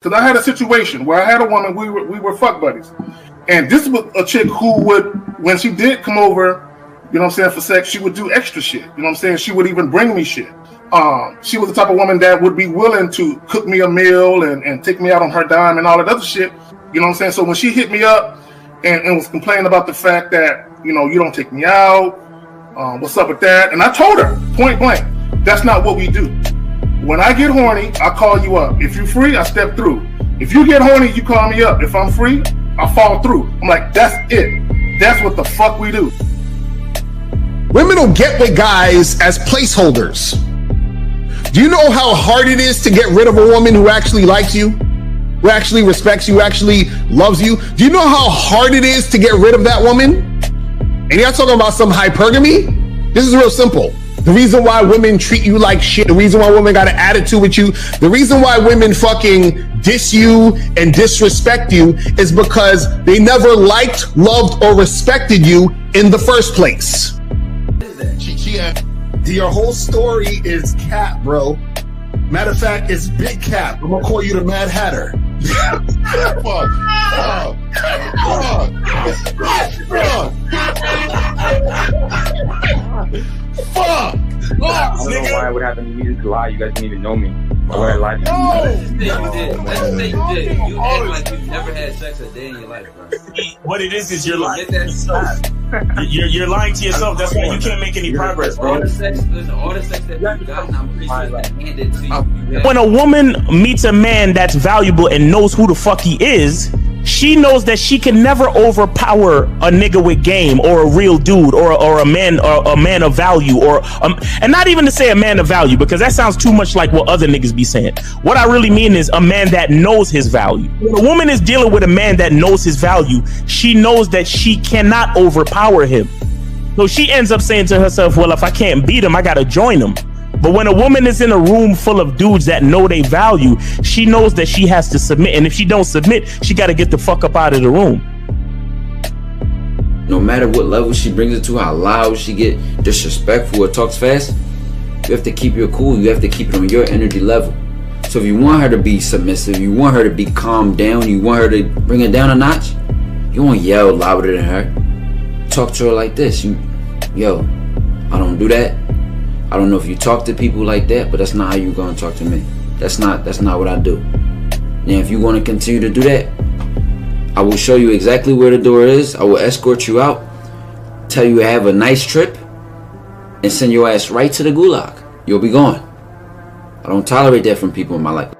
Because I had a situation where I had a woman, we were fuck buddies. And this was a chick who would, when she did come over, you know what I'm saying, for sex, she would do extra shit. You know what I'm saying? She would even bring me shit. She was the type of woman that would be willing to cook me a meal and take me out on her dime and all that other shit. You know what I'm saying? So when she hit me up and was complaining about the fact that, you know, you don't take me out, what's up with that? And I told her, point blank, that's not what we do. When I get horny, I call you up. If you're free, I step through. If you get horny, you call me up. If I'm free, I fall through. I'm like, that's it. That's what the fuck we do. Women will get with guys as placeholders. Do you know how hard it is to get rid of a woman who actually likes you, who actually respects you, who actually loves you? Do you know how hard it is to get rid of that woman? And you're not talking about some hypergamy? This is real simple. The reason why women treat you like shit, the reason why women got an attitude with you, the reason why women fucking diss you and disrespect you is because they never liked, loved, or respected you in the first place. Your whole story is cap, bro. Matter of fact, it's big cap. I'm gonna call you the Mad Hatter. Fuck! I don't know why I would have to need to lie. You guys didn't even know me. Why would I lie to you? Let's say you did. You act like you've never had sex a day in your life, bro. What it is you're lying to yourself. You're lying to yourself. That's why you can't make any progress, bro. All the sex that you've gotten, I'm pretty sure it's been handed to you. When a woman meets a man that's valuable and knows who the fuck he is, she knows that she can never overpower a nigga with game or a real dude or a man of value and not even to say a man of value, because that sounds too much like what other niggas be saying. What I really mean is a man that knows his value. When a woman is dealing with a man that knows his value, she knows that she cannot overpower him. So she ends up saying to herself, well, if I can't beat him, I gotta join him. But when a woman is in a room full of dudes that know they value, she knows that she has to submit. And if she don't submit, she got to get the fuck up out of the room. No matter what level she brings it to, how loud she get, disrespectful or talks fast, you have to keep your cool. You have to keep it on your energy level. So if you want her to be submissive, you want her to be calmed down, you want her to bring it down a notch, you won't yell louder than her. Talk to her like this. Yo, I don't do that. I don't know if you talk to people like that, but that's not how you're gonna talk to me. That's not what I do. Now, if you want to continue to do that, I will show you exactly where the door is. I will escort you out, tell you have a nice trip, and send your ass right to the gulag. You'll be gone. I don't tolerate that from people in my life.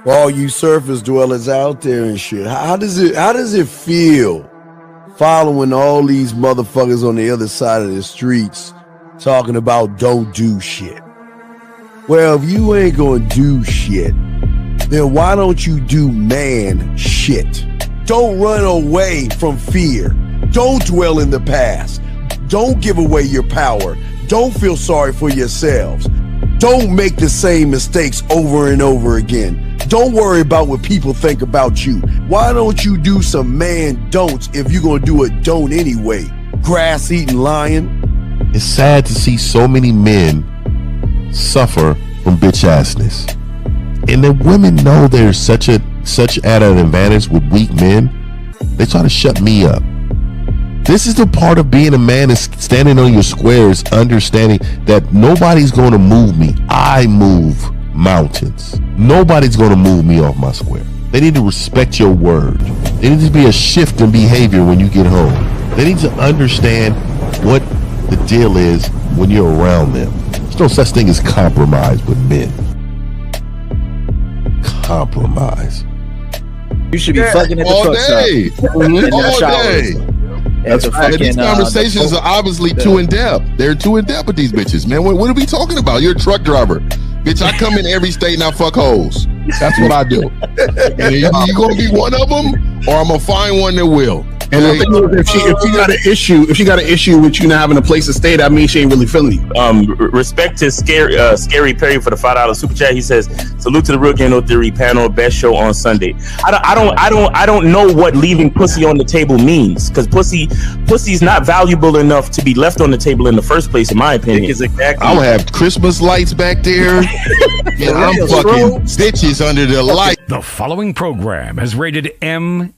For all you surface dwellers out there and shit, how does it feel following all these motherfuckers on the other side of the streets talking about don't do shit? Well, if you ain't gonna do shit, then why don't you do man shit? Don't run away from fear. Don't dwell in the past. Don't give away your power. Don't feel sorry for yourselves. Don't make the same mistakes over and over again. Don't worry about what people think about you. Why don't you do some man don'ts if you're gonna do a don't anyway? Grass-eating lion. It's sad to see so many men suffer from bitch assness, and the women know they're such at an advantage with weak men. They try to shut me up. This is the part of being a man, is standing on your squares, understanding that nobody's going to move me. I move mountains. Nobody's going to move me off my square. They need to respect your word. There needs to be a shift in behavior when you get home. They need to understand what the deal is when you're around them. There's no such thing as compromise with men. Compromise. You should be fucking at the all truck day. stop. All day. That's fucking, these conversations are obviously too in depth. They're too in depth with these bitches, man. What are we talking about? You're a truck driver. Bitch, I come in every state and I fuck hoes. That's what I do. And you gonna be one of them, or I'm gonna find one that will. And the thing is, if she got an issue with you not having a place to stay, that means she ain't really feeling you. Respect to Scary Perry for the $5 super chat. He says, Salute to the Real Game No Theory panel. Best show on Sunday. I don't know what leaving pussy on the table means, because pussy's not valuable enough to be left on the table in the first place, in my opinion. Exactly. I'll have Christmas lights back there. And I'm fucking bitches under the light. The following program is rated MAN.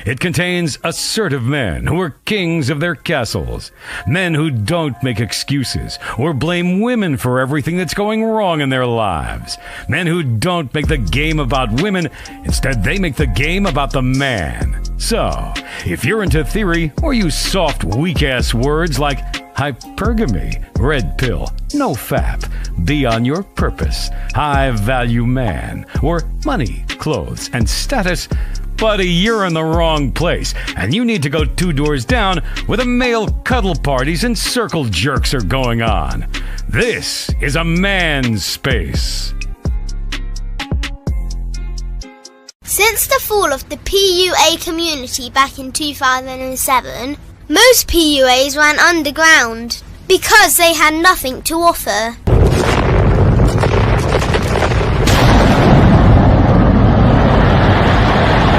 It contains assertive men who are kings of their castles, men who don't make excuses or blame women for everything that's going wrong in their lives, men who don't make the game about women, instead they make the game about the man. So, if you're into theory or use soft, weak-ass words like hypergamy, red pill, no fap, be on your purpose, high-value man, or money, clothes, and status, buddy, you're in the wrong place, and you need to go 2 doors down where the male cuddle parties and circle jerks are going on. This is a man's space. Since the fall of the PUA community back in 2007, most PUAs ran underground because they had nothing to offer.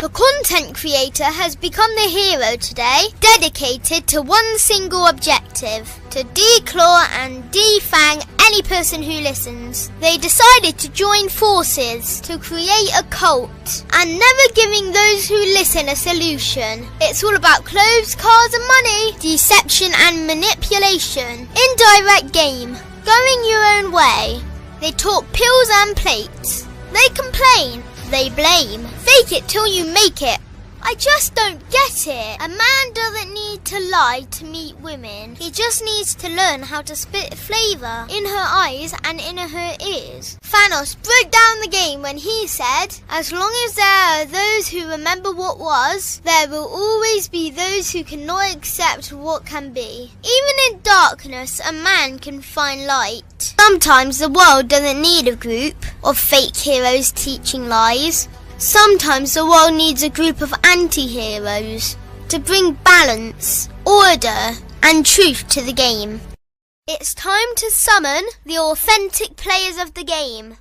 The content creator has become the hero today, dedicated to one single objective: to declaw and defang any person who listens. They decided to join forces to create a cult, and never giving those who listen a solution. It's all about clothes, cars and money, deception and manipulation, indirect game, going your own way. They talk pills and plates. They complain. They blame. Fake it till you make it. I just don't get it. A man doesn't need to lie to meet women. He just needs to learn how to spit flavour in her eyes and in her ears. Thanos broke down the game when he said, as long as there are those who remember what was, there will always be those who cannot accept what can be. Even in darkness, a man can find light. Sometimes the world doesn't need a group of fake heroes teaching lies. Sometimes the world needs a group of anti-heroes to bring balance, order, and truth to the game. It's time to summon the authentic players of the game.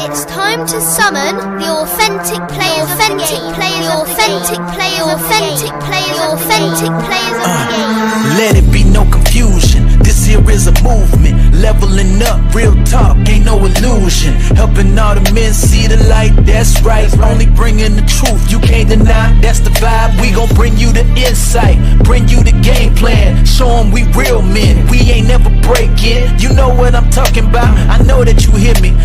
It's time to summon the authentic players of the game. The authentic players of the game. Let it be no confusion. This here is a movement. Leveling up, real talk, ain't no illusion. Helping all the men see the light, that's right. Only bringing the truth, you can't deny, that's the vibe. We gon' bring you the insight, bring you the game plan. Show them we real men, we ain't never breaking. You know what I'm talking about, I know that you hear me.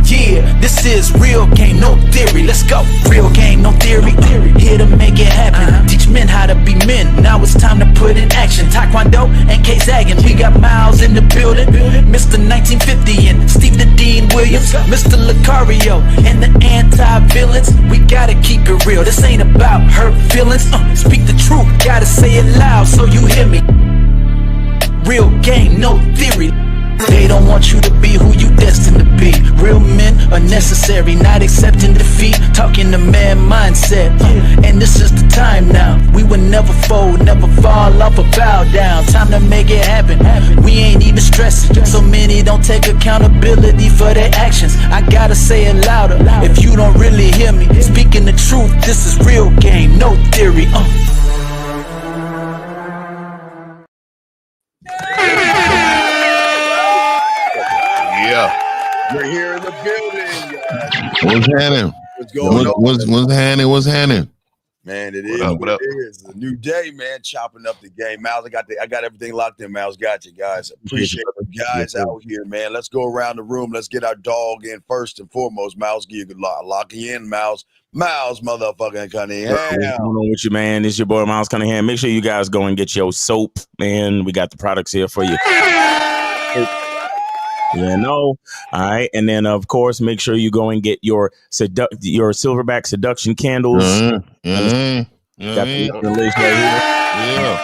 Yeah, this is Real Game No Theory. Let's go, Real Game No Theory. Here to make it happen, teach men how to be men. Now it's time to put in action. Taekwondo and K-Zagging, we got Miles in the building. Mr. 1950 and Steve the Dean Williams, Mr. Lucario and the anti-villains. We gotta keep it real, this ain't about hurt feelings. Speak the truth, gotta say it loud so you hear me. Real Game, no theory. They don't want you to be who you destined to be. Real men are necessary, not accepting defeat. Talking the man mindset, and this is the time now. We will never fold, never fall off or bow down. Time to make it happen. We ain't even stressing. So many don't take accountability for their actions. I gotta say it louder if you don't really hear me. Speaking the truth, this is Real Game, no theory. We're here in the building. What's happening? What's going on? What's happening? Man, it is what it is. A new day, man. Chopping up the game. Miles, I got everything locked in. Miles, got you guys. Appreciate you guys out here, man. Let's go around the room. Let's get our dog in first and foremost. Miles, give you a good lock you in, Miles. Miles, motherfucking Cunningham. What's going on with you, man? It's your boy Miles Cunningham. Make sure you guys go and get your soap, man. We got the products here for you. Yeah, no. All right. And then, of course, make sure you go and get your silverback seduction candles. Got the list right here. Yeah.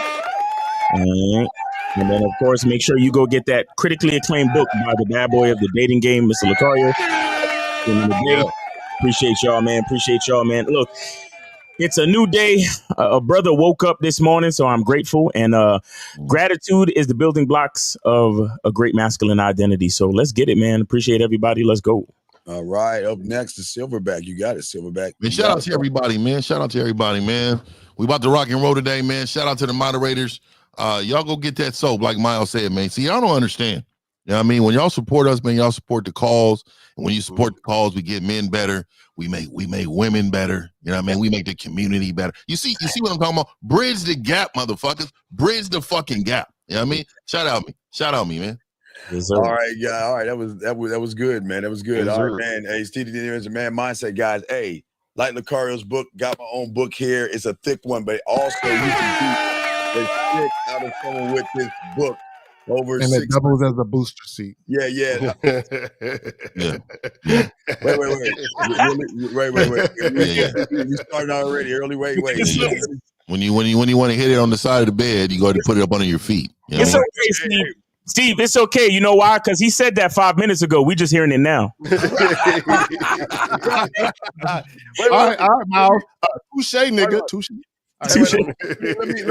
All right. And then, of course, make sure you go get that critically acclaimed book by the bad boy of the dating game, Mr. Lucario. Appreciate y'all, man. Look, It's a new day. A brother woke up this morning, so I'm grateful. And gratitude is the building blocks of a great masculine identity. So let's get it, man. Appreciate everybody. Let's go. All right. Up next is Silverback. You got it, Silverback. Man, shout out to everybody, man. Shout out to everybody, man. We about to rock and roll today, man. Shout out to the moderators. Y'all go get that soap, like Miles said, man. See, y'all don't understand. You know what I mean? When y'all support us, man, y'all support the cause. And when you support the cause, we get men better. We make women better. You know what I mean? We make the community better. You see what I'm talking about? Bridge the gap, motherfuckers. Bridge the fucking gap. You know what I mean? Shout out me, man. Yes, all right, yeah, all right. That was good, man. That was good. Yes, all right, man. Hey, Stevie D is a man mindset, guys. Hey, like Lucario's book, got my own book here. It's a thick one, but also you can beat the shit out of someone with this book. Over and it doubles as a booster seat. Yeah. Yeah. Wait. You started already early. Wait. When you want to hit it on the side of the bed, you go to put it up under your feet. You know? It's okay, Steve, it's okay. You know why? Because he said that 5 minutes ago. We just hearing it now. All right, Miles. Touche, nigga. Touche. Let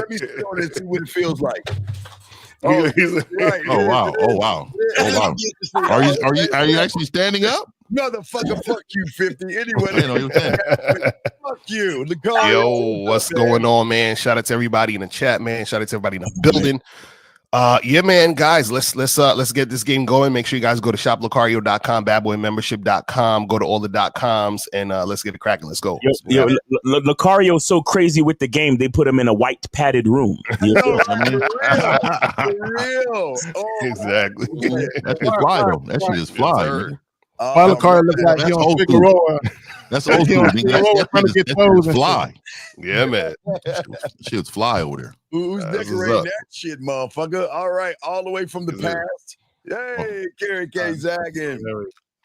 me sit on it and see what it feels like. Oh wow. Are you actually standing up? Motherfucker, fuck you, 50. Anyway, fuck you. Yo, what's going on, man? Shout out to everybody in the chat, man. Shout out to everybody in the building. Yeah, man, guys, let's get this game going. Make sure you guys go to shoplucario.com, badboymembership.com, go to all the .coms, and let's get it cracking. Let's go. Lucario's so crazy with the game, they put him in a white padded room. You know? For real. Exactly. That's just fly, though. That shit is fly. Why Lucario look like he on Figueroa? That's old school. That's fly. Yeah, man. Shit's fly over there. Who's decorating that shit, motherfucker? All right, all the way from the past. Hey, Kerry K. Zagging.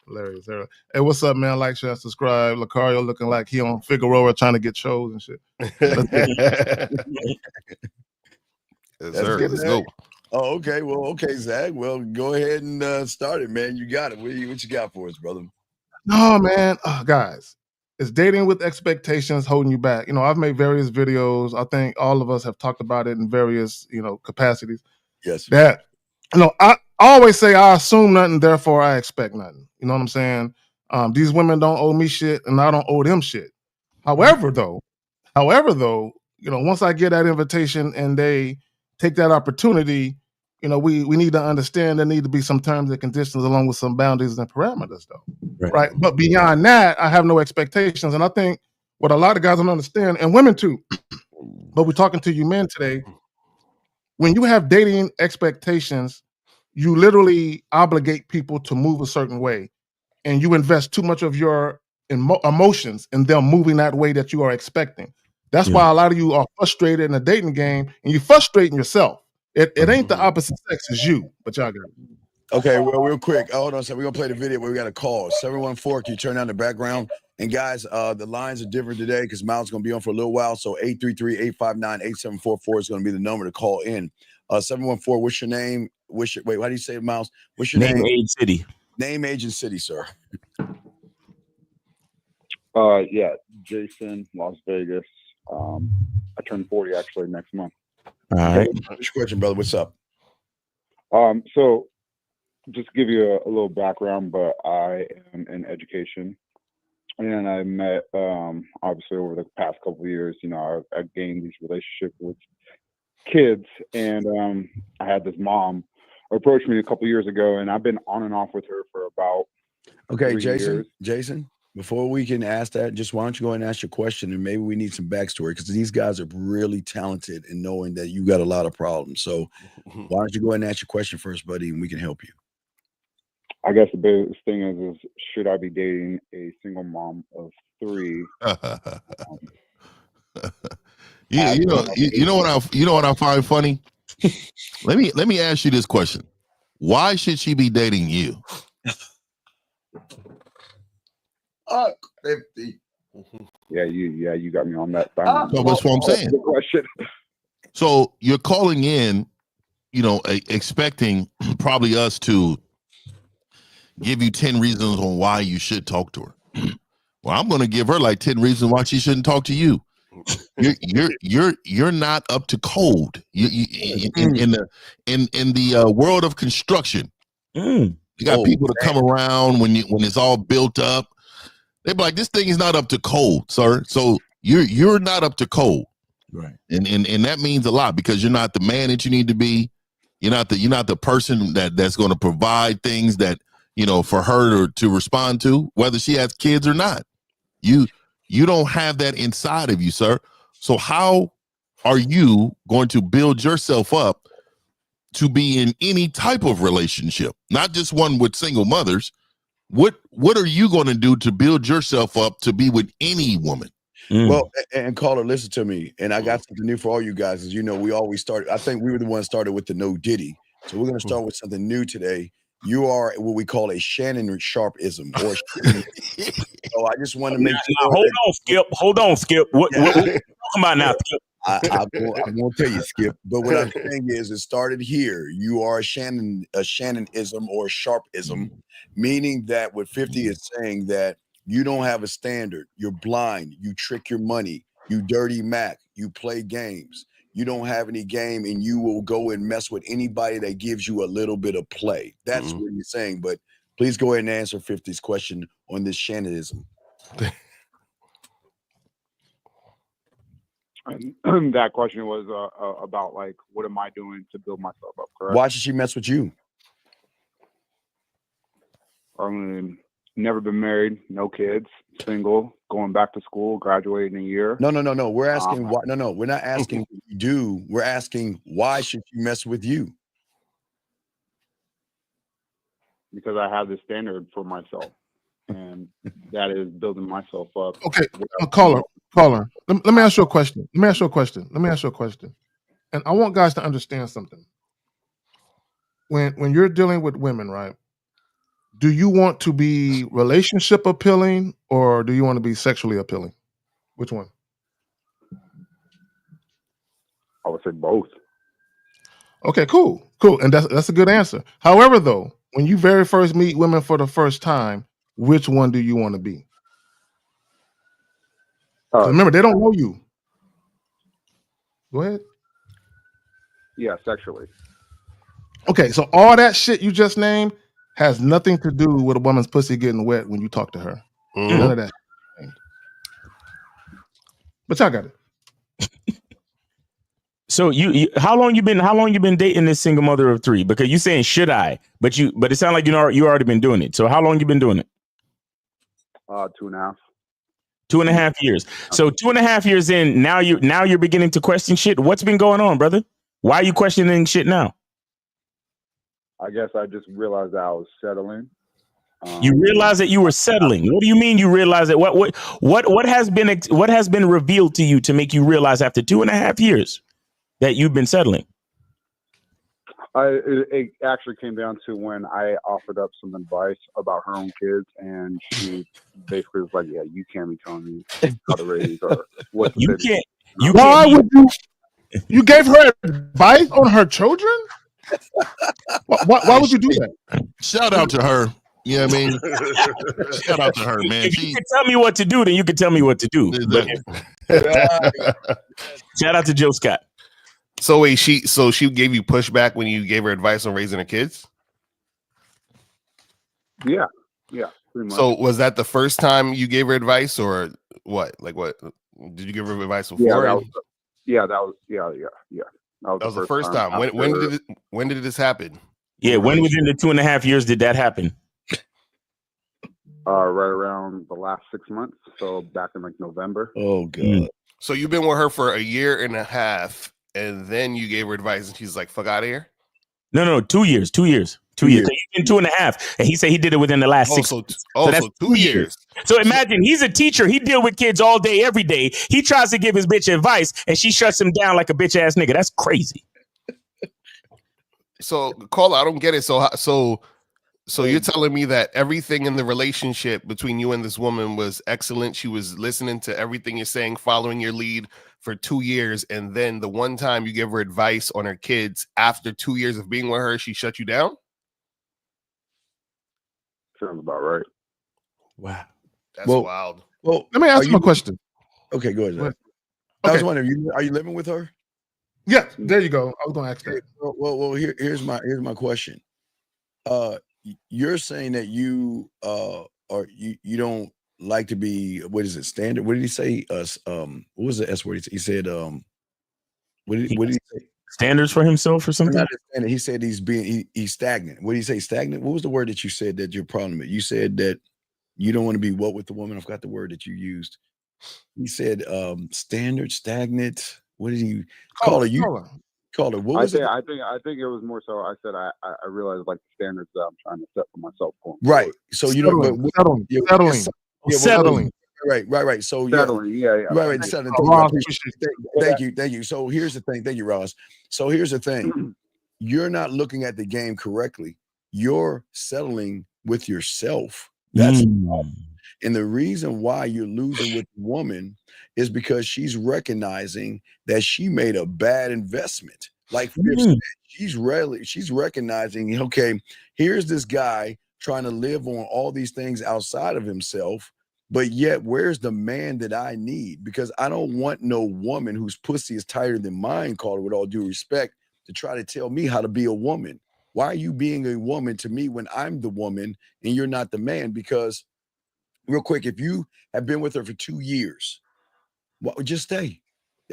Hilarious. Hey, what's up, man? Like, share, subscribe. Lucario looking like he on Figueroa trying to get shows and shit. Let's go. Oh, okay. Well, okay, Zach. Well, go ahead and start it, man. You got it. What you got for us, brother? No, man. Guys, it's dating with expectations holding you back. You know, I've made various videos. I think all of us have talked about it in various, capacities. Yes. That, I always say I assume nothing, therefore I expect nothing. You know what I'm saying? These women don't owe me shit, and I don't owe them shit. However, though, once I get that invitation and they take that opportunity, we need to understand there need to be some terms and conditions along with some boundaries and parameters, though. Right. But beyond that, I have no expectations. And I think what a lot of guys don't understand, and women too, but we're talking to you men today, when you have dating expectations, you literally obligate people to move a certain way, and you invest too much of your emotions in them moving that way that you are expecting. That's why a lot of you are frustrated in the dating game, and you're frustrating yourself. It ain't the opposite sex as you, but y'all got it. Okay, well, real quick. Hold on a second. We're going to play the video, but we got a call. 714, can you turn down the background? And guys, the lines are different today because Miles is going to be on for a little while. So 833-859-8744 is going to be the number to call in. 714, what's your name? Wait, how do you say it, Miles? What's your name? Age, city. Name, age, and city, sir. Yeah, Jason, Las Vegas. I turned 40 actually next month. All right. What's your question, brother? What's up? So just to give you a little background, but I am in education, and I met obviously over the past couple of years, I've gained these relationships with kids, and I had this mom approach me a couple of years ago, and I've been on and off with her for about 3 years. Jason, before we can ask that, just why don't you go ahead and ask your question, and maybe we need some backstory, because these guys are really talented in knowing that you got a lot of problems. So why don't you go ahead and ask your question first, buddy, and we can help you. I guess the biggest thing is should I be dating a single mom of 3? You know what I find funny? Let me ask you this question. Why should she be dating you? 50. Yeah, you got me on that. So that's what I'm saying. So you're calling in, expecting probably us to give you 10 reasons on why you should talk to her. Well, I'm going to give her like 10 reasons why she shouldn't talk to you. You're not up to code. In the world of construction, you got people to come around when it's all built up. They be like, this thing is not up to code, sir. So you're not up to code, right? And that means a lot because you're not the man that you need to be. You're not the person that's going to provide things that for her to respond to, whether she has kids or not. You don't have that inside of you, sir. So how are you going to build yourself up to be in any type of relationship, not just one with single mothers? What are you going to do to build yourself up to be with any woman? Well, and caller, listen to me. And I got something new for all you guys. As you know, we always started. I think we were the ones started with the no Diddy. So we're going to start with something new today. You are what we call a Shannon Sharpism. Or so I just want to make sure. Hold on, Skip. What talking about now, Skip? I won't tell you, Skip. But what I'm saying is, it started here. You are a Shannonism or Sharpism, meaning that what 50 is saying that you don't have a standard. You're blind. You trick your money. You dirty Mac. You play games. You don't have any game, and you will go and mess with anybody that gives you a little bit of play. That's what you're saying. But please go ahead and answer 50's question on this Shannonism. That question was about like, what am I doing to build myself up? Correct. Why should she mess with you? I mean, never been married, no kids, single, going back to school, graduating a year. No. We're asking why. No, we're not asking what you do. We're asking why should she mess with you? Because I have this standard for myself, and that is building myself up. Okay, caller. Let me ask you a question. And I want guys to understand something. When you're dealing with women, right? Do you want to be relationship appealing or do you want to be sexually appealing? Which one? I would say both. Okay, cool. And that's a good answer. However, though, when you very first meet women for the first time, which one do you want to be? Remember, they don't know you. Go ahead. Yeah, sexually. Okay, so all that shit you just named has nothing to do with a woman's pussy getting wet when you talk to her. None of that. But y'all got it. So you how long you been dating this single mother of three? Because you saying should I? But it sounds like you already been doing it. So how long you been doing it? 2.5. 2.5 years. So 2.5 years in, now you're beginning to question shit. What's been going on, brother? Why are you questioning shit now? I guess I just realized that I was settling. You realize that you were settling. What do you mean you realize that? What has been revealed to you to make you realize after 2.5 years that you've been settling? It actually came down to when I offered up some advice about her own kids, and she basically was like, "Yeah, you can't be telling me how to raise or what to you do." can't. Why would you? You gave her advice on her children? Why would you do that? Shout out to her. You know what I mean? Shout out to her, man. If you can tell me what to do, then you can tell me what to do. Shout out to Joe Scott. So wait, she gave you pushback when you gave her advice on raising her kids? Yeah, pretty much. So was that the first time you gave her advice, or what? Like what? Did you give her advice before? That was the first time. When did this happen? Yeah, when within the 2.5 years did that happen? Right around the last 6 months. So back in like November. Oh god. So you've been with her for 1.5 years, and then you gave her advice, and she's like, "Fuck out of here." No, 2 years. 2 years. 2 years. He's been 2.5, and he said he did it within the last 6 months. So that's 2 years. So imagine he's a teacher. He deal with kids all day, every day. He tries to give his bitch advice, and she shuts him down like a bitch ass nigga. That's crazy. So, caller, I don't get it. So you're telling me that everything in the relationship between you and this woman was excellent. She was listening to everything you're saying, following your lead for 2 years, and then the one time you give her advice on her kids after 2 years of being with her, she shut you down? Sounds about right. Wow. That's wild. Well, let me ask you a question. Okay, go ahead. I was wondering, are you living with her? Yeah, there you go. I was going to ask that. Well, here's my question. You're saying that you you don't like to be, what is it, standard? What did he say? What was the S word? He said what did he say? Standards for himself or something? He said he's stagnant. What did he say? Stagnant? What was the word that you said that your problem is? You said that you don't want to be what with the woman? I forgot the word that you used. He said standard, stagnant. What did he call it? You called her. What was it? I think it was more so. I said I realized like the standards that I'm trying to set for myself. Right. So you know, settling. Right. So settling. Yeah. Right. Settling. Thank you. So here's the thing. Thank you, Ross. So here's the thing. You're not looking at the game correctly. You're settling with yourself. That's and the reason why you're losing with the woman is because she's recognizing that she made a bad investment. Like she's recognizing, okay, here's this guy trying to live on all these things outside of himself, but yet where's the man that I need? Because I don't want no woman whose pussy is tighter than mine, called with all due respect, to try to tell me how to be a woman. Why are you being a woman to me when I'm the woman and you're not the man? Because real quick, if you have been with her for 2 years, well, just stay.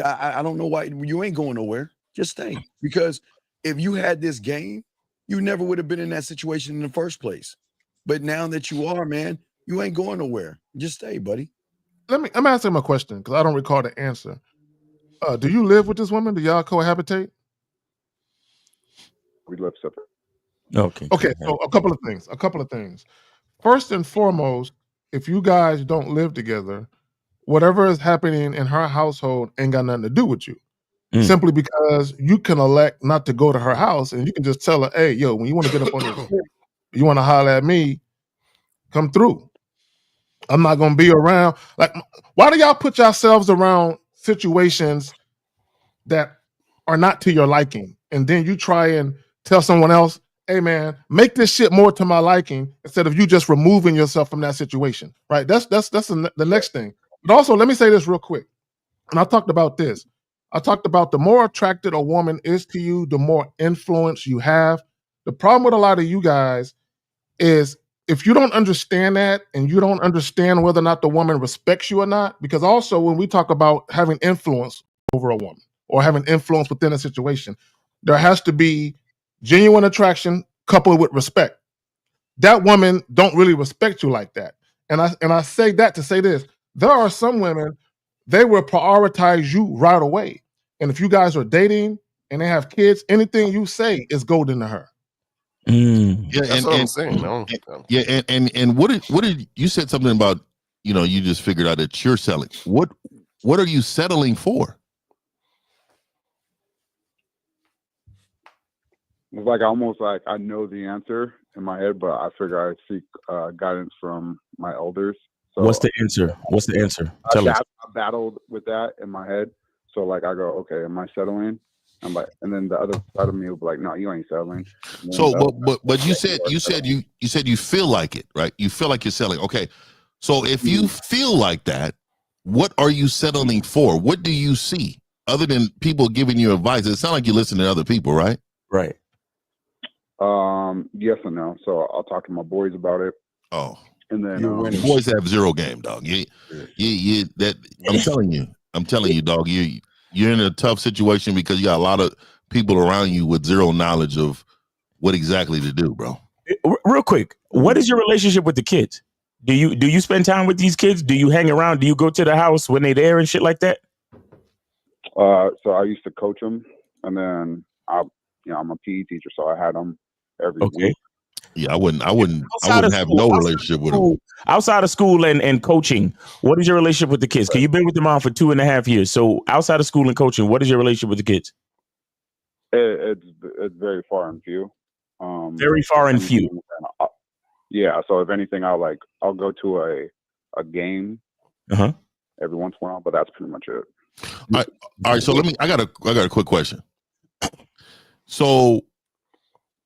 I don't know why you ain't going nowhere. Just stay. Because if you had this game, you never would have been in that situation in the first place. But now that you are, man, you ain't going nowhere. Just stay, buddy. I'm asking my question because I don't recall the answer. Do you live with this woman? Do y'all cohabitate? We live separate. Okay. So a couple of things. First and foremost, if you guys don't live together, whatever is happening in her household ain't got nothing to do with you. Simply because you can elect not to go to her house and you can just tell her, hey, yo, when you want to get up on your shit, you want to holler at me, come through. I'm not going to be around. Like, why do y'all put yourselves around situations that are not to your liking? And then you try and tell someone else, hey, man, make this shit more to my liking instead of you just removing yourself from that situation, right? That's the next thing. But also, let me say this real quick. And I talked about this. I talked about the more attracted a woman is to you, the more influence you have. The problem with a lot of you guys is if you don't understand that and you don't understand whether or not the woman respects you or not, because also when we talk about having influence over a woman or having influence within a situation, there has to be genuine attraction coupled with respect. That woman don't really respect you like that. And I say that to say this. There are some women, they will prioritize you right away. And if you guys are dating and they have kids, anything you say is golden to her. Yeah, That's what I'm saying. And what did you said something about, you just figured out that you're selling. What are you settling for? It's like almost like I know the answer in my head, but I figure I seek guidance from my elders. So What's the answer? Tell us. I battled with that in my head. So like I go, okay, am I settling? I'm like, and then the other side of me will be like, no, you ain't settling. So, but you said you feel like it, right? You feel like you're selling. Okay, so if you feel like that, what are you settling for? What do you see other than people giving you advice? It sounds like you listen to other people, right? Right. Yes and no. So I'll talk to my boys about it. Oh, and then boys have zero game, dog. I'm telling you, dog. You're in a tough situation because you got a lot of people around you with zero knowledge of what exactly to do, bro. Real quick, what is your relationship with the kids? Do you spend time with these kids? Do you hang around? Do you go to the house when they there and shit like that? So I used to coach them, and then I'm a PE teacher, so I had them every week. Yeah, I wouldn't have no relationship with them. Outside of school and coaching, what is your relationship with the kids? Because you've been with them on for 2.5 years. So outside of school and coaching, what is your relationship with the kids? It's very far and few. Very far and few. Yeah. So if anything, I'll go to a game every once in a while, but that's pretty much it. All right. So I got a quick question. So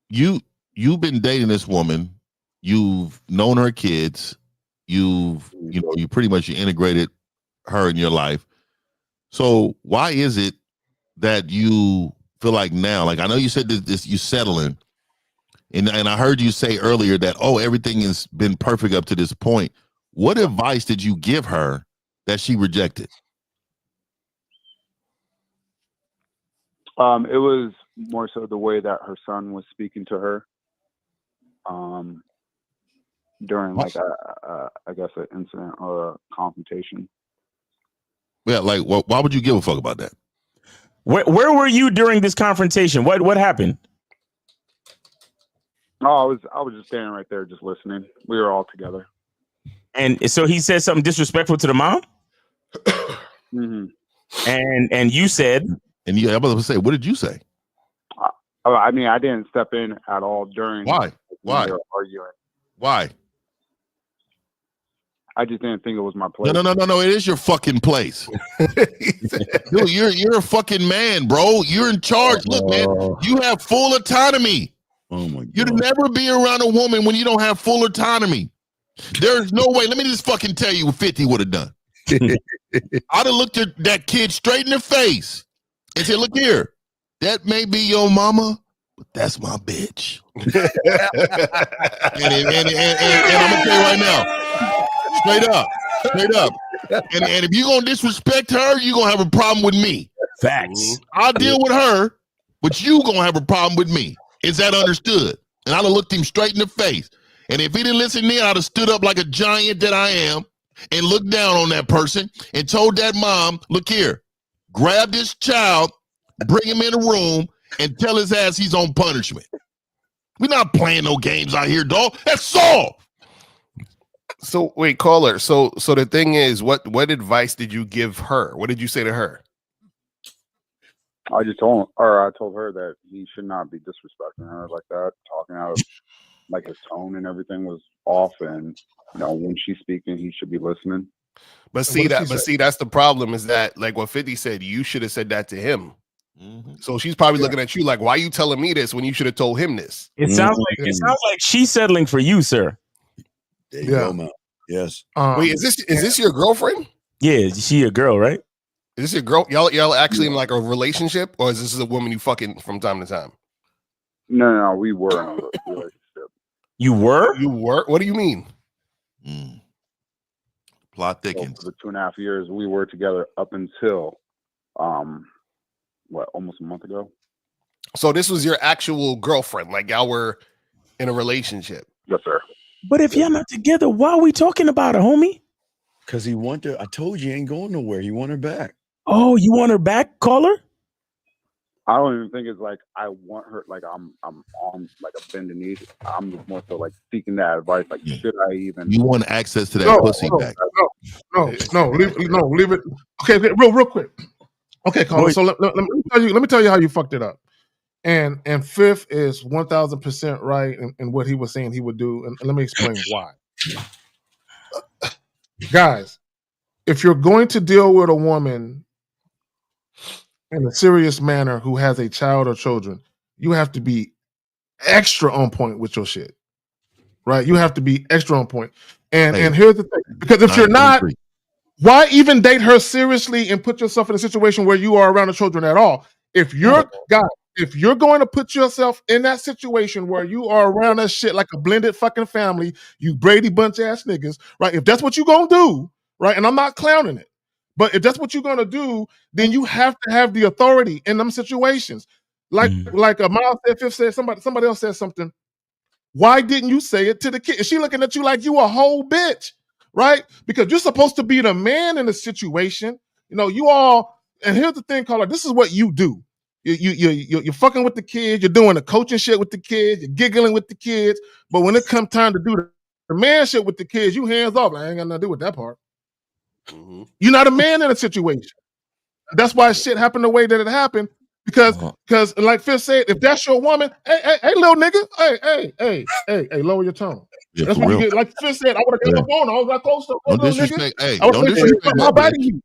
you've been dating this woman, you've known her kids, you pretty much integrated her in your life. So why is it that you feel like now, like I know you said this you settling, and I heard you say earlier that everything has been perfect up to this point. What advice did you give her that she rejected? It was more so the way that her son was speaking to her during like I guess an incident or a confrontation. Yeah, like why would you give a fuck about that? Where were you during this confrontation? What happened? Oh, I was just standing right there, just listening. We were all together. And so he said something disrespectful to the mom. Mm-hmm. And you said, and I'm about to say, what did you say? I mean, I didn't step in at all during. Why? They were arguing. Why? I just didn't think it was my place. No. It is your fucking place. Dude, you're a fucking man, bro. You're in charge. Look, man, you have full autonomy. Oh my God. You'd never be around a woman when you don't have full autonomy. There's no way. Let me just fucking tell you what 50 would have done. I'd have looked at that kid straight in the face and said, look here, that may be your mama, but that's my bitch. and I'm gonna tell you right now, straight up. And if you're gonna disrespect her, you're gonna have a problem with me. Facts. I'll deal with her, but you gonna have a problem with me. Is that understood? And I'd have looked him straight in the face. And if he didn't listen to me, I'd have stood up like a giant that I am and looked down on that person and told that mom, look here, grab this child, bring him in a room, and tell his ass he's on punishment. We're not playing no games out here, dog. That's soft. So wait, caller. So the thing is, what advice did you give her? What did you say to her? I told her that he should not be disrespecting her like that, talking out of like his tone and everything was off, and when she's speaking, he should be listening. But see that's the problem is that like what 50 said, you should have said that to him. Mm-hmm. So she's probably looking at you like, why are you telling me this when you should have told him this? It sounds like she's settling for you, sir. There you go, man. Yes. Wait, is this your girlfriend? Yeah, she a girl, right? Is this your girl? Y'all actually in like a relationship, or is this a woman you fucking from time to time? No, we were in a relationship. You were? You were? What do you mean? Plot thickens. So for the 2.5 years we were together up until almost a month ago. So this was your actual girlfriend, like y'all were in a relationship. Yes, sir. But if y'all not together, why are we talking about her, homie? Because he want her. I told you he ain't going nowhere. He want her back. Oh, you want her back, caller? I don't even think it's like I want her. Like I'm on like a bending knee. I'm just more so like seeking that advice. Like, should I even? You want access to that pussy back? No, leave it. Okay, real quick. Okay, caller. So let me tell you how you fucked it up. And Fifth is 1,000% right in what he was saying he would do. And let me explain why. Guys, if you're going to deal with a woman in a serious manner who has a child or children, you have to be extra on point with your shit. Right? You have to be extra on point. And here's the thing. Because if you're not, why even date her seriously and put yourself in a situation where you are around the children at all? If you're going to put yourself in that situation where you are around that shit like a blended fucking family, you Brady Bunch ass niggas, right? If that's what you're going to do, right? And I'm not clowning it, but if that's what you're going to do, then you have to have the authority in them situations. Like Miles said, Fifth said, somebody else said something. Why didn't you say it to the kid? Is she looking at you like you a whole bitch, right? Because you're supposed to be the man in the situation. You all, and here's the thing, caller, this is what you do. You're fucking with the kids. You're doing the coaching shit with the kids. You're giggling with the kids. But when it comes time to do the man shit with the kids, you hands off. Like, I ain't got nothing to do with that part. Mm-hmm. You're not a man in a situation. That's why shit happened the way that it happened. Because like Fifth said, if that's your woman, hey, little nigga, hey, lower your tone. Yeah, that's what you get. Like Fifth said, I would have got up on. I was like, close to. Don't disrespect. Hey, don't disrespect my bitch.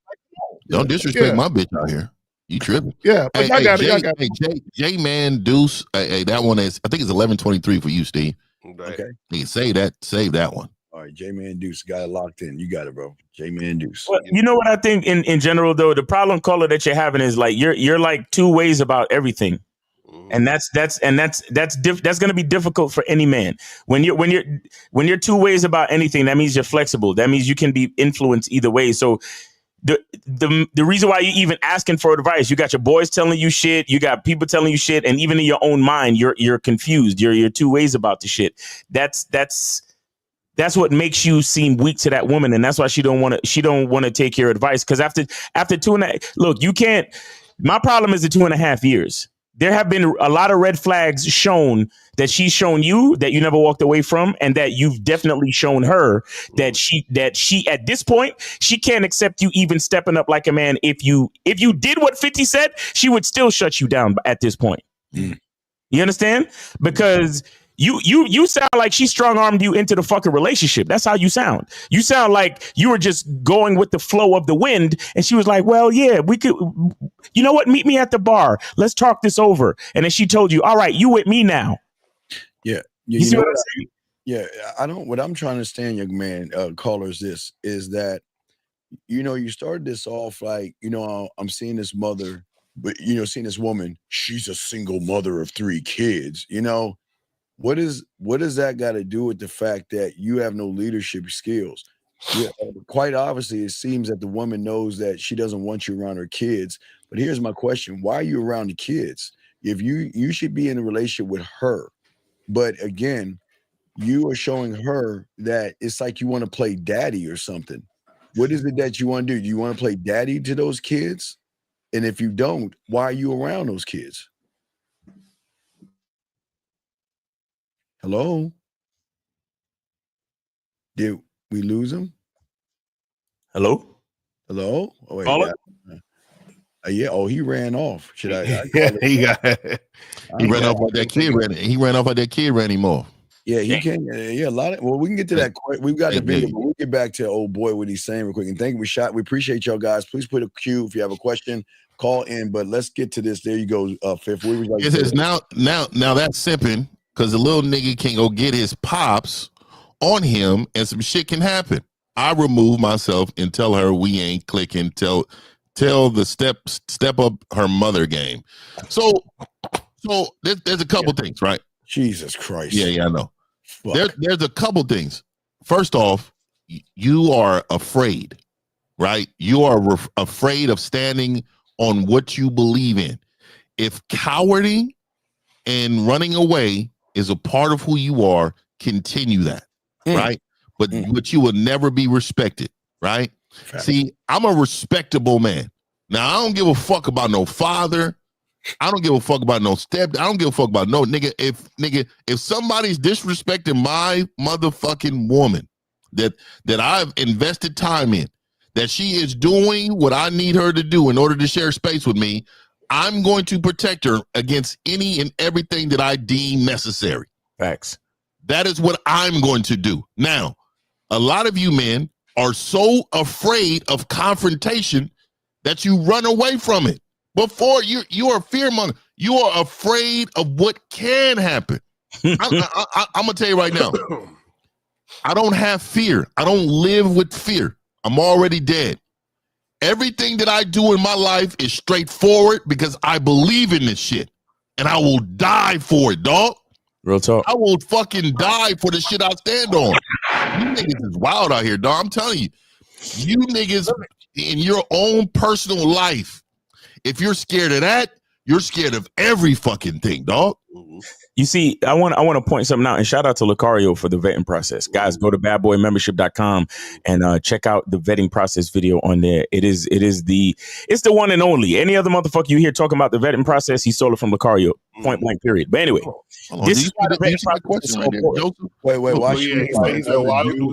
Don't disrespect my bitch out here. You tripping? Yeah, I got it. Hey, J Man Deuce. Hey, that one is. I think it's 11:23 for you, Steve. Okay. Hey, save that one. All All right, J-Man Deuce got it locked in. You got it, bro. J-Man Deuce. Well, you know what I think in general though, the problem, caller, that you're having is like you're like two ways about everything. And that's going to be difficult for any man. When you're two ways about anything, that means you're flexible. That means you can be influenced either way. So the reason why you're even asking for advice, you got your boys telling you shit, you got people telling you shit, and even in your own mind, you're confused. You're two ways about the shit. That's what makes you seem weak to that woman, and that's why she don't want to take your advice. Because after 2.5, look, you can't. My problem is the 2.5 years. There have been a lot of red flags shown that she's shown you that you never walked away from, and that you've definitely shown her that she at this point, she can't accept you even stepping up like a man. If you did what 50 said, she would still shut you down at this point. You understand? Because you sound like she strong-armed you into the fucking relationship. That's how you sound. You sound like you were just going with the flow of the wind, and she was like, well, yeah, we could, you know what? Meet me at the bar. Let's talk this over. And then she told you, all right, you with me now. Yeah. You see what I'm saying? Yeah, what I'm trying to understand, young man, caller, is that, you started this off like, I'm seeing this mother, but, seeing this woman, she's a single mother of 3 kids, What does that got to do with the fact that you have no leadership skills? Yeah, quite obviously, it seems that the woman knows that she doesn't want you around her kids. But here's my question: why are you around the kids? If you should be in a relationship with her, but again, you are showing her that it's like you want to play daddy or something. What is it that you want to do? Do you want to play daddy to those kids? And if you don't, why are you around those kids? Hello? Did we lose him? Hello? Hello? Oh, wait. Caller? Yeah. Oh, he ran off. Should I he ran off like that kid ran. He ran off like that kid ran him off. Yeah, he can. Yeah, a lot of. Well, we can get to that. We've got the video, but we'll get back to old boy what he's saying real quick. And thank you. We appreciate y'all guys. Please put a queue if you have a question. Call in. But let's get to this. There you go, Fifth. What was like? It says now that's simping because the little nigga can go get his pops on him, and some shit can happen. I remove myself and tell her we ain't clicking. Tell the step up her mother game. So there's a couple things, right? Jesus Christ. Yeah, I know. There's a couple things. First off, you are afraid, right? You are afraid of standing on what you believe in. If cowarding and running away is a part of who you are, continue that, right? But you will never be respected, right? Fact. See, I'm a respectable man. Now, I don't give a fuck about no father. I don't give a fuck about no step. I don't give a fuck about no nigga. If somebody's disrespecting my motherfucking woman that I've invested time in, that she is doing what I need her to do in order to share space with me, I'm going to protect her against any and everything that I deem necessary. Facts. That is what I'm going to do. Now, a lot of you men are so afraid of confrontation that you run away from it. Before you are fearmonger. You are afraid of what can happen. I'm gonna tell you right now. I don't have fear. I don't live with fear. I'm already dead. Everything that I do in my life is straightforward because I believe in this shit, and I will die for it, dog. Real talk. I will fucking die for the shit I stand on. You niggas is wild out here, dog. I'm telling you, you niggas in your own personal life. If you're scared of that, you're scared of every fucking thing, dog. You see, I want to point something out, and shout out to Lucario for the vetting process. Guys, go to badboymembership.com and check out the vetting process video on there. It's the one and only. Any other motherfucker you hear talking about the vetting process, he stole it from Lucario. Point blank, period. But anyway, this is why the vetting process is so important. Wait, why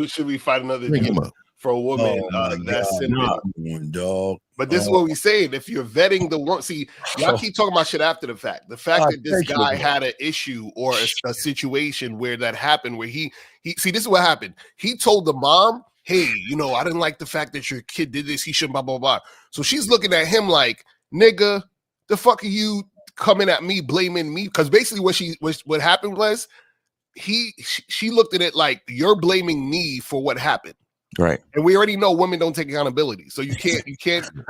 should we fight another dude for a woman that's simping? Dog. But this is what we saying. If you're vetting the work, see, y'all keep talking about shit after the fact. The fact that this guy had an issue or a situation where that happened, where he see, this is what happened. He told the mom, hey, I didn't like the fact that your kid did this. He shouldn't, blah, blah, blah. So she's looking at him like, nigga, the fuck are you coming at me, blaming me? Because basically what happened was, she looked at it like you're blaming me for what happened. Right. And we already know women don't take accountability. So you can't, you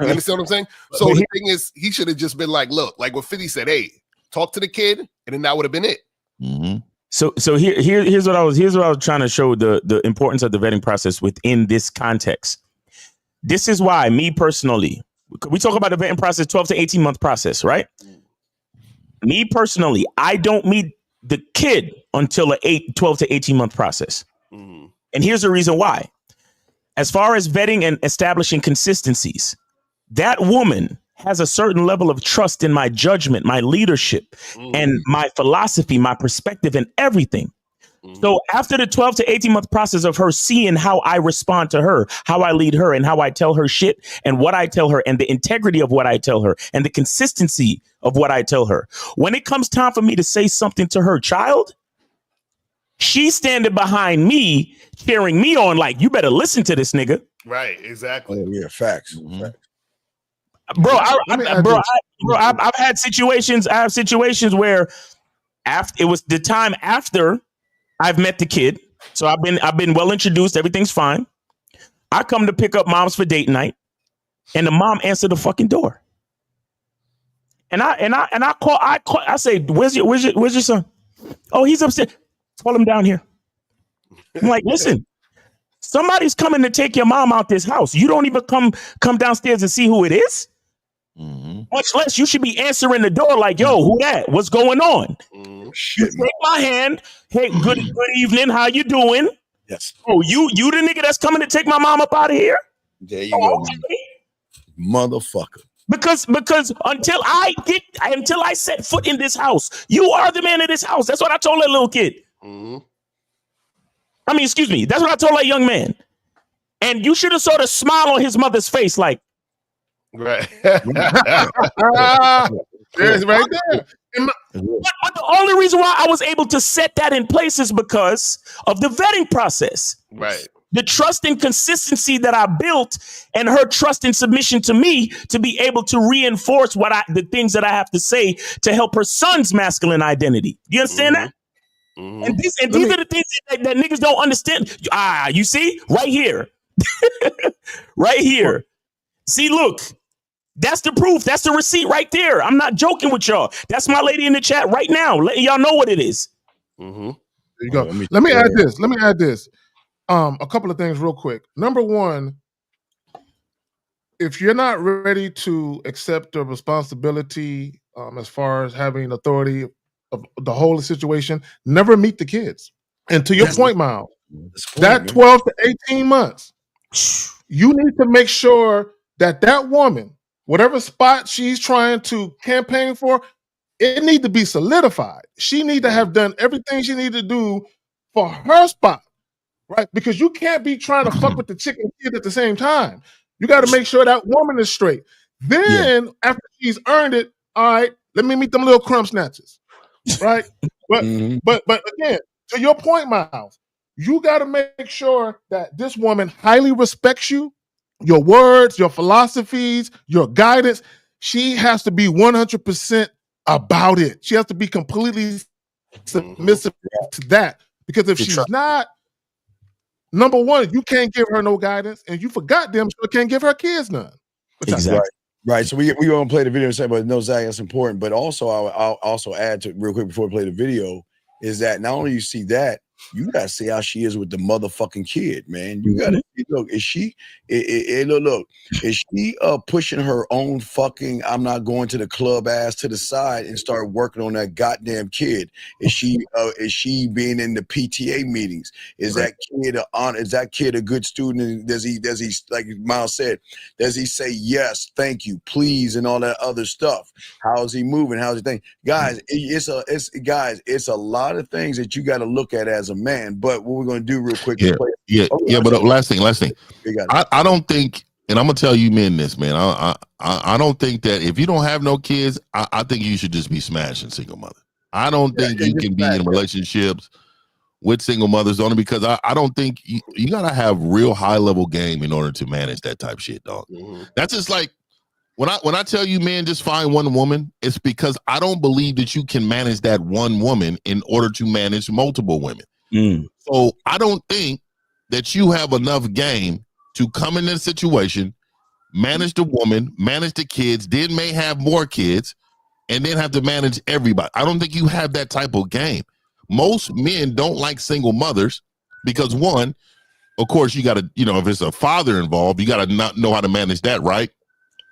understand what I'm saying? So the thing is, he should have just been like, look, like what 50 said, hey, talk to the kid, and then that would have been it. Mm-hmm. So here's what I was trying to show the importance of the vetting process within this context. This is why, me personally, we talk about the vetting process, 12 to 18 month process, right? Me personally, I don't meet the kid until a 12 to 18 month process. Mm-hmm. And here's the reason why. As far as vetting and establishing consistencies, that woman has a certain level of trust in my judgment, my leadership, and my philosophy, my perspective, and everything. So after the 12 to 18 month process of her seeing how I respond to her, how I lead her, and how I tell her shit, and what I tell her, and the integrity of what I tell her, and the consistency of what I tell her, when it comes time for me to say something to her child, she's standing behind me, cheering me on, like, you better listen to this nigga. Right, exactly. Oh, yeah, facts. Bro, I've had situations. I have situations where after it was the time after I've met the kid, so I've been well introduced. Everything's fine. I come to pick up moms for date night, and the mom answered the fucking door. And I call. I say, where's your son? Oh, he's upstairs. Call him down here. I'm like, listen, somebody's coming to take your mom out this house. You don't even come downstairs and see who it is. Much less you should be answering the door like, yo, who that? What's going on? Shit, you take my hand. Hey, good evening. How you doing? Yes. Oh, you the nigga that's coming to take my mom up out of here? There you go. Okay. Motherfucker. Because until I set foot in this house, you are the man of this house. That's what I told that little kid. I mean, excuse me. That's what I told that young man. And you should have saw the smile on his mother's face, like, right. There's right there. But the only reason why I was able to set that in place is because of the vetting process. Right. The trust and consistency that I built, and her trust and submission to me to be able to reinforce the things that I have to say to help her son's masculine identity. You understand that? And these are the things that niggas don't understand. You see? Right here. Right here. See, look. That's the proof. That's the receipt right there. I'm not joking with y'all. That's my lady in the chat right now, letting y'all know what it is. There you go. Let me add this. A couple of things real quick. Number one, if you're not ready to accept the responsibility as far as having authority of the whole situation, never meet the kids. And to your point, Miles, that 12 to 18 months, you need to make sure that woman, whatever spot she's trying to campaign for, it need to be solidified. She need to have done everything she need to do for her spot, right? Because you can't be trying to fuck with the chicken kid at the same time. You got to make sure that woman is straight. Then after she's earned it, all right, let me meet them little crumb snatchers, right? But again, to your point, Miles, you got to make sure that this woman highly respects you, your words, your philosophies, your guidance. She has to be 100% about it. She has to be completely submissive to that. Because if she's not, number one, you can't give her no guidance, and you forgot them, so can't give her kids none. Exactly. Right. So we're going to play the video and say, but no, Zach, that's important. But also, I'll also add to real quick before we play the video is that not only you see that, you gotta see how she is with the motherfucking kid, man. You gotta look. Is she? Look. Is she pushing her own fucking? I'm not going to the club ass to the side and start working on that goddamn kid. Is she? Is she being in the PTA meetings? Is that kid Is that kid a good student? Does he? Like Miles said, does he say yes, thank you, please, and all that other stuff? How is he moving? How's he thinking? Guys, it's a lot of things that you got to look at as a man. But what we're going to do real quick, but last thing, I don't think, and I'm gonna tell you men this, man, I don't think that if you don't have no kids, I think you should just be smashing single mother. I don't think you can be in relationships with single mothers only because I don't think you gotta have real high level game in order to manage that type of shit, dog. That's just like when I tell you, man, just find one woman, it's because I don't believe that you can manage that one woman in order to manage multiple women. So I don't think that you have enough game to come in this situation, manage the woman, manage the kids, then may have more kids, and then have to manage everybody. I don't think you have that type of game. Most men don't like single mothers because, one, of course, you got to, if it's a father involved, you got to not know how to manage that, right?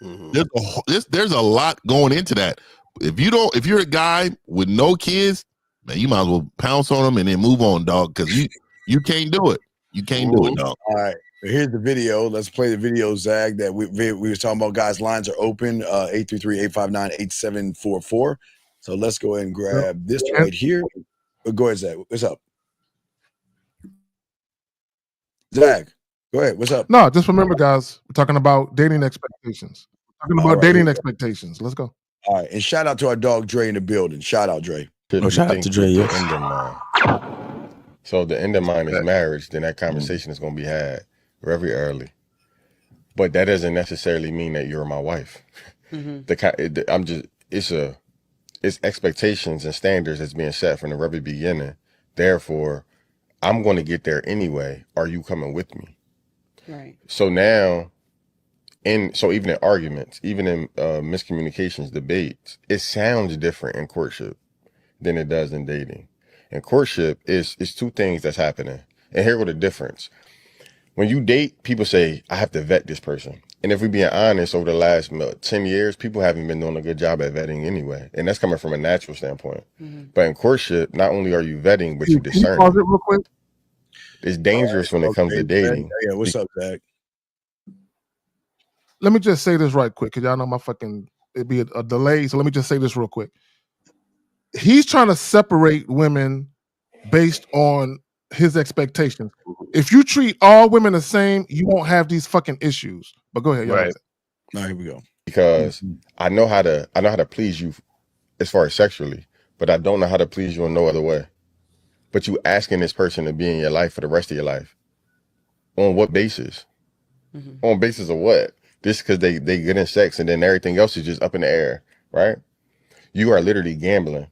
There's a lot going into that. If you're a guy with no kids, man, you might as well pounce on them and then move on, dog, because you can't do it. You can't do it, dog. All right. Here's the video. Let's play the video, Zag, that we were talking about. Guys, lines are open, 833-859-8744. So let's go ahead and grab this right here. Go ahead, Zag. What's up? Zag, go ahead. What's up? No, just remember, guys, we're talking about dating expectations. Expectations. Let's go. All right. And shout out to our dog, Dre, in the building. Shout out, Dre. Shout out to Dre, the end of mine. So the end of mine is marriage, then that conversation is going to be had very early. But that doesn't necessarily mean that you're my wife. It's expectations and standards that's being set from the very beginning. Therefore, I'm going to get there anyway. Are you coming with me? Right. So now, even in arguments, even in miscommunications, debates, it sounds different in courtship than it does in dating. In courtship, it's two things that's happening. And here go the difference. When you date, people say, I have to vet this person. And if we're being honest, over the last 10 years, people haven't been doing a good job at vetting anyway. And that's coming from a natural standpoint. But in courtship, not only are you vetting, but you discerning. Pause it real quick? It's dangerous when it comes to dating. Yeah, what's up, Zach? Let me just say this right quick, because y'all know it'd be a delay. So let me just say this real quick. He's trying to separate women based on his expectations. If you treat all women the same, you won't have these fucking issues. But go ahead, y'all. Right. Now here we go. Because I know how to please you as far as sexually, but I don't know how to please you in no other way. But you asking this person to be in your life for the rest of your life. On what basis? On basis of what? Just because they get in sex and then everything else is just up in the air, right? You are literally gambling.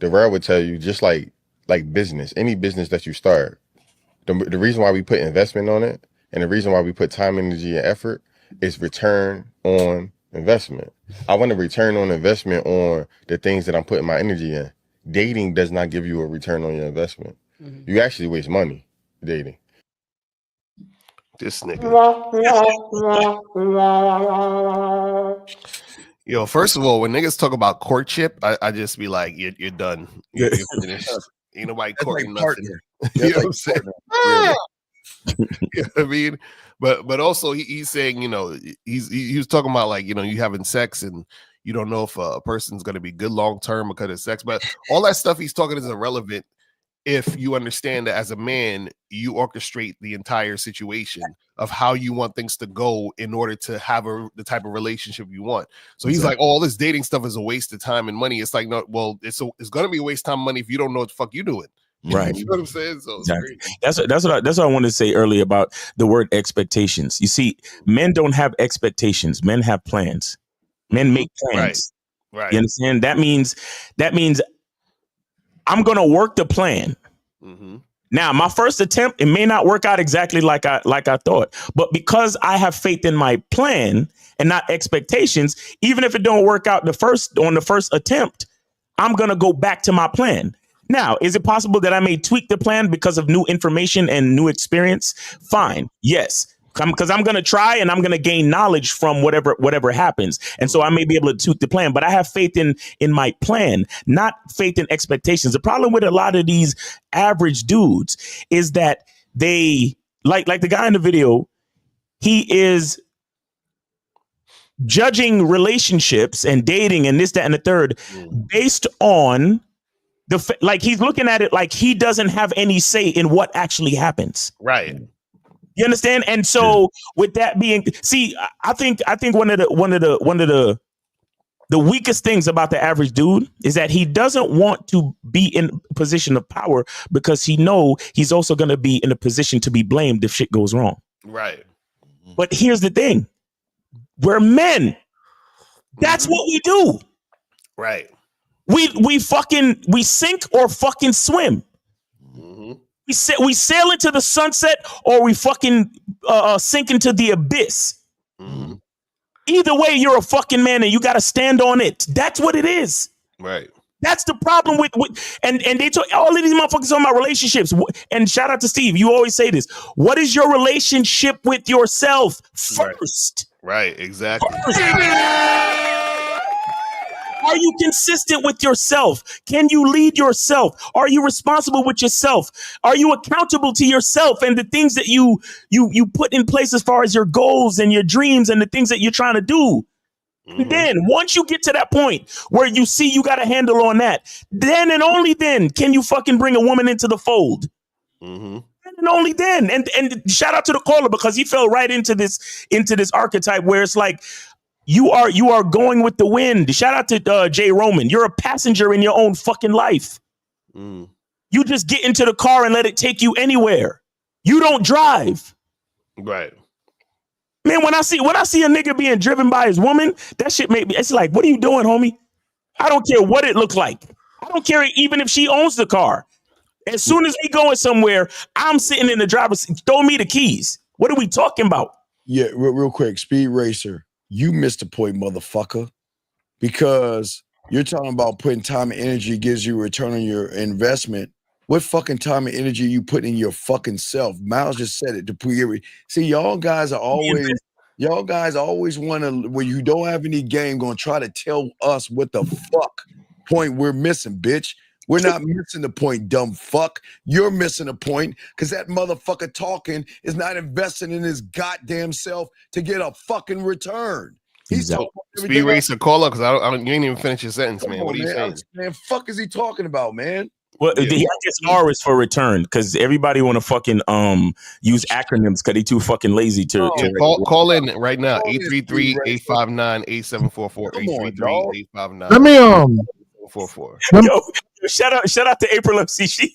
The world would tell you, just like business, any business that you start, the reason why we put investment on it and the reason why we put time, energy, and effort is return on investment. I want a return on investment on the things that I'm putting my energy in. Dating does not give you a return on your investment. You actually waste money dating. This nigga. Yo, first of all, when niggas talk about courtship, I just be like, you're done. You're finished. Ain't nobody courting nothing. You know what I'm saying? You know what I mean? But also he's saying, he was talking about like, you having sex and you don't know if a person's going to be good long term because of sex. But all that stuff he's talking is irrelevant if you understand that as a man, you orchestrate the entire situation of how you want things to go in order to have the type of relationship you want. So he's like, all this dating stuff is a waste of time and money. It's like, no, well, it's going to be a waste of time and money if you don't know what the fuck you doing. Right. You know what I'm saying? So exactly. That's what I wanted to say earlier about the word expectations. You see, men don't have expectations. Men have plans. Men make plans. Right. You understand? That means I'm gonna work the plan. Now, my first attempt, it may not work out exactly like I thought, but because I have faith in my plan and not expectations, even if it don't work out on the first attempt, I'm gonna go back to my plan. Now, is it possible that I may tweak the plan because of new information and new experience? Fine. Yes. Because I'm going to try and I'm going to gain knowledge from whatever happens. And so I may be able to tweak the plan, but I have faith in my plan, not faith in expectations. The problem with a lot of these average dudes is that they, like the guy in the video, he is judging relationships and dating and this, that, and the third based on like he's looking at it like he doesn't have any say in what actually happens. Right. You understand? And so with that being, see, I think one of the weakest things about the average dude is that he doesn't want to be in a position of power because he know he's also going to be in a position to be blamed if shit goes wrong. Right. But here's the thing. We're men. That's what we do. Right. We sink or fucking swim. We sail into the sunset or we fucking sink into the abyss. Either way, you're a fucking man and you got to stand on it. That's what it is. Right. That's the problem with and they talk all of these motherfuckers talking about relationships. And shout out to Steve. You always say this. What is your relationship with yourself first? Right. Exactly. Are you consistent with yourself? Can you lead yourself? Are you responsible with yourself? Are you accountable to yourself and the things that you put in place as far as your goals and your dreams and the things that you're trying to do? And then once you get to that point where you see you got a handle on that, then and only then can you fucking bring a woman into the fold. And only then. And shout out to the caller because he fell right into this archetype where it's like, you are going with the wind. Shout out to Jay Roman. You're a passenger in your own fucking life. You just get into the car and let it take you anywhere. You don't drive. Right. Man, when I see a nigga being driven by his woman, that shit make me. It's like, what are you doing, homie? I don't care what it looks like. I don't care even if she owns the car. As soon as we going somewhere, I'm sitting in the driver's seat. Throw me the keys. What are we talking about? Yeah, real quick, Speed Racer. You missed the point, motherfucker, because you're talking about putting time and energy gives you a return on your investment. What fucking time and energy you put in your fucking self? Miles just said it. See, y'all guys always want to, when you don't have any game, going to try to tell us what the fuck point we're missing, bitch. We're not missing the point, dumb fuck. You're missing the point because that motherfucker talking is not investing in his goddamn self to get a fucking return. He's talking Speed Racer, call up because you ain't even finish your sentence, man. What are you saying? Man, fuck is he talking about, man? Well, I guess R is for return because everybody want to fucking use acronyms because they too fucking lazy to. Call in right now 833-859-8744 833-859. Let me 44. Yo, shout out to April MC.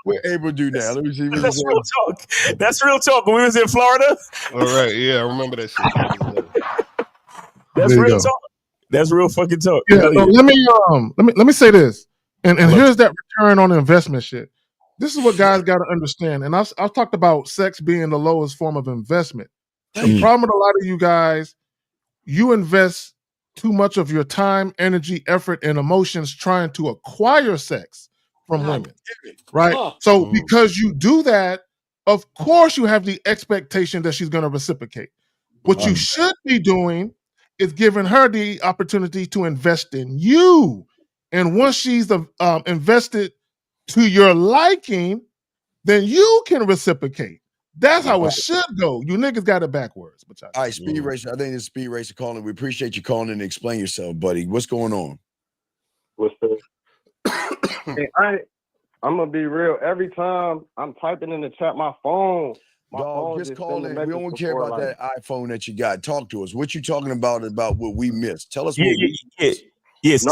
What April do now? Let me see. That's real talk. That's real talk. When we was in Florida. All right, yeah, I remember that shit. That's real talk. That's real fucking talk. Yeah, let me say this, and here's that return on investment shit. This is what guys got to understand, and I've talked about sex being the lowest form of investment. The problem with a lot of you guys, you invest too much of your time, energy, effort, and emotions trying to acquire sex from women, right? So because you do that, of course you have the expectation that she's going to reciprocate. What you should be doing is giving her the opportunity to invest in you. And once she's invested to your liking, then you can reciprocate. That's how it should go. You niggas got it backwards. All right, Speed Racer. I think it's Speed Racer calling. We appreciate you calling in and explain yourself, buddy. What's going on? What's the? Hey, I'm gonna be real. Every time I'm typing in the chat, my phone just call in. We don't care about that iPhone that you got. Talk to us. What you talking about what we missed? Tell us. Yes. No,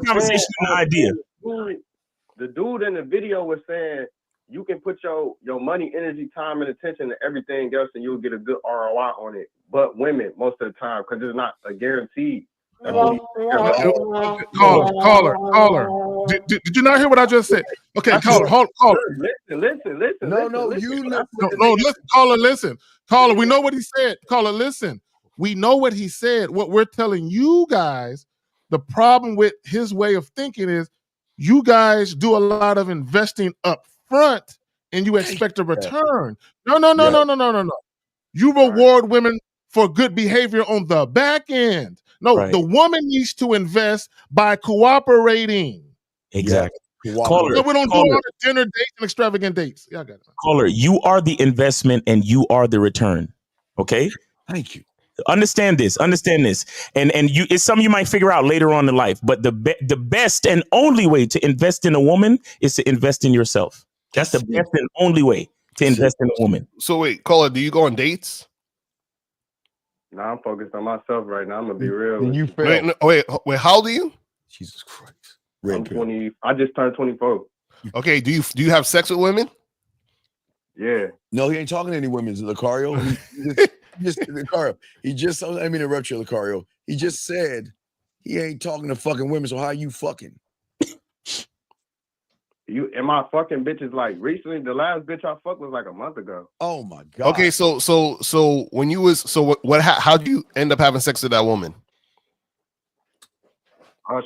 conversation and idea. The dude in the video was saying you can put your money, energy, time, and attention to everything else, and you'll get a good ROI on it. But women, most of the time, because it's not a guaranteed. Caller. Did you not hear what I just said? Okay, caller. Listen. No, listen, caller, listen. Caller, we know what he said. Caller, listen. We know what he said. What we're telling you guys, the problem with his way of thinking is you guys do a lot of investing up front and you expect a return. No. You reward women for good behavior on the back end. No, the woman needs to invest by cooperating. Exactly. Caller, we don't do a lot of dinner dates and extravagant dates. Yeah, I got it. Caller, you are the investment and you are the return. Okay? Thank you. Understand this. And you, it's something you might figure out later on in life. But the best and only way to invest in a woman is to invest in yourself. That's the best and only way to invest in a woman. So wait, caller, do you go on dates? No, I'm focused on myself right now. I'm gonna be real. Wait, how old are you? Jesus Christ. I'm 20. I just turned 24. Okay, do you have sex with women? Yeah. No, he ain't talking to any women, Lucario. Lucario, he just, let me interrupt you, Lucario. He just said he ain't talking to fucking women, so how you fucking? Am I fucking bitches like recently? The last bitch I fucked was like a month ago. Oh my god. Okay, so when you was how'd you end up having sex with that woman?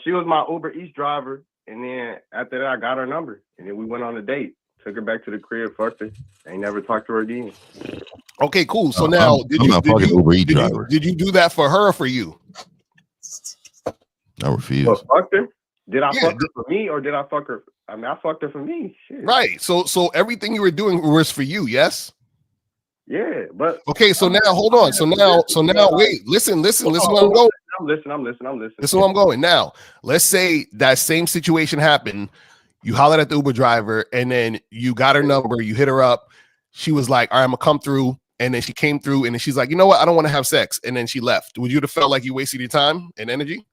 She was my Uber Eats driver, and then after that I got her number, and then we went on a date. Took her back to the crib, fucked her. Ain't never talked to her again. Okay, cool. So now, did you do that for her or for you? I refuse. Well, fucked her? Did I fuck her for me or did I fuck her? I mean, I fucked her for me. Shit. Right. So everything you were doing was for you, yes? Yeah, but okay. So now, hold on. So now, wait. Listen. Listen where I'm going. I'm listening. This is where I'm going. Now, let's say that same situation happened. You hollered at the Uber driver, and then you got her number. You hit her up. She was like, "All right, I'm gonna come through." And then she came through, and then she's like, "You know what? I don't want to have sex." And then she left. Would you have felt like you wasted your time and energy?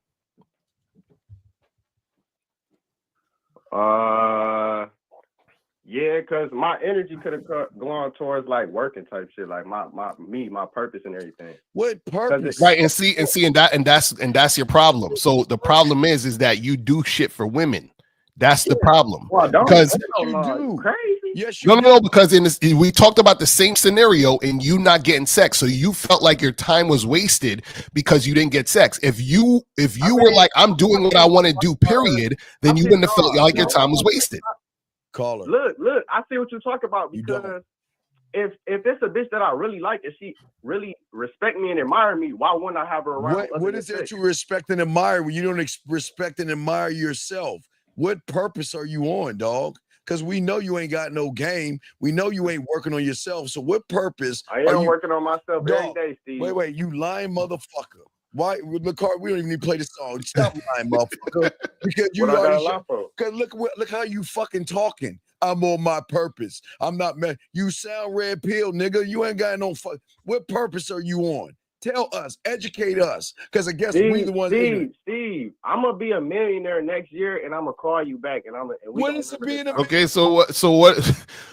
Yeah, because my energy could have gone towards like working type shit, like my purpose and everything. What purpose? Right, and that's your problem. So the problem is that you do shit for women. That's the problem. Well, because crazy. Yes, no, because we talked about the same scenario and you not getting sex, so you felt like your time was wasted because you didn't get sex. If you were like, I'm doing what I want to do, period, then you wouldn't have felt like your time was wasted. Caller. Look, I see what you're talking about because if it's a bitch that I really like and she really respect me and admire me, why wouldn't I have her around? What is it you respect and admire when you don't respect and admire yourself? What purpose are you on, dog? Because we know you ain't got no game. We know you ain't working on yourself. So what purpose? I am working on myself every day, Steve. Wait, you lying motherfucker. Why, look, we don't even need to play the song. Stop lying, motherfucker. Because you because look how you fucking talking. I'm on my purpose. I'm not man. You sound red pill, nigga. You ain't got no fuck. What purpose are you on? Tell us, educate us, because I guess we the ones. Steve, I'm gonna be a millionaire next year, and I'm gonna call you back, and what is it being? Okay, so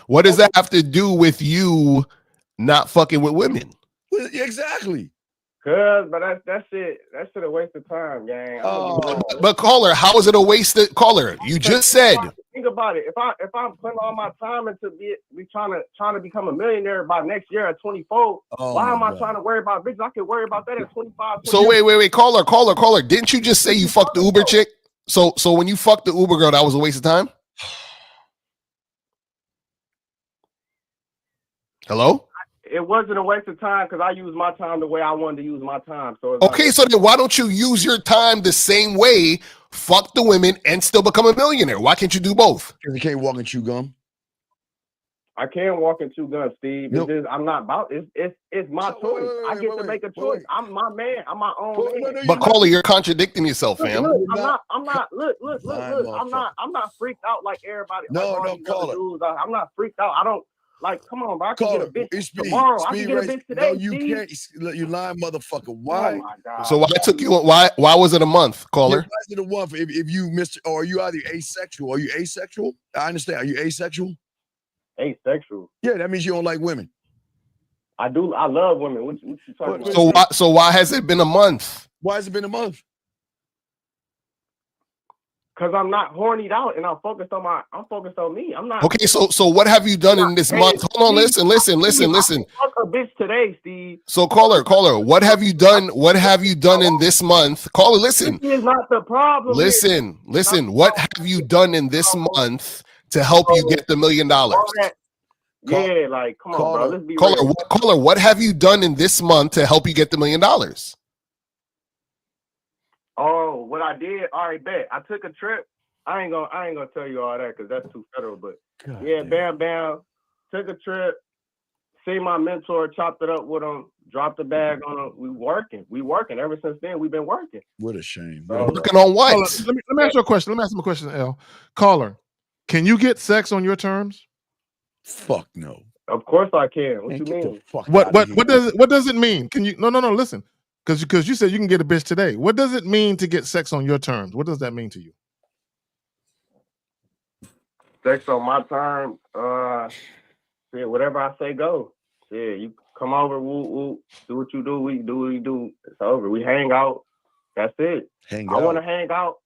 what does that have to do with you not fucking with women? Well, exactly. But that's it. That's a waste of time, gang. But caller, how is it a waste of caller? You just said. Think about it. If I'm putting all my time into we trying to become a millionaire by next year at 24, why am I trying to worry about bitches? I can worry about that at 25. So wait, caller. Didn't you just say you fucked the Uber chick? So when you fucked the Uber girl, that was a waste of time? Hello? It wasn't a waste of time because I used my time the way I wanted to use my time. So okay, so then why don't you use your time the same way, fuck the women, and still become a millionaire? Why can't you do both? Because you can't walk and chew gum. I can walk and chew gum, Steve. Nope. I'm not about it's my choice. I get to make a choice. I'm my man. I'm my own man. But caller, you're contradicting yourself, fam. Look, I'm not. Look. I'm not freaked out like everybody. No, caller. I'm not freaked out. I don't. Like, come on, bro. I can get a bitch tomorrow. I can get a bitch today. No, you can't. You lying motherfucker. Why? Oh my God. So why took you? Why was it a month, caller? Why is it a month? If you missed, or are you either asexual? Are you asexual? I understand. Are you asexual? Asexual. Yeah, that means you don't like women. I do. I love women. What you talking about? So why has it been a month? Why has it been a month? Because I'm not hornied out and I'm focused on me. I'm not. Okay, so what have you done in this month? Hold on, listen. Fuck a bitch today, Steve. So caller, what have you done? What have you done in this month? Caller, listen. This is not the problem. Listen. What have you done in this month to help you get the $1 million? Yeah, like come on, bro. Let's be real. Caller, what have you done in this month to help you get the $1 million? Oh, what I did? All right, bet. I took a trip. I ain't gonna tell you all that because that's too federal. But bam. Took a trip. See my mentor, chopped it up with him, dropped the bag on him. We working. Ever since then, we've been working. What a shame. Looking on whites. Let me ask you a question. Let me ask him a question, L. Caller, can you get sex on your terms? Fuck no. Of course I can. What you mean? What does it mean? Can you? No. Listen. Because you said you can get a bitch today. What does it mean to get sex on your terms? What does that mean to you? Sex on my terms, whatever I say go. Yeah, come over, woo, do what you do, we do what we do. It's over. We hang out. That's it. I want to hang out.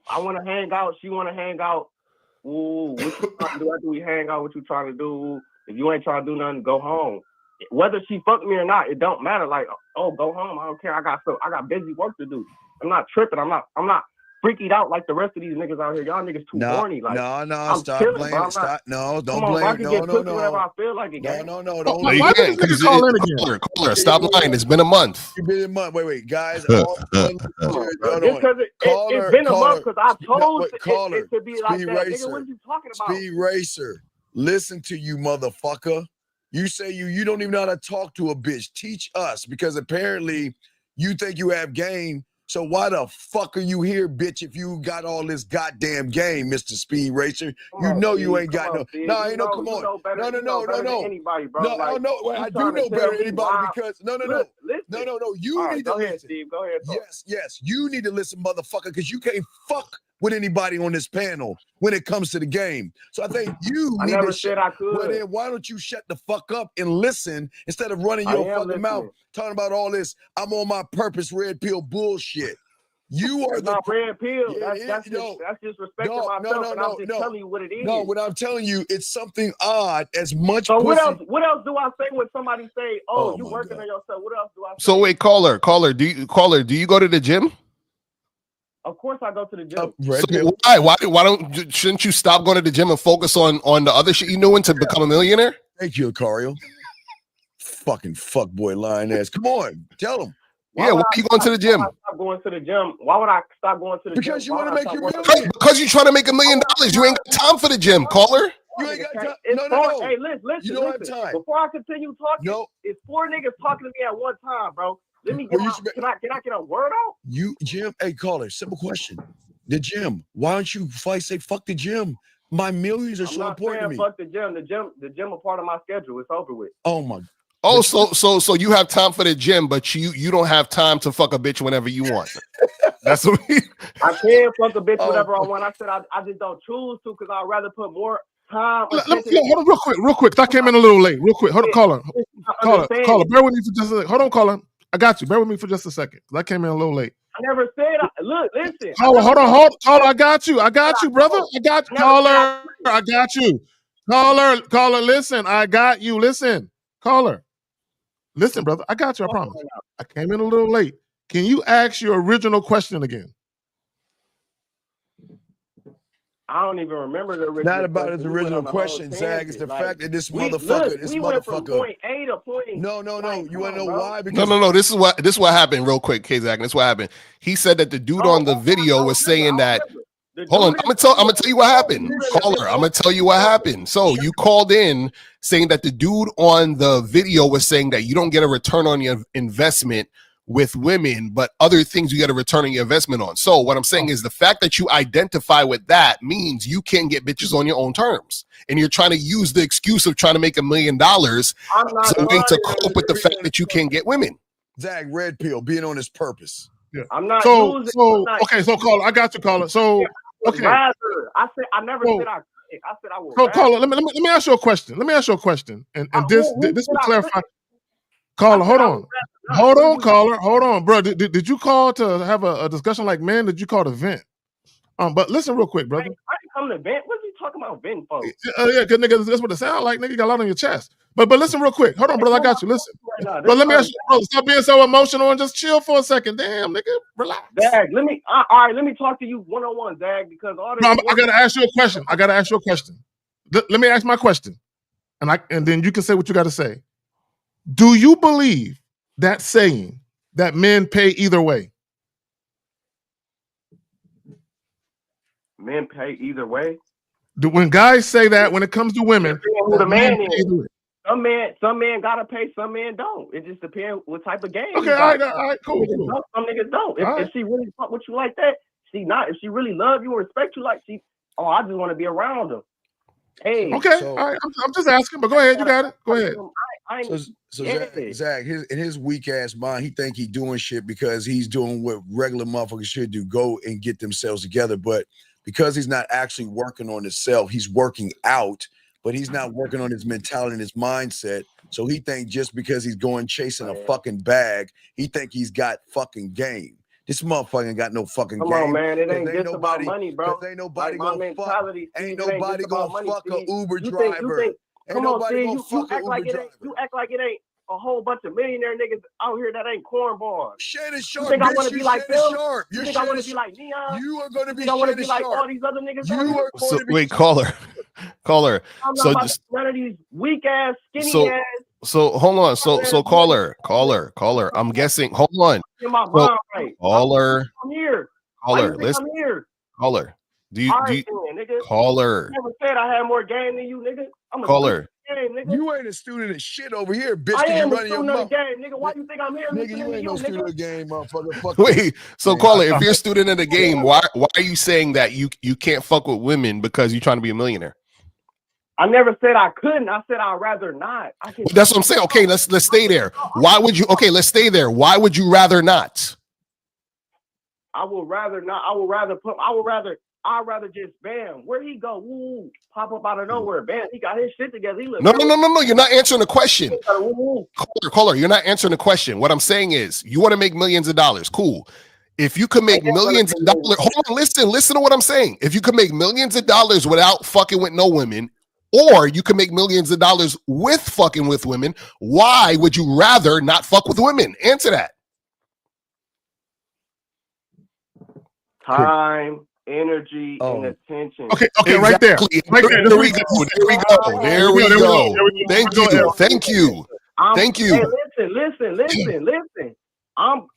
I want to hang out. She want to hang out. Ooh, what you trying to do after we hang out? What you trying to do? If you ain't trying to do nothing, go home. Whether she fuck me or not, it don't matter. Like, oh, go home. I don't care. I got busy work to do. I'm not tripping. I'm not freaking out like the rest of these niggas out here. Y'all niggas too horny. Like, I'm stop chilling, blaming. bro. I'm Stop. not, No, don't come on, blame. bro, I can get pussy whenever I feel like it. No, Don't. Why did this nigga call in again? Caller, stop lying. It's been a month. It's been a month. Wait, guys. Just because it's been a month because I told it to be like that. Nigga, what are you talking about? Speed Racer, listen to you, motherfucker. You say you don't even know how to talk to a bitch. Teach us, because apparently you think you have game. So why the fuck are you here, bitch, if you got all this goddamn game, Mr. Speed Racer? You ain't got no. No, ain't no. Come on. No. Anybody, bro. No, like, no. I do know better than anybody because no. You need to listen. Steve, go ahead. Yes. You need to listen, motherfucker, because you can't fuck with anybody on this panel when it comes to the game. So I think you I need never to said I could. Well, then why don't you shut the fuck up and listen instead of running your fucking mouth talking about all this I'm on my purpose red pill bullshit. You are not red pill. That's just respecting myself, and I'm just telling you what it is. No, what I'm telling you, it's something odd as much. So pussy. what else do I say when somebody say, "Oh, you working on yourself"? What else do I say? So wait, caller, do you go to the gym? Of course, I go to the gym. So why don't shouldn't you stop going to the gym and focus on the other shit you doing to become a millionaire? Thank you, Acario. Fucking fuckboy lying ass. Come on, tell him. Why are you going to the gym? Stop going to the gym. Why would I stop going to the gym? Because you want to make your million. Because you're trying to make $1 million. You ain't got time for the gym, caller. You ain't got time. No. Hey, listen. You don't have time. Before I continue talking, it's 4 niggas talking to me at one time, bro. Let me get can I get a word out? Jim, hey, caller, simple question. The gym. Why don't you say fuck the gym? My millions are so important to me. Fuck the gym. The gym a part of my schedule. It's over with. Oh my. Oh, so you have time for the gym, but you don't have time to fuck a bitch whenever you want. That's what I can fuck a bitch whenever I want. I said I just don't choose to because I'd rather put more time. Hold on, real quick. I came in a little late. Real quick. Hold on, caller. Bear with me for just a second. Hold on, caller. I got you. Bear with me for just a second. I came in a little late. I never said. Look, listen. Caller, hold on. Caller, I got you, brother. I got you, caller. I got you, caller. Listen, I got you. Listen, caller. Listen, brother, I got you, I promise. I came in a little late. Can you ask your original question again? I don't even remember the original. Not about his original question, Zag. It's the fact that this motherfucker. We went from point A to point. No. You want to know why? Because no. This is what happened. Real quick, K-Zag. This is what happened. He said that the dude on the video was saying that. Hold on, I'm gonna tell you what happened, caller. I'm gonna tell you what happened. So you called in saying that the dude on the video was saying that you don't get a return on your investment with women, but other things you get a return on your investment on. So what I'm saying is the fact that you identify with that means you can get bitches on your own terms, and you're trying to use the excuse of trying to make $1 million as a way to cope with the fact that you can't get women. Zag, red pill, being on his purpose. Yeah. I'm not. So caller, I got you, caller. So. Okay. I never said I could. I said I would. So, caller, let me ask you a question. And this will clarify. Caller, hold on, caller, hold on, bro. Did you call to have a discussion like men? Did you call to vent? But listen real quick, brother. I didn't come to vent. What are you talking about venting for? Yeah, good nigga. That's what it sounds like. Nigga, you got a lot on your chest. But listen real quick. Hold on, brother. I got you. Listen. But let me ask you, brother, stop being so emotional and just chill for a second. Damn, nigga, relax. Zag, let me talk to you one-on-one, Zag, because all this. No, I gotta ask you a question. Let me ask my question, and then you can say what you got to say. Do you believe that saying that men pay either way? Men pay either way. When guys say that, when it comes to women, who the man is. Some men gotta pay, some men don't. It just depends what type of game. Okay, all right, cool. Some niggas don't. If she really fuck with you like that, if she really love you or respect you like I just want to be around her. Hey. Okay, all right. I'm just asking, but go ahead. You got it. Go ahead. Zach, in his weak ass mind, he think he doing shit because he's doing what regular motherfuckers should do: go and get themselves together. But because he's not actually working on himself, he's working out but he's not working on his mentality and his mindset. So he think just because he's going chasing a fucking bag, he think he's got fucking game. This motherfucker ain't got no fucking Come game. on, man. It ain't just nobody, about money, bro. Ain't nobody Like, my gonna mentality, fuck. Ain't Steve, it ain't nobody just about gonna money, fuck a Steve. Uber You driver. think, Ain't come on, nobody Steve, gonna you fuck act an like Uber it ain't. driver. You act like it ain't a whole bunch of millionaire niggas out here that ain't cornballs. Shannon You Sharp, think I bitch, want to you be like Shannon them? Sharp. You You're think I want Shannon to be Sharp. like Neon? You are going to You be think I want to Shannon be like all Sharp. these other niggas? You are going So to be. wait, caller. I'm not So about just to none of these weak ass, skinny so ass. so hold on. So caller. I'm guessing. Hold on. In my So mind, right? caller. I'm here. Why you think Listen. I'm here? Caller. Do All you right, then, nigga. caller? I never said I had more game than you, nigga. I'm a Caller. student of the game, nigga. You ain't a student of shit over here, bitch, I because am you a running your student of the mouth. game, nigga. Why you think I'm here Nigga, listening you to ain't you, no student nigga? of the game, motherfucker. Fuck you. Wait. So caller, if you're a student of the game, why are you saying that you can't fuck with women because you're trying to be a millionaire? I never said I couldn't. I said I'd rather not. I can. That's what I'm saying. Okay, let's stay there. Why would you? Okay, let's stay there. Why would you rather not? I would rather not. I'd rather just bam. Where he go? Woo, pop up out of nowhere. Bam, he got his shit together. He look No. You're not answering the question. Caller, you're not answering the question. What I'm saying is, you want to make millions of dollars. Cool. If you could make millions of dollars, hold on, listen to what I'm saying. If you could make millions of dollars without fucking with no women, or you could make millions of dollars with fucking with women, why would you rather not fuck with women? Answer that. Time, energy, and attention. Okay, Exactly. right there. Right there. There we go. Thank you. Listen. I'm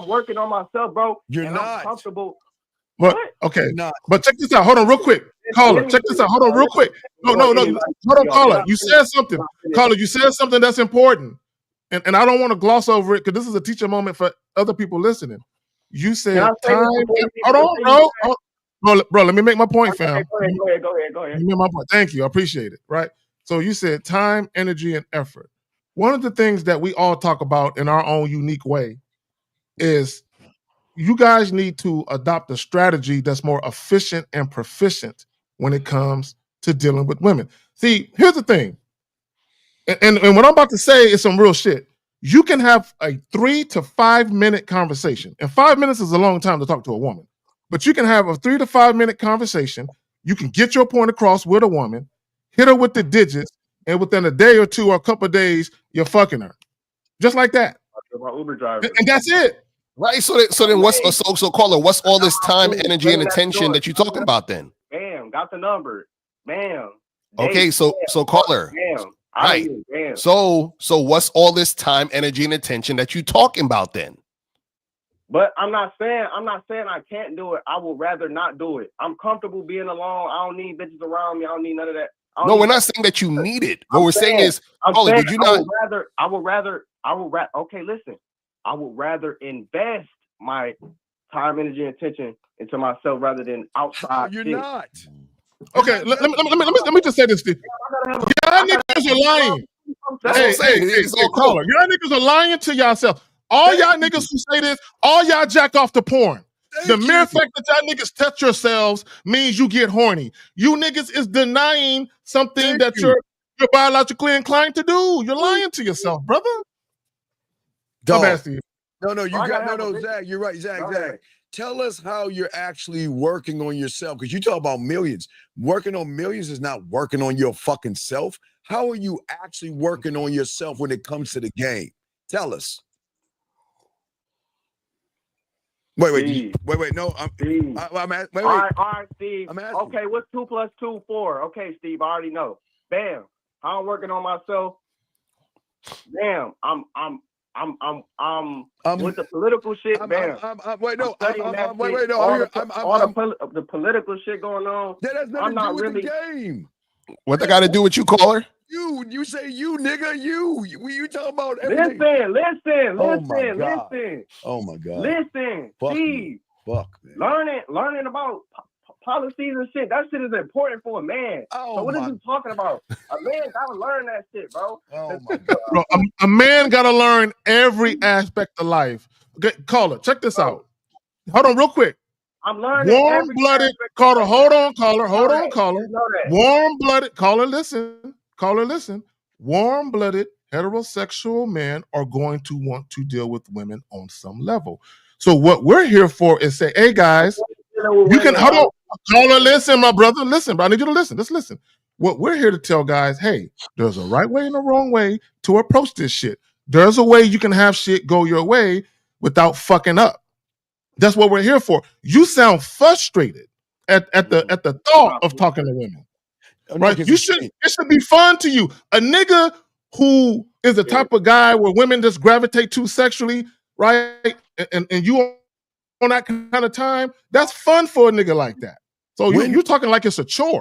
working on myself, bro. You're and not I'm comfortable. What? Okay, but check this out. Hold on, real quick, caller. Check this out. Hold on, real quick. No. Hold on, caller. You said something. Caller, you said something that's important, and I don't want to gloss over it because this is a teacher moment for other people listening. You said time. Hold on, bro. Let me make my point, fam. Go ahead. Let me make my point. Thank you. I appreciate it. Right. So you said time, energy, and effort. One of the things that we all talk about in our own unique way is you guys need to adopt a strategy that's more efficient and proficient when it comes to dealing with women. See, here's the thing. And what I'm about to say is some real shit. You can have a 3 to 5 minute conversation. And 5 minutes is a long time to talk to a woman. But you can have a 3 to 5 minute conversation. You can get your point across with a woman, hit her with the digits, and within a day or two or a couple of days, you're fucking her. Just like that. Uber driver. And that's it. Right. So then what's caller? What's all this time, energy, and attention that you're talking about then? Bam, got the number. Bam. Okay, so caller. Bam. Right. So what's all this time, energy, and attention that you talking about then? But I'm not saying I can't do it. I would rather not do it. I'm comfortable being alone. I don't need bitches around me. I don't need none of that. No, we're not saying that you need it. What we're saying is, caller, did you not? I would rather. Okay, listen. I would rather invest my time, energy, and attention into myself rather than outside. You're not. Okay, let me just say this, Steve. Y'all niggas are lying. Hey, caller. Y'all niggas are lying to yourself. All y'all niggas who say this, all y'all jack off to porn. The mere fact that y'all niggas touch yourselves means you get horny. You niggas is denying something that you're biologically inclined to do. You're lying to yourself, brother. No, Zach, you're right, Zach. Tell us how you're actually working on yourself, because you talk about millions. Working on millions is not working on your fucking self. How are you actually working on yourself when it comes to the game? Tell us. Wait. No, I'm All right, Steve. Okay, what's 2 + 2 = 4? Okay, Steve, I already know. Bam. I'm working on myself. Damn, I'm with the political shit. Bam. The political shit going on. That has nothing to do with the game. What they got to do with you, caller? You say you, nigga, you talk about everything. Listen. Oh my God. Listen, Steve. Fuck, man. Learning about policies and shit. That shit is important for a man. So what are you talking about? A man gotta learn that shit, bro. Oh my God. Bro, a man gotta learn every aspect of life. Okay, caller, check this out. Hold on real quick. I'm learning. Warm-blooded, caller, hold on, caller. You know that. You know that. Warm-blooded, caller, listen. Warm-blooded heterosexual men are going to want to deal with women on some level. So what we're here for is say, hey guys, you can hold on. Caller, listen, my brother. Listen, but I need you to listen. Just listen. What we're here to tell guys, hey, there's a right way and a wrong way to approach this shit. There's a way you can have shit go your way without fucking up. That's what we're here for. You sound frustrated at the thought of talking to women. Right? It should be fun to you. A nigga who is the type of guy where women just gravitate to sexually, right? And you on that kind of time, that's fun for a nigga like that. So you're talking like it's a chore.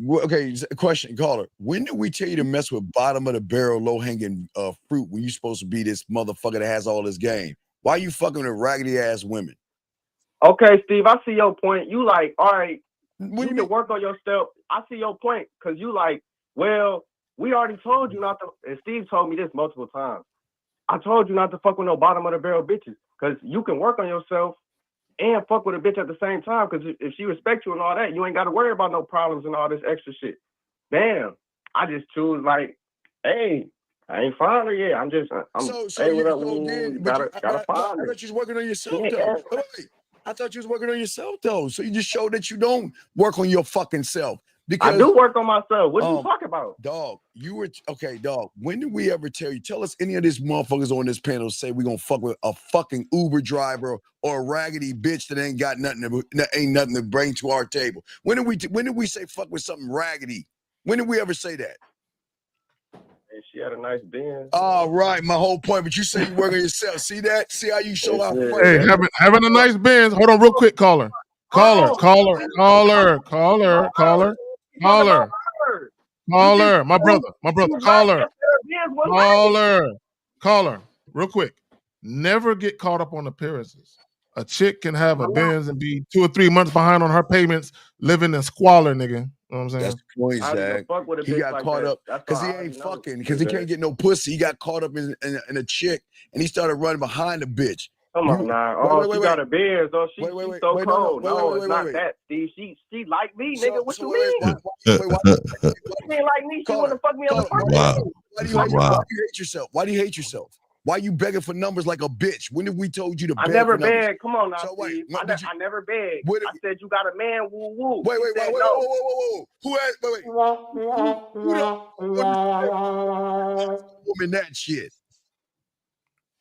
Okay, question, caller. When did we tell you to mess with bottom of the barrel, low hanging fruit when you're supposed to be this motherfucker that has all this game? Why are you fucking with raggedy ass women? Okay, Steve, I see your point. You like, all right, you can work on yourself. I see your point because you like, well, we already told you not to, and Steve told me this multiple times. I told you not to fuck with no bottom of the barrel bitches because you can work on yourself and fuck with a bitch at the same time because if she respects you and all that, you ain't got to worry about no problems and all this extra shit. Damn, I just choose like, hey, I ain't found her yet. I'm hey, what up? Gotta find her. I thought you was working on yourself, though. Wait, I thought you was working on yourself, though. So you just showed that you don't work on your fucking self. Because I do work on myself. What are you talking about? Dog, you were okay, dog. When did we ever tell us any of these motherfuckers on this panel say we're gonna fuck with a fucking Uber driver or a raggedy bitch that ain't got nothing to bring to our table? When did we say fuck with something raggedy? When did we ever say that? And she had a nice Benz. All right, my whole point. But you say you work on yourself. See that? See how you show out? Hey, having a nice Benz. Hold on, real quick, caller. Caller, my brother, caller, real quick. Never get caught up on appearances. A chick can have a Benz and be 2 or 3 months behind on her payments, living in squalor, nigga. You know what I'm saying? That's the point, Zach. He got caught up because he ain't fucking, because he can't get no pussy. He got caught up in a chick and he started running behind a bitch. Come on now. She got a Benz, though. She's so cold. No, it's not that, Steve. She like me, nigga. What you mean? She ain't like me. She want to fuck me on the first day. Why do you hate yourself? Why do you hate yourself? Why you begging for numbers like a bitch? When have we told you to beg? I never for numbers? begged. Come on now, Steve. I never begged. I said you got a man. Woo woo. Wait. Whoa. Who asked? Who woman that shit?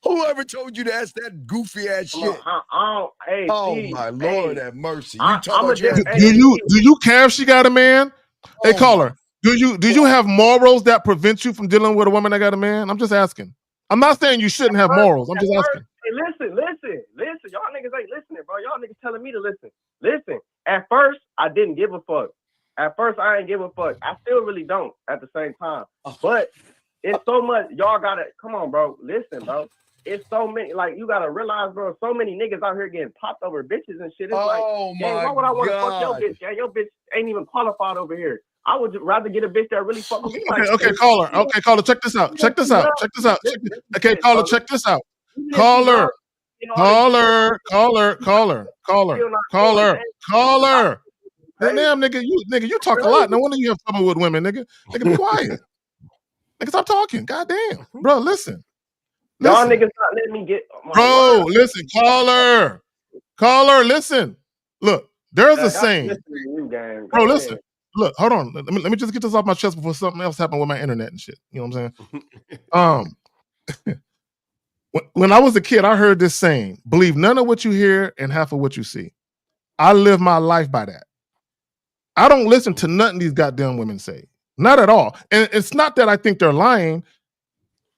Whoever told you to ask that goofy ass shit? Hey, oh Steve, my Lord, have mercy! Do you care if she got a man? Hey, caller, do you have morals that prevent you from dealing with a woman that got a man? I'm just asking. I'm not saying you shouldn't have morals. I'm just asking. Hey, listen. Y'all niggas ain't listening, bro. Y'all niggas telling me to listen. Listen. At first, I didn't give a fuck. At first, I ain't give a fuck. I still really don't at the same time. But it's so much. Y'all gotta come on, bro. Listen, bro. It's so many, like, you gotta realize, bro, so many niggas out here getting popped over bitches and shit. It's like, why would I want to fuck your bitch? Gang? Your bitch ain't even qualified over here. I would rather get a bitch that really fuck with me. Okay, caller, check this out. Okay, caller, check this out. Caller. Damn, nigga, you talk a lot. No wonder you have trouble with women, nigga. Nigga, be quiet. Nigga, stop talking. Goddamn, bro, listen. Y'all niggas not letting me get. Bro, listen, caller, listen. Look, there's a saying. Bro, listen. Look, hold on. Let me just get this off my chest before something else happened with my internet and shit. You know what I'm saying? When I was a kid, I heard this saying: believe none of what you hear and half of what you see. I live my life by that. I don't listen to nothing these goddamn women say. Not at all. And it's not that I think they're lying.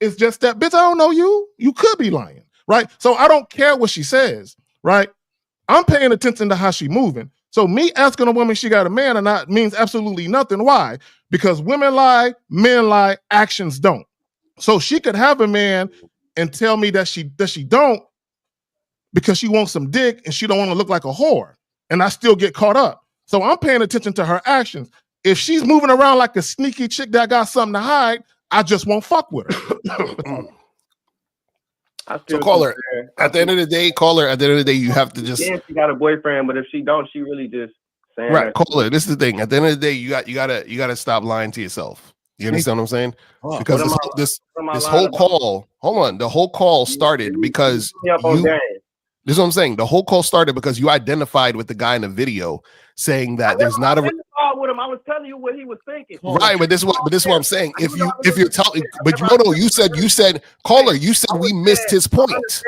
It's just that, bitch, I don't know you. You could be lying, right? So I don't care what she says, right? I'm paying attention to how she moving. So me asking a woman she got a man or not means absolutely nothing. Why? Because women lie, men lie, actions don't. So she could have a man and tell me that she don't because she wants some dick and she don't want to look like a whore. And I still get caught up. So I'm paying attention to her actions. If she's moving around like a sneaky chick that got something to hide, I just won't fuck with her. I see So what caller, you're saying. at the end of the day, caller, at the end of the day, you have to just Yeah, she got a boyfriend, but if she don't, she really just saying right, that. caller. This is the thing. At the end of the day, you gotta stop lying to yourself. You understand what I'm saying? Because this whole call, hold on, the whole call started because you. This is what I'm saying. The whole call started because you identified with the guy in the video saying that there's not a with him. I was telling you what he was thinking. right, but this is what I'm saying. If you're telling, but no, you said caller, you said we missed his point.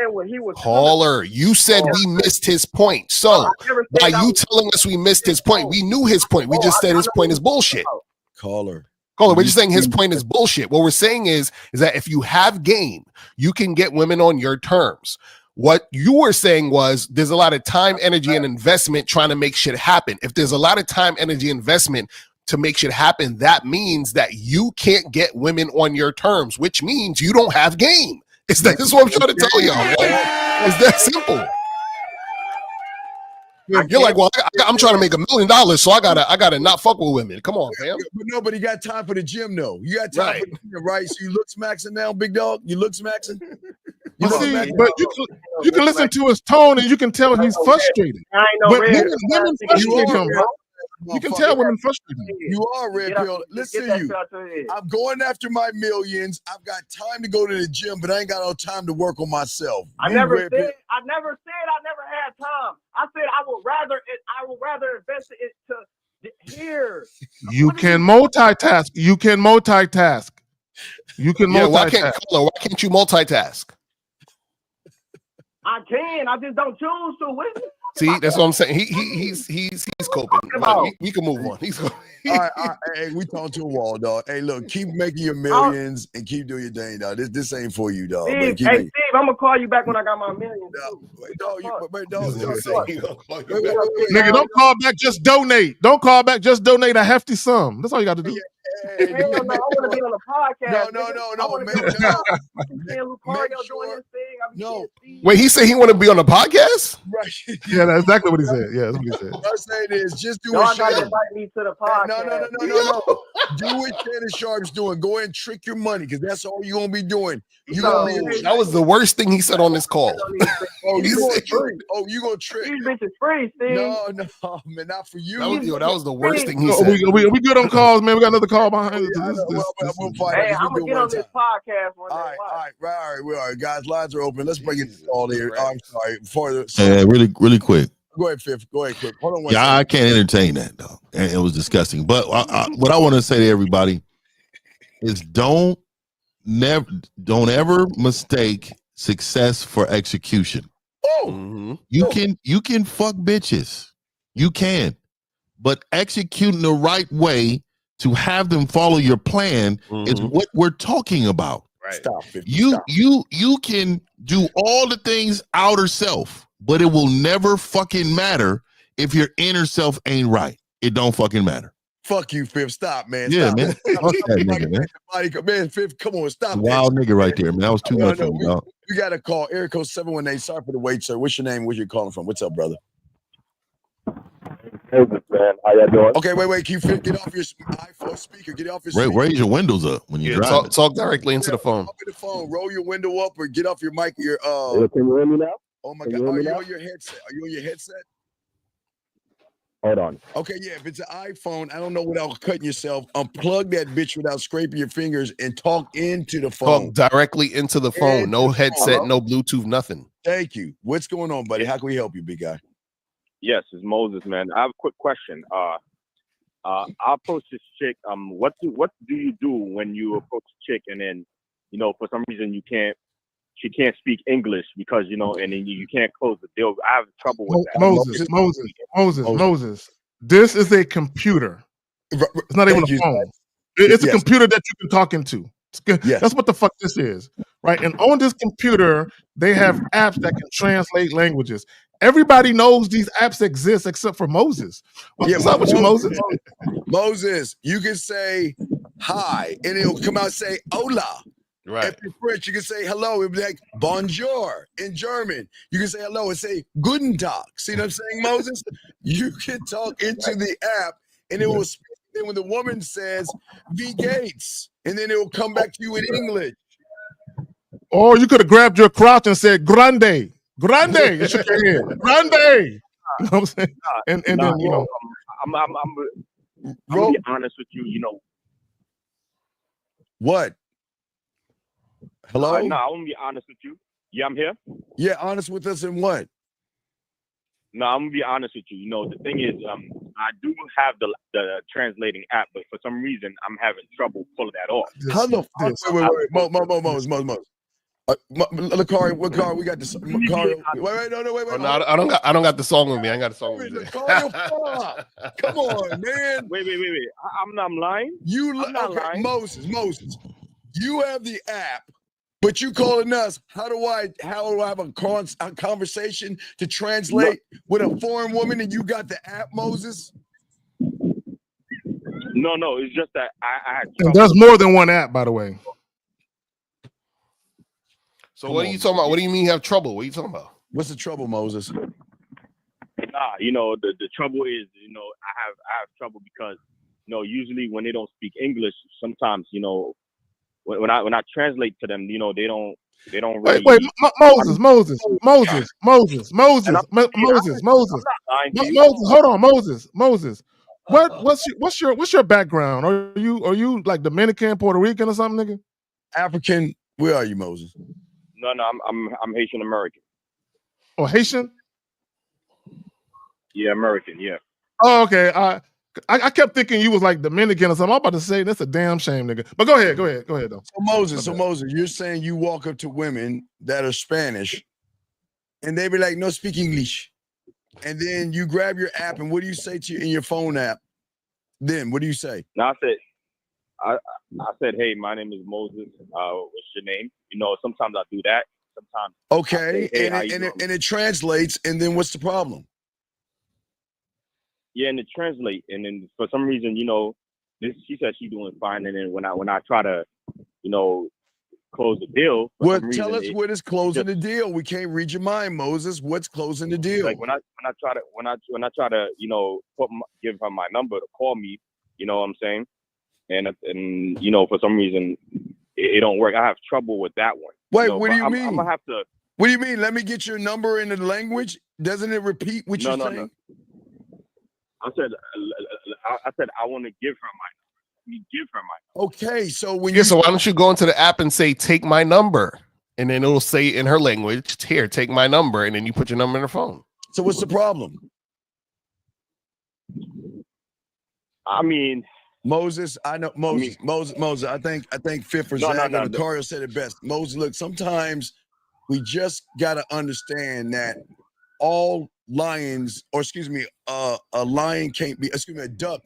Caller, you said we missed his point. So by you telling us we missed his point, we knew his point. We just said his point is bullshit. Caller, we're just saying his point is bullshit. What we're saying is that if you have game, you can get women on your terms. What you were saying was there's a lot of time, energy, and investment trying to make shit happen. If there's a lot of time, energy, investment to make shit happen, that means that you can't get women on your terms, which means you don't have game. This is what I'm trying to tell y'all, man. It's that simple. You're like, well, I'm trying to make $1 million, so I gotta not fuck with women. Come on, fam. But nobody got time for the gym, though. You got time for the gym, right? So you look smacking now, big dog. You look smacking. But you can listen to his tone and you can tell he's frustrated. Women frustrate him, bro. You can tell women frustrate him. You are red pill. Listen to you. I'm going after my millions. I've got time to go to the gym, but I ain't got no time to work on myself. I never said I never had time. I said I would rather invest it to here. You can multitask. You can multitask. Why can't you multitask? I can. I just don't choose to. What is it? See, that's what I'm saying. He's coping. We can move on. He's all right. Hey, we talking to a wall, dog. Hey, look, keep making your millions and keep doing your thing, dog. This ain't for you, dog. Steve, Steve, I'm gonna call you back when I got my millions. Nigga, don't call back. Just donate. Don't call back. Just donate a hefty sum. That's all you got to do. Hell no, I want to be on the podcast. No. Wait, he said he want to be on the podcast? Right. Yeah, that's exactly what he said. Yeah, that's what he said. What I'm saying is just do Y'all what gotta invite me to the podcast. No. Do what Shannon Sharp's doing. Go ahead and trick your money because that's all you're gonna be doing. That was the worst thing he said on this call. You gonna trick? You gonna trick? These bitches free, Steve. No, man, not for you. That was the worst thing he Are said. we good on calls, man? We got another call behind us. Hey, I'm gonna get on this podcast one day. All right, guys. Lines are open. Let's bring it all here. I'm sorry. Really quick. Go ahead, Fifth. Go ahead, quick. Hold on. I can't entertain that though. And it was disgusting. But what I want to say to everybody is don't ever mistake success for execution. You can fuck bitches. You can. But executing the right way to have them follow your plan is what we're talking about. Right. Stop it. You can do all the things outer self, but it will never fucking matter if your inner self ain't right. It don't fucking matter. Fuck you, Fifth. Stop, man. Yeah, Stop. man. Fuck that nigga, man. Man, Fifth, come on, stop. Wild nigga right there, man. That was too much for me, dog. We got a call. Area code 718. Sorry for the wait, sir. What's your name? Where you calling from? What's up, brother? Hey, man. How y'all doing? Okay, wait. Can you get off your iPhone speaker? Get off your speaker. Raise your windows up when you drive. Talk directly into the phone. Roll your window up or get off your mic. Can you hear me now? Oh my God. Are you on your headset? Hold on. Okay, yeah. If it's an iPhone, I don't know without cutting yourself. Unplug that bitch without scraping your fingers and talk into the phone. Talk directly into the phone. No headset, no Bluetooth, nothing. Thank you. What's going on, buddy? How can we help you, big guy? Yes, it's Moses, man. I have a quick question. I approach this chick. What do you do when you approach a chick and then, for some reason she can't speak English because and then you can't close the deal. I have trouble with that. Moses. This is a computer. It's not even a phone. It's a computer that you can talk into. That's what the fuck this is, right? And on this computer, they have apps that can translate languages. Everybody knows these apps exist except for Moses. What's up with you, Moses? Moses, you can say hi, and it'll come out and say hola. Right. If you're French, you can say hello. It'll be like bonjour. In German, you can say hello and say guten Tag. See what I'm saying, Moses? You can talk into the app, and it will speak. Then when the woman says "Wie geht's," and then it will come back to you in English. Or you could have grabbed your crotch and said "Grande, Grande." You shook your head, "Grande." You know what I'm saying? And then you know, I'm gonna be honest with you. You know, What? Hello? no, I want to be honest with you. Yeah, I'm here. Yeah, honest with us in what? No, I'm gonna be honest with you. You know, the thing is, I do have the translating app, but for some reason, I'm having trouble pulling that off. How the fuck? Wait. Moses. Lucario, we got this. Lucario, wait, no, wait. Oh, no, I don't got the song with me. I ain't got the song with me. Lucario, come on, man. Wait. I'm not lying. I'm not lying. Moses. You have the app, but you calling us. How do I have a conversation to translate with a foreign woman and you got the app, Moses? No, it's just that I had and there's more than one app, by the way. So what are you talking about? What do you mean you have trouble? What are you talking about? What's the trouble, Moses? Nah, you know, the trouble is, you know, I have trouble because, you know, usually when they don't speak English, sometimes, you know, when I translate to them, you know, they don't really. Wait, Moses. Hold on, Moses. What's your background? Are you like Dominican, Puerto Rican, or something, nigga? African. Where are you, Moses? No, I'm Haitian American. Oh, Haitian? Yeah, American. Yeah. Oh, okay. I kept thinking you was like Dominican or something. I'm about to say that's a damn shame, nigga. But go ahead though. So Moses, you're saying you walk up to women that are Spanish, and they be like, "No, speak English," and then you grab your app, and what do you say to you in your phone app? Then what do you say? Now I said, "Hey, my name is Moses. What's your name?" You know, sometimes I do that. Sometimes. Okay, say, hey, and it translates, and then what's the problem? Yeah, and it translates, and then for some reason, you know, she said she's doing fine, and then when I try to, you know, close the deal. Well, tell us what is closing the deal. We can't read your mind, Moses. What's closing the deal? Like when I try to, you know, give her my number to call me, you know what I'm saying? And you know, for some reason, it don't work. I have trouble with that one. Wait, you know, what do you mean? I'm gonna have to. What do you mean? Let me get your number in the language. Doesn't it repeat what you're saying? No. I said I want to give her my number. Let me give her my number. Okay, so when so why don't you go into the app and say, "Take my number," and then it'll say in her language, "Here, take my number," and then you put your number in her phone. So what's the problem? I mean, Moses, I know Moses. I think Fifth or Zach or Lucario said it best. Moses, look, sometimes we just gotta understand that all lions, or a lion can't be, a duck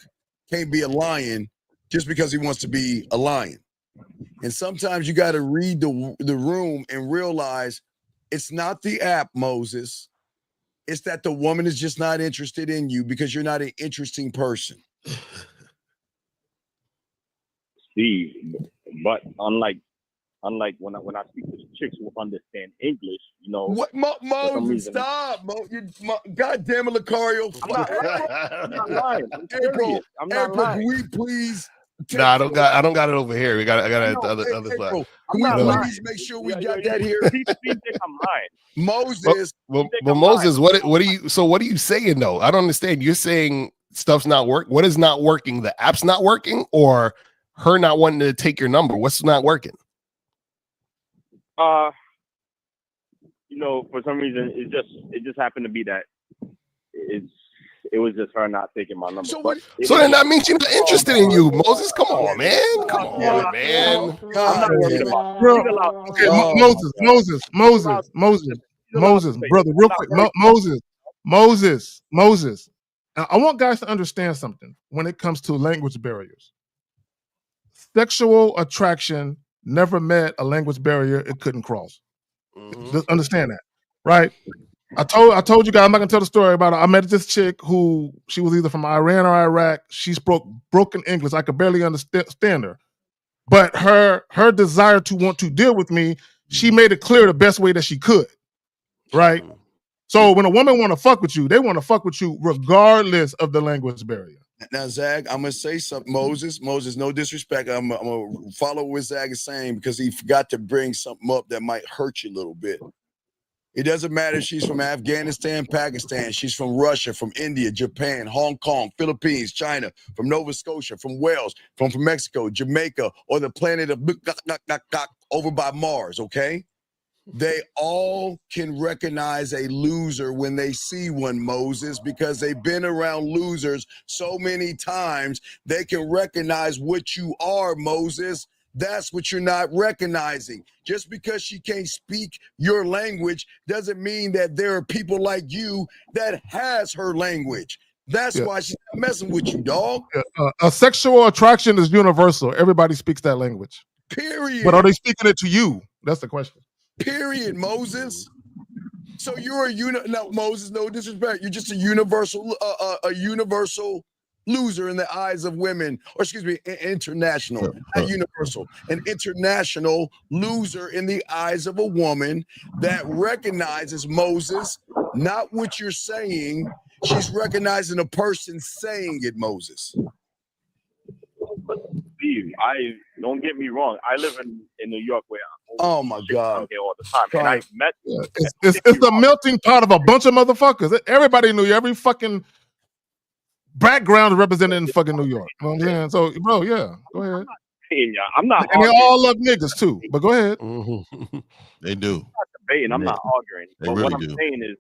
can't be a lion just because he wants to be a lion. And sometimes you got to read the room and realize it's not the app, Moses. It's that the woman is just not interested in you because you're not an interesting person. Steve, but unlike when I speak to the chicks who understand English, you know. What, Moses? Stop, God damn it, Lucario! I'm not lying. I'm not lying. Can we please? No, I don't got it over here. I got it at the other side. Can we please make sure we got that here? People think I'm lying. Moses. Well, Moses, what are you saying though? I don't understand. You're saying stuff's not working. What is not working? The app's not working, or her not wanting to take your number? What's not working? You know, for some reason, it just happened to be that it was just her not taking my number. So then that means she's not interested in you, Moses. Come on, man. Come on, man. I'm not worried about. Okay, Moses, brother, real quick, Moses. Now, I want guys to understand something when it comes to language barriers. Sexual attraction never met a language barrier it couldn't cross. Just understand that, right? I told you guys, I'm not gonna tell the story about it. I met this chick who she was either from Iran or Iraq. She spoke broken English. I could barely understand her. But her desire to want to deal with me, she made it clear the best way that she could. Right? So when a woman want to fuck with you, they want to fuck with you regardless of the language barrier. Now, Zag, I'm gonna say something. Moses, no disrespect. I'm gonna follow what Zag is saying because he forgot to bring something up that might hurt you a little bit. It doesn't matter if she's from Afghanistan, Pakistan, she's from Russia, from India, Japan, Hong Kong, Philippines, China, from Nova Scotia, from Wales, from Mexico, Jamaica, or the planet of over by Mars, okay? They all can recognize a loser when they see one, Moses, because they've been around losers so many times, they can recognize what you are, Moses. That's what you're not recognizing. Just because she can't speak your language doesn't mean that there are people like you that has her language. That's why she's not messing with you, dog. A sexual attraction is universal. Everybody speaks that language. Period. But are they speaking it to you? That's the question. Period, Moses. So you're no, Moses, no disrespect. You're just a universal loser in the eyes of women, or excuse me, international, not universal, an international loser in the eyes of a woman that recognizes, Moses, not what you're saying. She's recognizing a person saying it, Moses. Steve, I don't get me wrong. I live in New York where oh my God, I'm here all the time, and I met. It's the melting pot of a bunch of motherfuckers. Everybody knew you. Every fucking background is represented in fucking New York. You know what I'm saying? So, bro, yeah, go ahead. I'm not. And they all love niggas too. But go ahead. They do. I'm not debating. I'm not arguing. They But really what I'm do. saying is,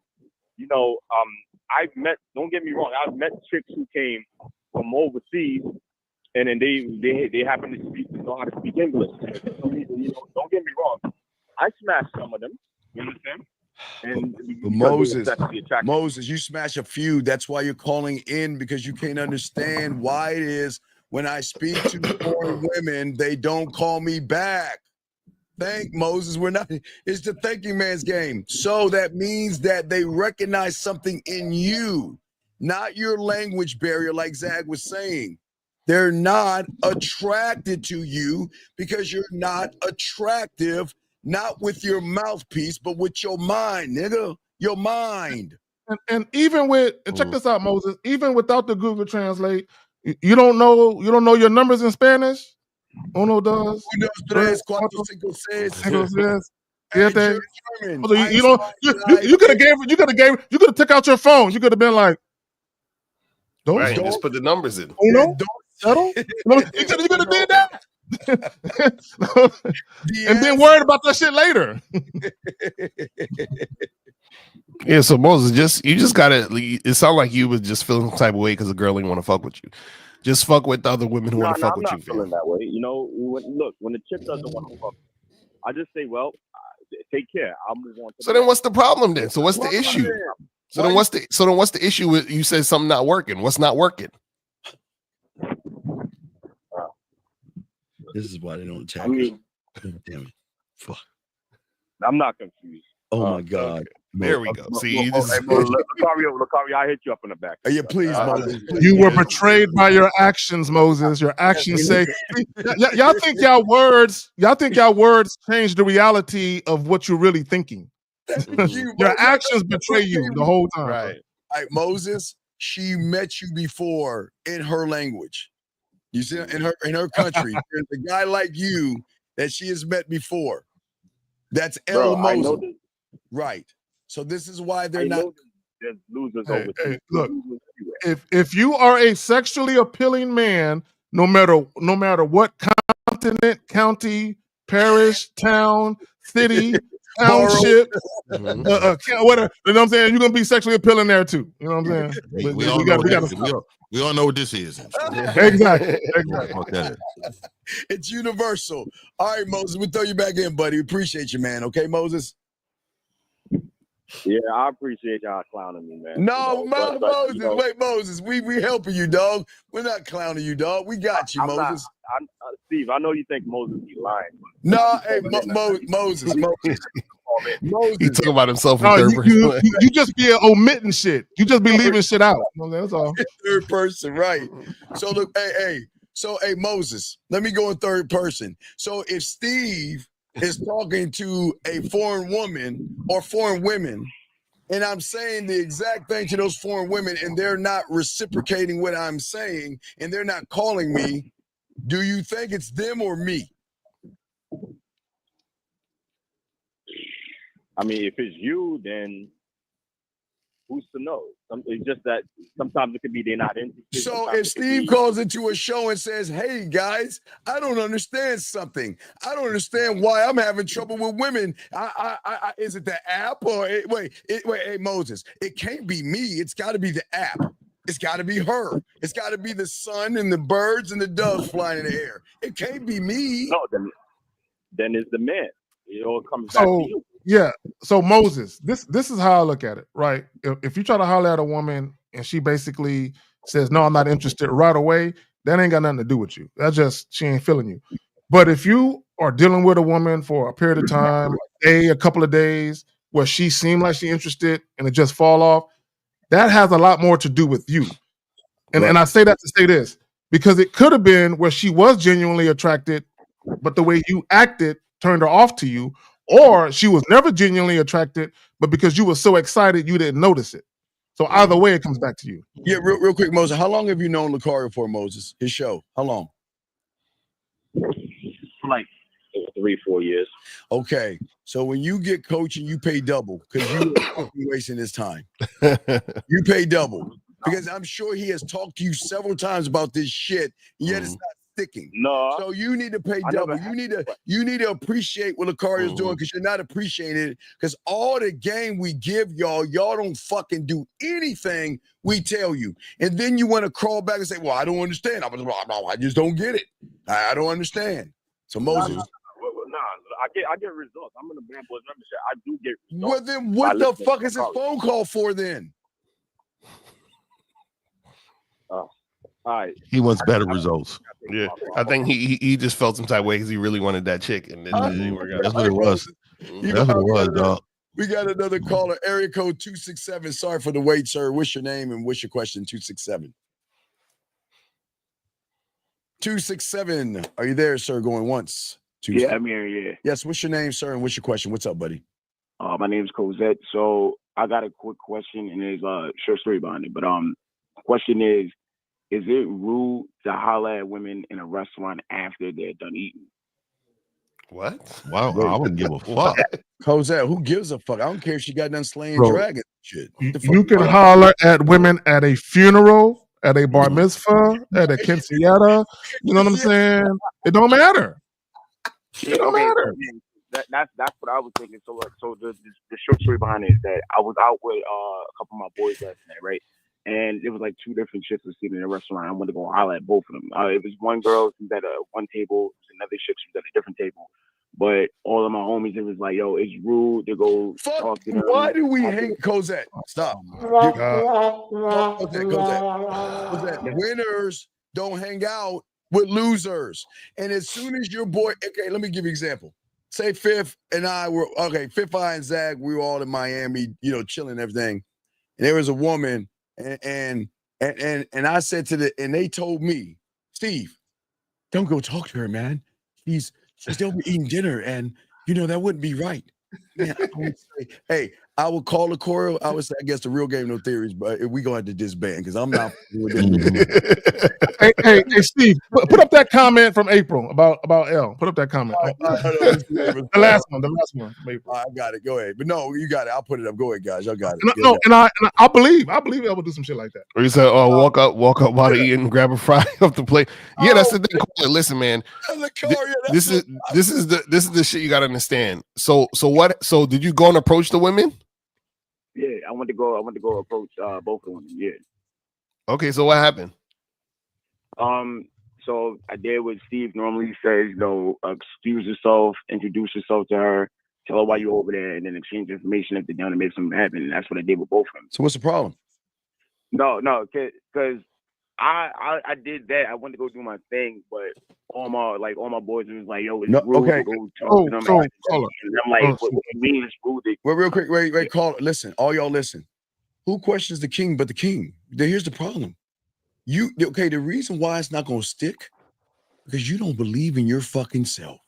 I've met. Don't get me wrong. I've met chicks who came from overseas, and then they happen to know how to speak English. For some reason, don't get me wrong. I smashed some of them. You understand? And Moses, you smash a few. That's why you're calling in, because you can't understand why it is when I speak to foreign women, they don't call me back. Thank Moses. It's the thinking man's game. So that means that they recognize something in you, not your language barrier, like Zag was saying. They're not attracted to you because you're not attractive. Not with your mouthpiece, but with your mind, nigga. Your mind. And even with, and check this out, Moses. Even without the Google Translate, you don't know your numbers in Spanish. Uno, dos, tres, cuatro, cinco, seis. You could have took out your phone. You could have been like, right, and just put the numbers in. Uno, settle. You could have did that. And then worried about that shit later. Yeah, so Moses, you just gotta. It sounded like you was just feeling some type of way because the girl didn't want to fuck with you. Just fuck with the other women who want to fuck with you. I'm not feeling that way. When the chick doesn't want to fuck, I just say, well, take care. I'll move on. So then, what's the problem then? So what's the issue? So then, what's the issue with you? Said something not working. What's not working? This is why they don't attack. Damn it. Fuck. I'm not confused. Oh my God. There we go. See, Lucario, I hit you up in the back. Yeah, please, Moses. You were betrayed by your actions, Moses. Your actions say y'all think y'all words change the reality of what you're really thinking. Your actions betray you the whole time. Right. All right, Moses, she met you before in her language. You see, in her country, there's a guy like you that she has met before. That's El Moses. Right. So this is why they're not. There's losers over. Look, if you are a sexually appealing man, no matter what continent, county, parish, town, city, township, whatever, you know what I'm saying? You're gonna be sexually appealing there too. You know what I'm saying? We all know what this is. Exactly. It's universal. All right, Moses, we'll throw you back in, buddy. Appreciate you, man. Okay, Moses? Yeah, I appreciate y'all clowning me, man. No, Moses, wait, Moses. We helping you, dog. We're not clowning you, dog. We got you, Moses. Steve, I know you think Moses be lying. No, hey, Moses. He talking about himself in third person. You just be omitting shit. You just be leaving shit out. That's all. Third person, right. So look, hey, Moses, let me go in third person. So if Steve is talking to a foreign woman or foreign women, and I'm saying the exact thing to those foreign women, and they're not reciprocating what I'm saying, and they're not calling me, do you think it's them or me? I mean, if it's you, then who's to know? It's just that sometimes it could be they're not interested. So if Steve calls into a show and says, hey guys, I don't understand something. I don't understand why I'm having trouble with women. Is it the app or wait, hey Moses, it can't be me. It's got to be the app. It's got to be her. It's got to be the sun and the birds and the doves flying in the air. It can't be me. No, then it's the man. It all comes back to you. Yeah. So Moses, this is how I look at it, right? If you try to holler at a woman and she basically says, no, I'm not interested right away, that ain't got nothing to do with you. That's just she ain't feeling you. But if you are dealing with a woman for a period of time, a couple of days, where she seemed like she interested and it just fall off, that has a lot more to do with you. And I say that to say this, because it could have been where she was genuinely attracted, but the way you acted turned her off to you. Or she was never genuinely attracted, but because you were so excited, you didn't notice it. So either way, it comes back to you. Yeah, real quick, Moses. How long have you known Lucario for, Moses? His show? How long? Like 3-4 years. Okay. So when you get coaching, you pay double because you are wasting his time. You pay double because I'm sure he has talked to you several times about this shit, yet it's not sticking. No. So you need to pay double. You need to appreciate what Lucario's doing because you're not appreciating it. Because all the game we give y'all don't fucking do anything we tell you. And then you want to crawl back and say, well, I don't understand. I just don't get it. I don't understand. So Moses. I get results. I'm in the Bad Boys membership. I do get results. Well, then what the fuck is this phone call for then? All right. He wants better results. Yeah, I think he just felt some type of way because he really wanted that chick, and then it didn't work out. That's what it was. That's what it was, dog. We got another caller, area code 267. Sorry for the wait, sir. What's your name and what's your question? 267. 267. Are you there, sir? Going once. Yeah, I'm here. Yeah. Yes. What's your name, sir, and what's your question? What's up, buddy? My name's Cosette. So I got a quick question, and there's a short story behind it. But question is it rude to holler at women in a restaurant after they're done eating? What? Wow, I wouldn't give a fuck. Cosette, who gives a fuck? I don't care if she got done slaying Bro, dragons. Shit. You can holler at women at a funeral, at a bar mitzvah, at a quinceañera. You know what I'm saying? It don't matter. It don't matter. That's what I was thinking. So the short story behind it is that I was out with a couple of my boys last night, right? And it was like two different chicks were sitting in a restaurant. I wanted to go holler at both of them. It was one girl who was at one table, it was another chick who was at a different table. But all of my homies, it was like, yo, it's rude to go talk to them. Why do we hate Cosette? Stop. Cosette. Winners don't hang out with losers. And as soon as your boy, okay, let me give you an example. Say Fifth and I were, Fifth, I and Zach, we were all in Miami, chilling and everything. And there was a woman, and I said and they told me, Steve, don't go talk to her, man. She's still eating dinner, and that wouldn't be right. Man, I would say, hey, I would call the choral. I would say, I guess the real game, no theories, but we gonna have to disband because I'm not doing hey, Steve, put up that comment from April about L. Put up that comment. The last one from April. I got it. Go ahead. But no, you got it. I'll put it up. Go ahead, guys. Y'all got it. And I believe I will do some shit like that. Or you said, walk up while they're eating, grab a fry off the plate. Yeah, that's the thing. Listen, man. This is the shit you gotta understand. So did you go and approach the women? Yeah, I went to go approach both of them. Yeah. Okay, so what happened? So I did what Steve normally says, excuse yourself, introduce yourself to her, tell her why you're over there, and then exchange information if they're down to make something happen. And that's what I did with both of them. So what's the problem? No, because I did that. I went to go do my thing, but all my boys was like, yo, it's rude to go talk to them. And I'm like, what do you mean it's rude? Well, real quick, wait, call. Listen, all y'all listen. Who questions the king but the king? Here's the problem. The reason why it's not going to stick, because you don't believe in your fucking self.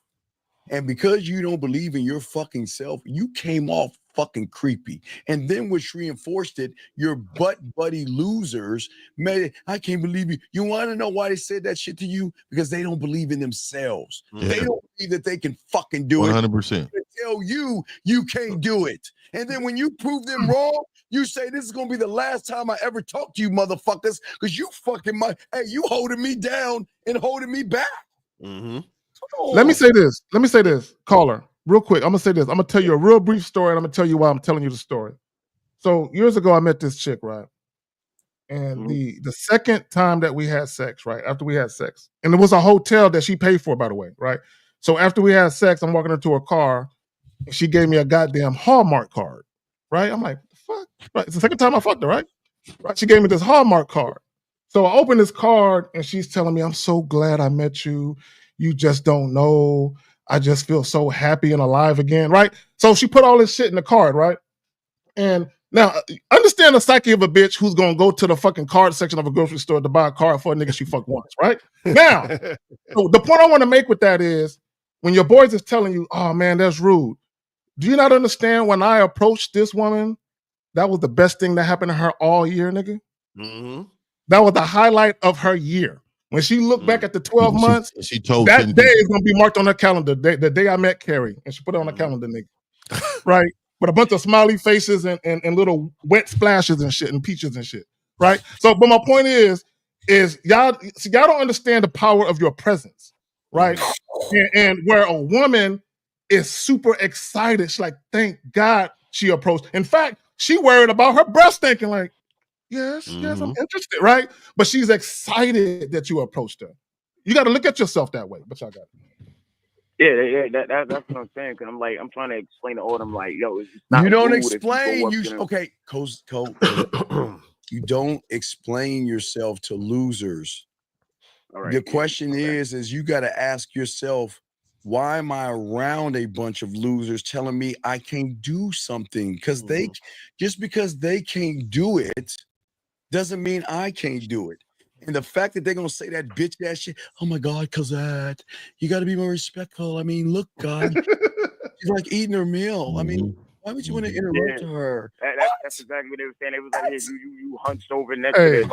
And because you don't believe in your fucking self, you came off fucking creepy. And then which reinforced it, your butt buddy losers made I can't believe you. You want to know why they said that shit to you? Because they don't believe in themselves. Yeah. They don't believe that they can fucking do 100%. it. They tell you you can't do it. And then when you prove them wrong, you say this is gonna be the last time I ever talk to you, motherfuckers, because you fucking you holding me down and holding me back. Let me say this, caller, real quick. I'm gonna say this. I'm gonna tell you a real brief story, and I'm gonna tell you why I'm telling you the story. So years ago, I met this chick, right? And the second time that we had sex, right? After we had sex, and it was a hotel that she paid for, by the way, right? So after we had sex, I'm walking into her car, and she gave me a goddamn Hallmark card, right? I'm like, the fuck? Right? It's the second time I fucked her, right? Right? She gave me this Hallmark card. So I open this card, and she's telling me, I'm so glad I met you. You just don't know. I just feel so happy and alive again, right? So she put all this shit in the card, right? And now, understand the psyche of a bitch who's gonna go to the fucking card section of a grocery store to buy a card for a nigga she fucked once, right? Now, so the point I want to make with that is, when your boys is telling you, oh man, that's rude. Do you not understand when I approached this woman, that was the best thing that happened to her all year, nigga? That was the highlight of her year. When she looked back at the 12 months, she told that day is going to be marked on her calendar, the day I met Carrie. And she put it on her calendar, nigga. Right? With a bunch of smiley faces and little wet splashes and shit and peaches and shit. Right? So, but my point is y'all don't understand the power of your presence. Right? And where a woman is super excited, she's like, thank God she approached. In fact, she worried about her breast thinking like, yes, I'm interested, right? But she's excited that you approached her. You got to look at yourself that way. But y'all got it. Yeah, that's what I'm saying. Cause I'm trying to explain to all them like, yo, it's not You don't rude if explain. you go up to them. Cole, you don't explain yourself to losers. The question is you got to ask yourself, why am I around a bunch of losers telling me I can't do something? Because just because they can't do it doesn't mean I can't do it. And the fact that they're gonna say that bitch ass shit, oh my God, Cosette, you got to be more respectful. I mean, look, God, she's like eating her meal. I mean, why would you want to interrupt her? That's exactly what they were saying. They was like, hey, you hunched over next to this.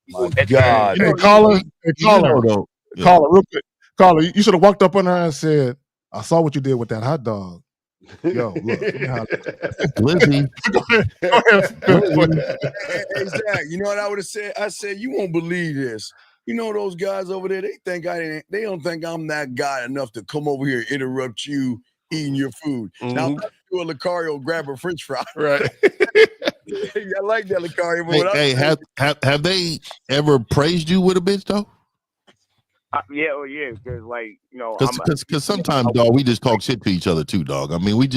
My God. Hey, caller, real quick. Caller, you should have walked up on her and said, I saw what you did with that hot dog. Yo, look. Lizzie. Hey, Zach, you know what I would have said? I said, you won't believe this. You know those guys over there, they don't think I'm that guy enough to come over here and interrupt you eating your food. Now, I'm not do a Lucario grab a French fry. Right. I like that Lucario. Hey, have they ever praised you with a bitch though? Yeah, because like, you know, because sometimes, dog, we just talk shit to each other too, dog. I mean, we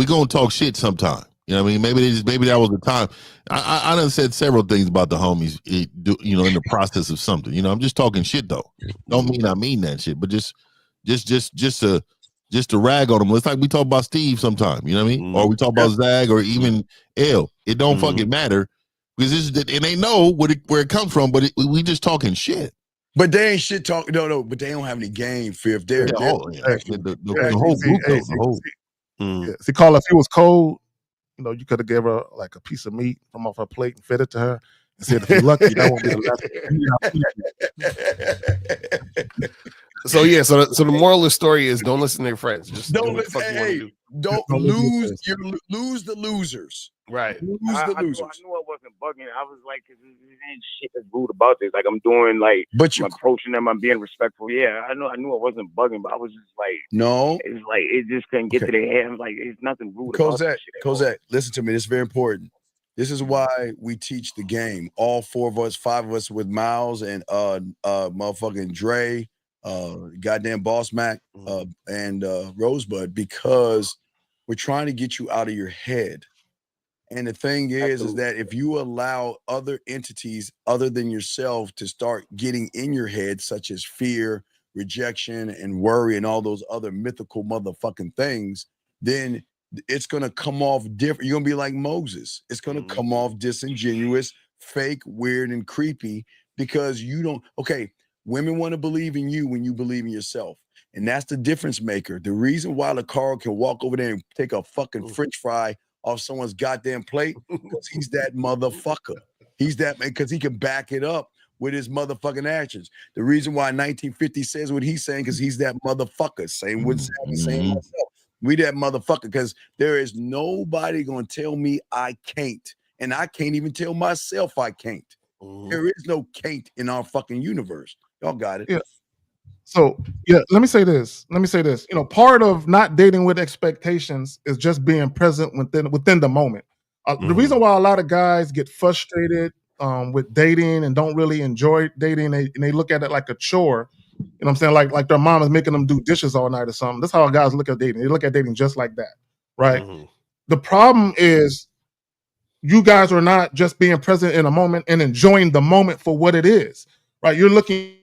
gonna talk shit sometime. You know what I mean? Maybe that was the time. I done said several things about the homies, you know, in the process of something. You know, I'm just talking shit though. Don't mean I mean that shit, but just to rag on them. It's like we talk about Steve sometime. You know what I mean? Or we talk about Zag or even L. It don't fucking matter because and they know where it comes from, but we just talking shit. But they ain't shit talking. No, but they don't have any game fear. If they're the whole group, See, Carl, if it was cold, you know, you could have gave her like a piece of meat from off her plate and fed it to her and said, if you're lucky, that won't be the last. So the moral of the story is don't listen to your friends. Just don't listen. Hey, don't lose. You lose the losers. Right. I knew I wasn't bugging. I was like, cause there ain't shit that's rude about this. Like I'm doing like, I'm approaching them. I'm being respectful. Yeah, I knew I wasn't bugging, but I was just like, no. It's like it just couldn't get to their head. I'm like, it's nothing rude about this shit. Cosette, listen to me. This is very important. This is why we teach the game. All 4 of us, 5 of us with Miles and motherfucking Dre, goddamn Boss Mac, and Rosebud, because we're trying to get you out of your head. And the thing is that if you allow other entities other than yourself to start getting in your head, such as fear, rejection, and worry, and all those other mythical motherfucking things, then it's going to come off different. You're going to be like Moses. It's going to come off disingenuous, fake, weird, and creepy because you don't. Okay, women want to believe in you when you believe in yourself. And that's the difference maker. The reason why LaCarl can walk over there and take a fucking French fry off someone's goddamn plate, because he's that motherfucker. He's that man, because he can back it up with his motherfucking actions. The reason why 1950 says what he's saying, because he's that motherfucker. Same with Sam, same myself. We that motherfucker, because there is nobody gonna tell me I can't. And I can't even tell myself I can't. There is no can't in our fucking universe. Y'all got it. Yeah. So let me say this. You know, part of not dating with expectations is just being present within the moment. The reason why a lot of guys get frustrated with dating and don't really enjoy dating, and they look at it like a chore. You know what I'm saying? Like their mom is making them do dishes all night or something. That's how guys look at dating. They look at dating just like that, right? The problem is you guys are not just being present in a moment and enjoying the moment for what it is, right? You're looking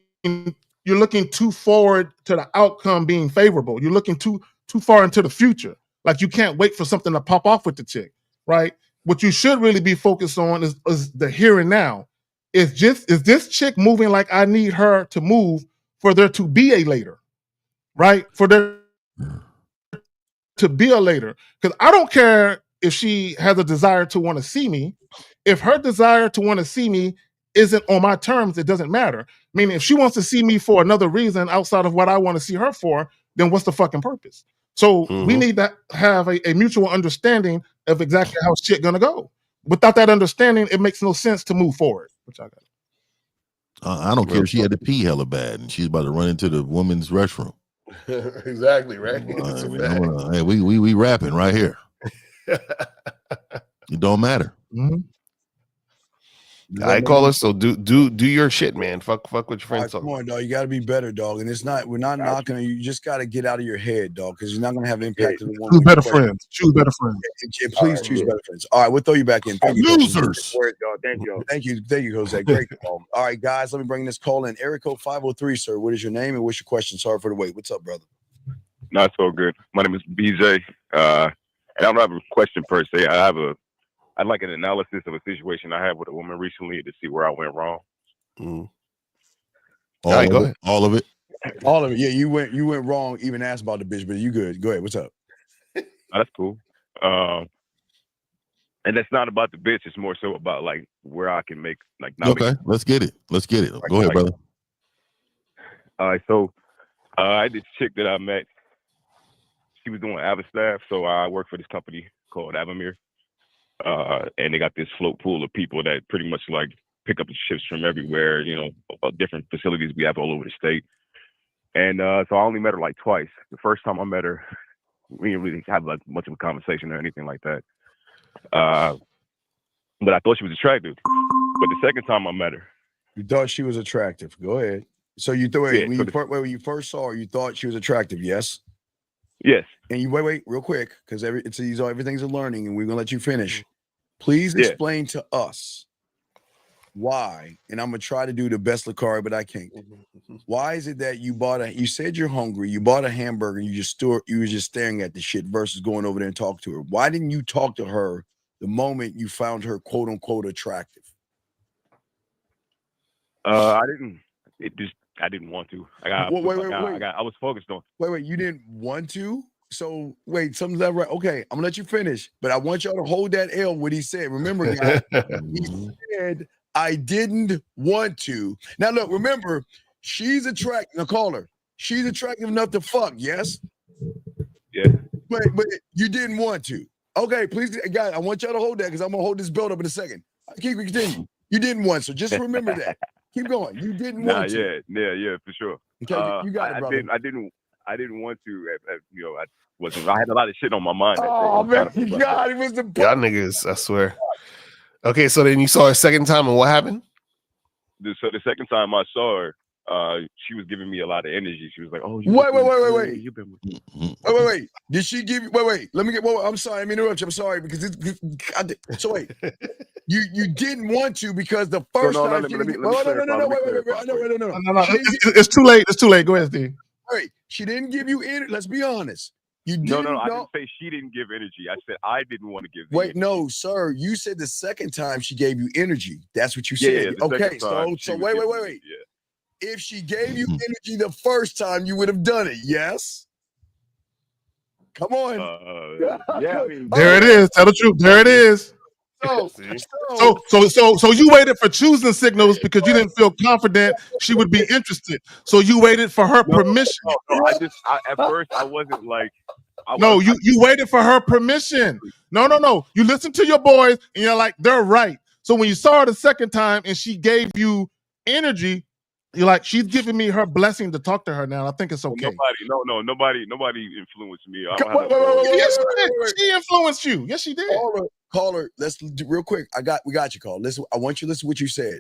too forward to the outcome being favorable. You're looking too far into the future. Like you can't wait for something to pop off with the chick, right? What you should really be focused on is the here and now. Is this chick moving like I need her to move for there to be a later, right? For there to be a later. Because I don't care if she has a desire to want to see me. If her desire to want to see me isn't on my terms, it doesn't matter. Meaning, if she wants to see me for another reason outside of what I want to see her for, then what's the fucking purpose? So we need to have a mutual understanding of exactly how shit gonna go. Without that understanding, it makes no sense to move forward. Which I got. I don't care if she had to pee hella bad and she's about to run into the woman's restroom. Exactly, right? Hey, we rapping right here. It don't matter. I call us. So do your shit, man. Fuck what your friends talk. Come on, dog. You got to be better, dog. And we're not knocking. You just got to get out of your head, dog, because you're not going to have impact on the woman. Choose better friends. Choose better friends. Please choose better friends. All right, we'll throw you back in. Thank you, losers. Thank you, Thank you, Jose. Great call. All right, guys, let me bring this call in. Area code 503, sir. What is your name and what's your question? Sorry for the wait. What's up, brother? Not so good. My name is BJ. And I don't have a question per se. I'd like an analysis of a situation I had with a woman recently to see where I went wrong. All of it. Yeah, you went wrong. Even asked about the bitch, but you good. Go ahead. What's up? That's cool. And that's not about the bitch. It's more so about like where I can make like. Let's get it. Go ahead, brother. All right. So I had this chick that I met. She was doing Avastaff, so I work for this company called Avamere. And they got this float pool of people that pretty much like pick up the shifts from everywhere, you know, different facilities we have all over the state. And so I only met her like twice. The first time I met her, we didn't really have like much of a conversation or anything like that. But I thought she was attractive. But the second time I met her, you thought she was attractive. Go ahead. So you thought when you first saw her, you thought she was attractive, yes? Yes. And you wait real quick, because everything's a learning, and we're gonna let you finish. Please explain to us why, and I'm gonna try to do the best Lucari, but I can't. Why is it that you said you're hungry, you bought a hamburger, and you were just staring at the shit versus going over there and talk to her? Why didn't you talk to her the moment you found her quote unquote attractive? I didn't want to. I was focused on. Wait, you didn't want to? So wait, something's not right. Okay, I'm gonna let you finish, but I want y'all to hold that L. What he said. Remember, guys, he said I didn't want to. Now look, remember, she's attractive. Now call her. She's attractive enough to fuck. Yes. Yeah. But you didn't want to. Okay, please, guys, I want y'all to hold that because I'm gonna hold this build up in a second. Keep continue. You didn't want to. Just remember that. Keep going. You didn't want to. Yeah, for sure. Okay, you got it, brother. I didn't want to. You know, I had a lot of shit on my mind. Oh man, God, it was the y'all niggas. I swear. Okay, so then you saw her second time, and what happened? So the second time I saw her, she was giving me a lot of energy. She was like, "Oh, wait. You've been Wait. Did she give you? Wait. Let me get. I'm sorry. I'm interrupting. I'm sorry because so wait. You didn't want to because the first time. No. It's too late. It's too late. Go ahead, Steve. Wait, she didn't give you energy. Let's be honest. No. I didn't say she didn't give energy. I said I didn't want to give. Wait, no, sir. You said the second time she gave you energy. That's what you said. Yeah, okay, so wait. Yeah. If she gave you energy the first time, you would have done it. Yes. Come on. Yeah, I mean, There it is. Tell the truth. There it is. So So you waited for choosing signals because you didn't feel confident she would be interested. So you waited for her permission. No, at first I wasn't like. No, you waited for her permission. No. You listened to your boys and you're like, they're right. So when you saw her the second time and she gave you energy, you're like, she's giving me her blessing to talk to her now. I think it's okay. Nobody influenced me. Yes, she influenced you. Yes, she did. Caller, let's do real quick. We got you, call. Listen, I want you to listen to what you said.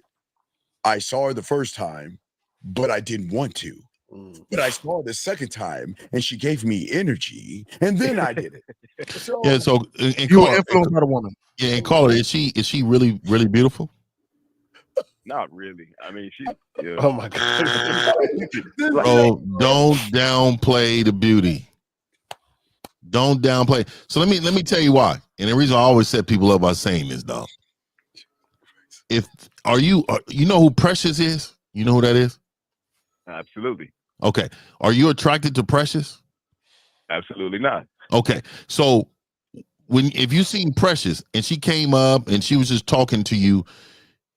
I saw her the first time, but I didn't want to. But I saw her the second time, and she gave me energy, and then I did it. So, Yeah, so and you were caller, influenced by the woman. Yeah, and caller, is she really beautiful? Not really. I mean, she. Yeah. Oh my god. Bro, don't downplay the beauty. Don't downplay. So let me tell you why. And the reason I always set people up by saying this, dog. You know who Precious is? You know who that is? Absolutely. Okay. Are you attracted to Precious? Absolutely not. Okay. So if you seen Precious and she came up and she was just talking to you,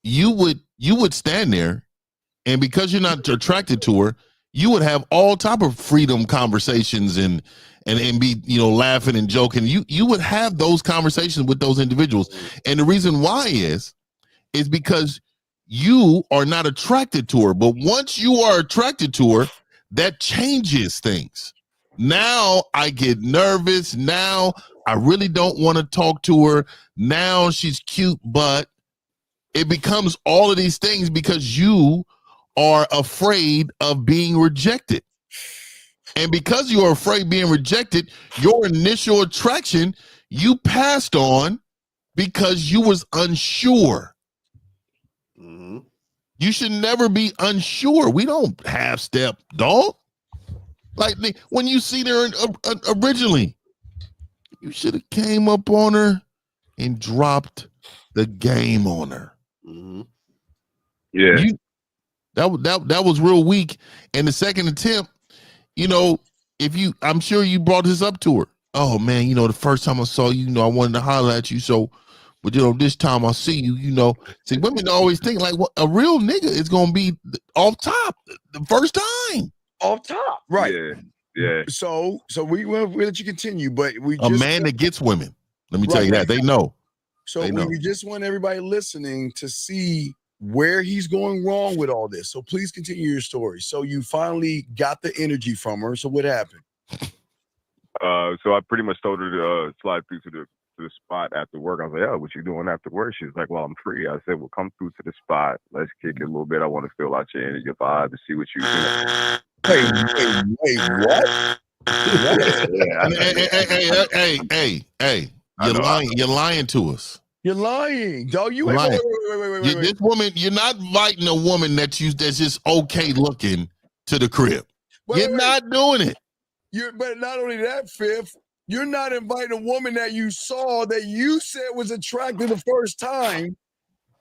you would stand there, and because you're not attracted to her, you would have all type of freedom conversations and be, laughing and joking. You would have those conversations with those individuals. And the reason why is because you are not attracted to her. But once you are attracted to her, that changes things. Now I get nervous. Now I really don't want to talk to her. Now she's cute, but it becomes all of these things because you are afraid of being rejected. And because you are afraid of being rejected, your initial attraction, you passed on because you was unsure. You should never be unsure. We don't half-step, dog. Like when you see her originally, you should have came up on her and dropped the game on her. Yeah. That was real weak. And the second attempt, I'm sure you brought this up to her. Oh man, the first time I saw you, I wanted to holler at you. So, but this time I see you, see, women always think like, what a real nigga is gonna be off top the first time. Off top, right? Yeah. So we will let you continue, but A man that gets women. Let me tell you that they know. So they know. we just want everybody listening to see where he's going wrong with all this. So please continue your story. So you finally got the energy from her. So what happened? So I pretty much told her to slide through to the spot after work. I was like, "Oh, what you doing after work?" She's like, "Well, I'm free." I said, "Well, come through to the spot. Let's kick it a little bit. I want to feel out your energy, your vibe, to see what you do." Wait, what? Hey, you're lying to us. You're lying, dog. Wait. This woman, you're not inviting a woman that's just okay looking to the crib. You're not doing it. But not only that, Fifth, you're not inviting a woman that you saw that you said was attractive the first time.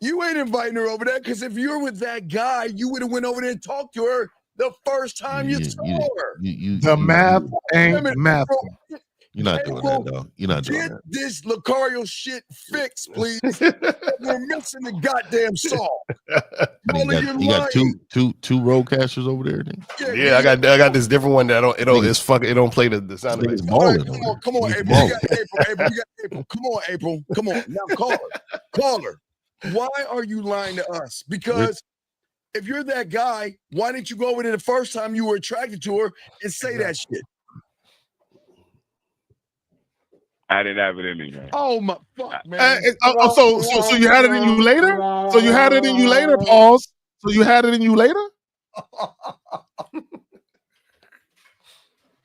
You ain't inviting her over there because if you're with that guy, you would have went over there and talked to her the first time you saw her. The math ain't math. You're not doing that, though. You're not doing Get that. this Lucario shit fixed, please. We're missing the goddamn saw. You got two roadcasters over there. Yeah, I got this different one that it don't play the sound of it. Come on, April. You got April. Come on, April. Come on. Now caller. Why are you lying to us? Because if you're that guy, why didn't you go over there the first time you were attracted to her and say that shit? I didn't have it in me, man. Oh my fuck, man. So you had it in you later? So you had it in you later, pause. So you had it in you later?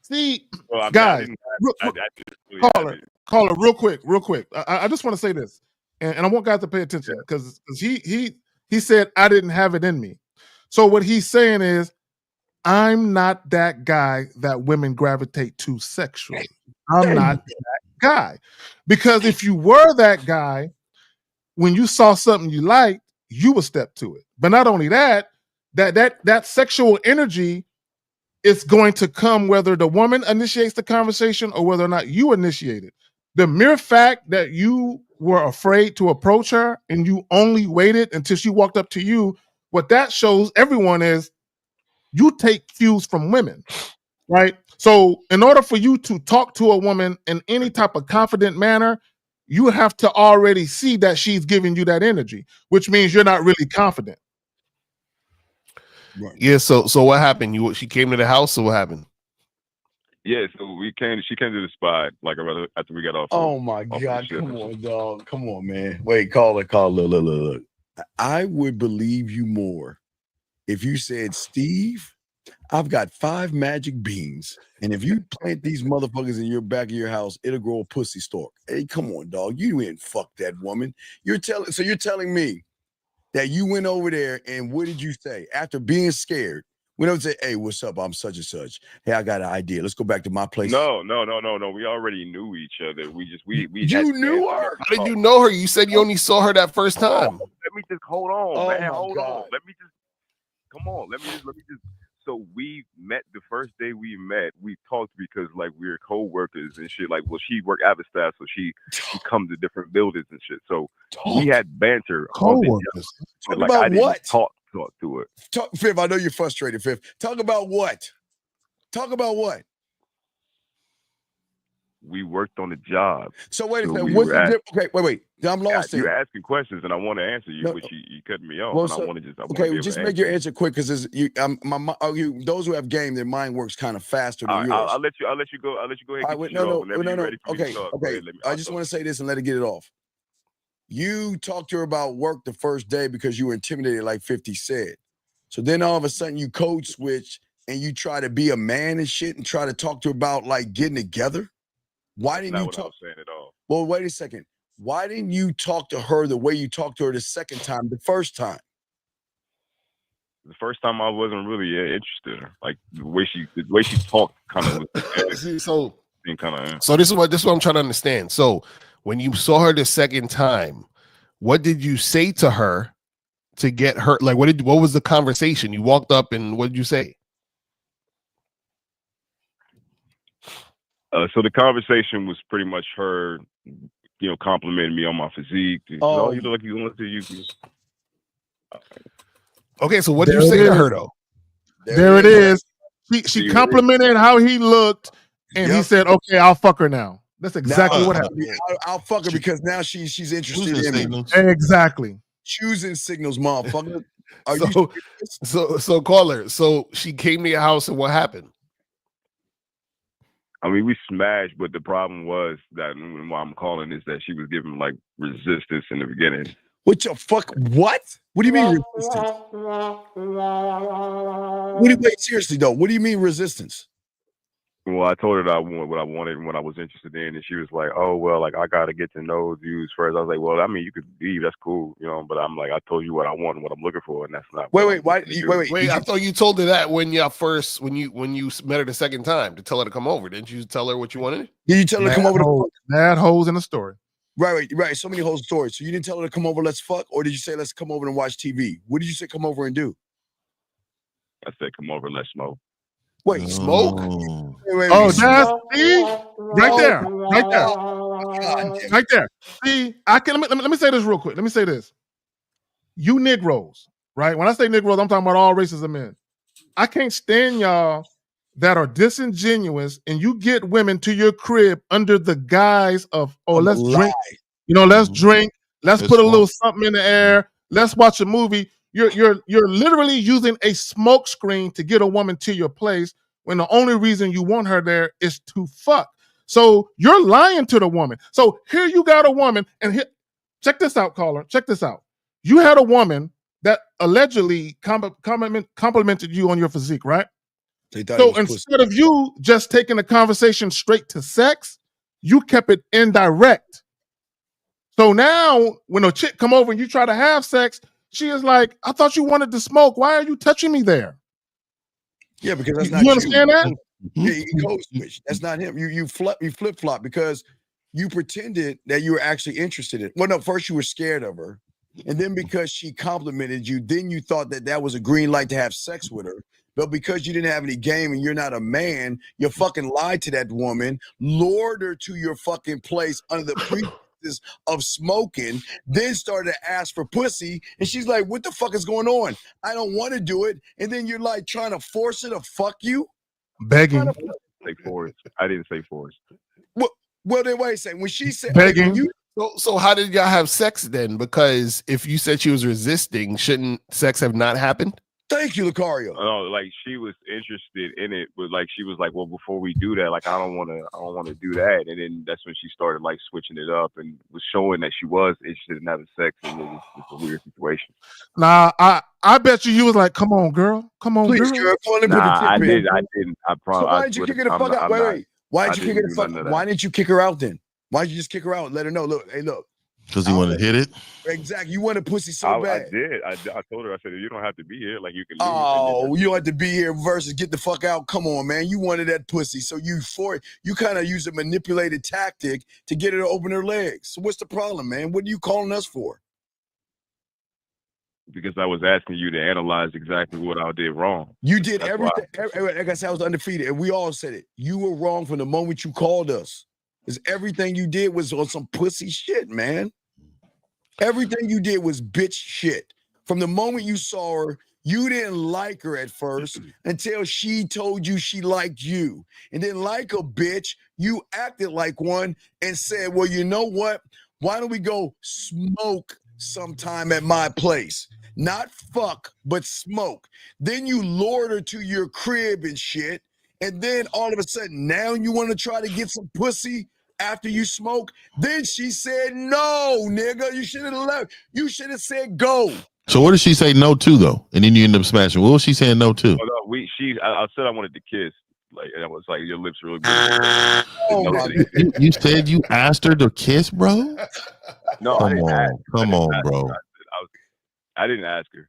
See, guys, caller, real quick. I just want to say this, and I want guys to pay attention because he said I didn't have it in me. So what he's saying is, I'm not that guy that women gravitate to sexually. I'm not that guy. Because if you were that guy, when you saw something you liked, you would step to it. But not only that, that sexual energy is going to come whether the woman initiates the conversation or whether or not you initiate it. The mere fact that you were afraid to approach her and you only waited until she walked up to you, what that shows everyone is you take cues from women, right? So in order for you to talk to a woman in any type of confident manner, you have to already see that she's giving you that energy, which means you're not really confident. Yeah. So what happened? She came to the house. So what happened? Yeah, so she came to the spot like after we got off. Oh my God, come on, dog. Come on, man. Wait, call it. Look. I would believe you more if you said, Steve, I've got 5 magic beans, and if you plant these motherfuckers in your back of your house, it'll grow a pussy stalk. Hey, come on, dog. You didn't fuck that woman. You're telling me that you went over there and what did you say? After being scared, went over and say, hey, what's up? I'm such and such. Hey, I got an idea. Let's go back to my place. No. We already knew each other. We You knew her? How did you know her? You said you only saw her that first time. Let me just hold on, Oh man. my Hold on. God. Let me just come on. Let me just. So we met the first day we met. We talked because like we were co-workers and shit. Like, well, she worked Avid staff, so she comes to different buildings and shit. So we had banter. Co-workers. Talk like, about I didn't what? talk to it. Fifth, I know you're frustrated, Fifth. Talk about what? We worked on the job. So wait a So second. we What's were the at- difference? Okay, wait. I'm lost You're here. asking questions and I want to answer you, No, but you cut me off. Well, and so- I want to just. I wanna Okay, be able just to make answer your you. answer quick because those who have game, their mind works kind of faster than All right, yours. I'll let you go. I'll let you go ahead and All get right, your shit off whenever you're no. ready for me to talk. Go Okay. ahead, let me- I I'll just talk. want to say this and let it get it off. You talked to her about work the first day because you were intimidated, like 50 said. So then all of a sudden you code switch and you try to be a man and shit and try to talk to her about like getting together. Why That's didn't not you what I talk? was saying at all. Well, wait a second. Why didn't you talk to her the way you talked to her the second time, the first time? The first time I wasn't really interested in her. Like the way she talked kind of was So kind of. So this is what I'm trying to understand. So when you saw her the second time, what did you say to her to get her? Like, what was the conversation? You walked up and what did you say? So the conversation was pretty much her, complimenting me on my physique. Oh. You look like you want to you. Okay, so what did you There say it to is. her though? There it is. She complimented how he looked, and he said, "Okay, I'll fuck her now." That's exactly what happened. I'll fuck her because now she's interested in me. Exactly. Choosing signals, motherfucker. Are So, you so caller. So she came to your house and what happened? I mean, we smashed, but the problem was that why I'm calling is that she was giving like resistance in the beginning. What the fuck? What? What do you mean resistance? Wait, seriously though, what do you mean resistance? Well, I told her that I wanted what I wanted and what I was interested in, and she was like, "Oh, well, like I gotta get to know you first." I was like, "Well, I mean, you could leave, that's cool, but I'm like, I told you what I want and what I'm looking for, and that's not." Wait. I thought you told her that when you met her the second time to tell her to come over. Didn't you tell her what you wanted? Did you tell her to come over to mad hoes in the story? Right. So many whole stories. So you didn't tell her to come over, let's fuck, or did you say let's come over and watch TV? What did you say come over and do? I said, "Come over, let's smoke." Wait, smoke? Wait, Oh, smoke? that's right there. See, let me say this real quick. Let me say this. You Negroes, right? When I say Negroes, I'm talking about all races of men. I can't stand y'all that are disingenuous and you get women to your crib under the guise of, let's drink. Let's drink. Let's put a little something in the air. Let's watch a movie. You're literally using a smoke screen to get a woman to your place when the only reason you want her there is to fuck. So you're lying to the woman. So here you got a woman, and check this out, caller. Check this out. You had a woman that allegedly complimented you on your physique, right? So instead of you just taking the conversation straight to sex, you kept it indirect. So now when a chick come over and you try to have sex, she is like, I thought you wanted to smoke. Why are you touching me there? Yeah, because that's not you understand that? Yeah, you code switch. That's not him. You flip-flop because you pretended that you were actually interested in. Well, no, first you were scared of her. And then because she complimented you, then you thought that that was a green light to have sex with her. But because you didn't have any game and you're not a man, you fucking lied to that woman, lured her to your fucking place under the pretenses of smoking, then started to ask for pussy. And she's like, what the fuck is going on? I don't want to do it. And then you're like trying to force her to fuck you? Begging. Say force. I didn't say force. Well, then wait a second. When she said, Begging. when you, So how did y'all have sex then? Because if you said she was resisting, shouldn't sex have not happened? Thank you, Lucario. No, like she was interested in it, but like she was like, well, before we do that, like I don't want to do that. And then that's when she started like switching it up and was showing that she was interested in having sex, and it was just a weird situation. Nah, I bet you was like, come on, girl, come on, please, girl. Nah, I didn't. I So promise. why did you kick her the fuck out? Wait. Why did you kick her the fuck out? Why didn't you kick her out then? Why did you just kick her out and let her know? Look, hey, look. Because he wanted to hit it. Exactly. You wanted pussy so bad. I did. I told her. I said, you don't have to be here. Like you can leave. Oh, you don't have to be here versus get the fuck out. Come on, man. You wanted that pussy. So you kind of used a manipulated tactic to get her to open her legs. So what's the problem, man? What are you calling us for? Because I was asking you to analyze exactly what I did wrong. You did everything. Like I said, I was undefeated. And we all said it. You were wrong from the moment you called us. Because everything you did was on some pussy shit, man. Everything you did was bitch shit. From the moment you saw her, you didn't like her at first until she told you she liked you. And then like a bitch, you acted like one and said, well, you know what? Why don't we go smoke sometime at my place? Not fuck, but smoke. Then you lured her to your crib and shit. And then all of a sudden, now you want to try to get some pussy after you smoke? Then she said, no, nigga, you should have left. You should have said go. So what did she say no to though? And then you end up smashing. What was she saying no to? Oh, no, I said I wanted to kiss. Like, and I was like, your lips really big. Oh my you said you asked her to kiss, bro? No, come on, bro. I didn't ask her.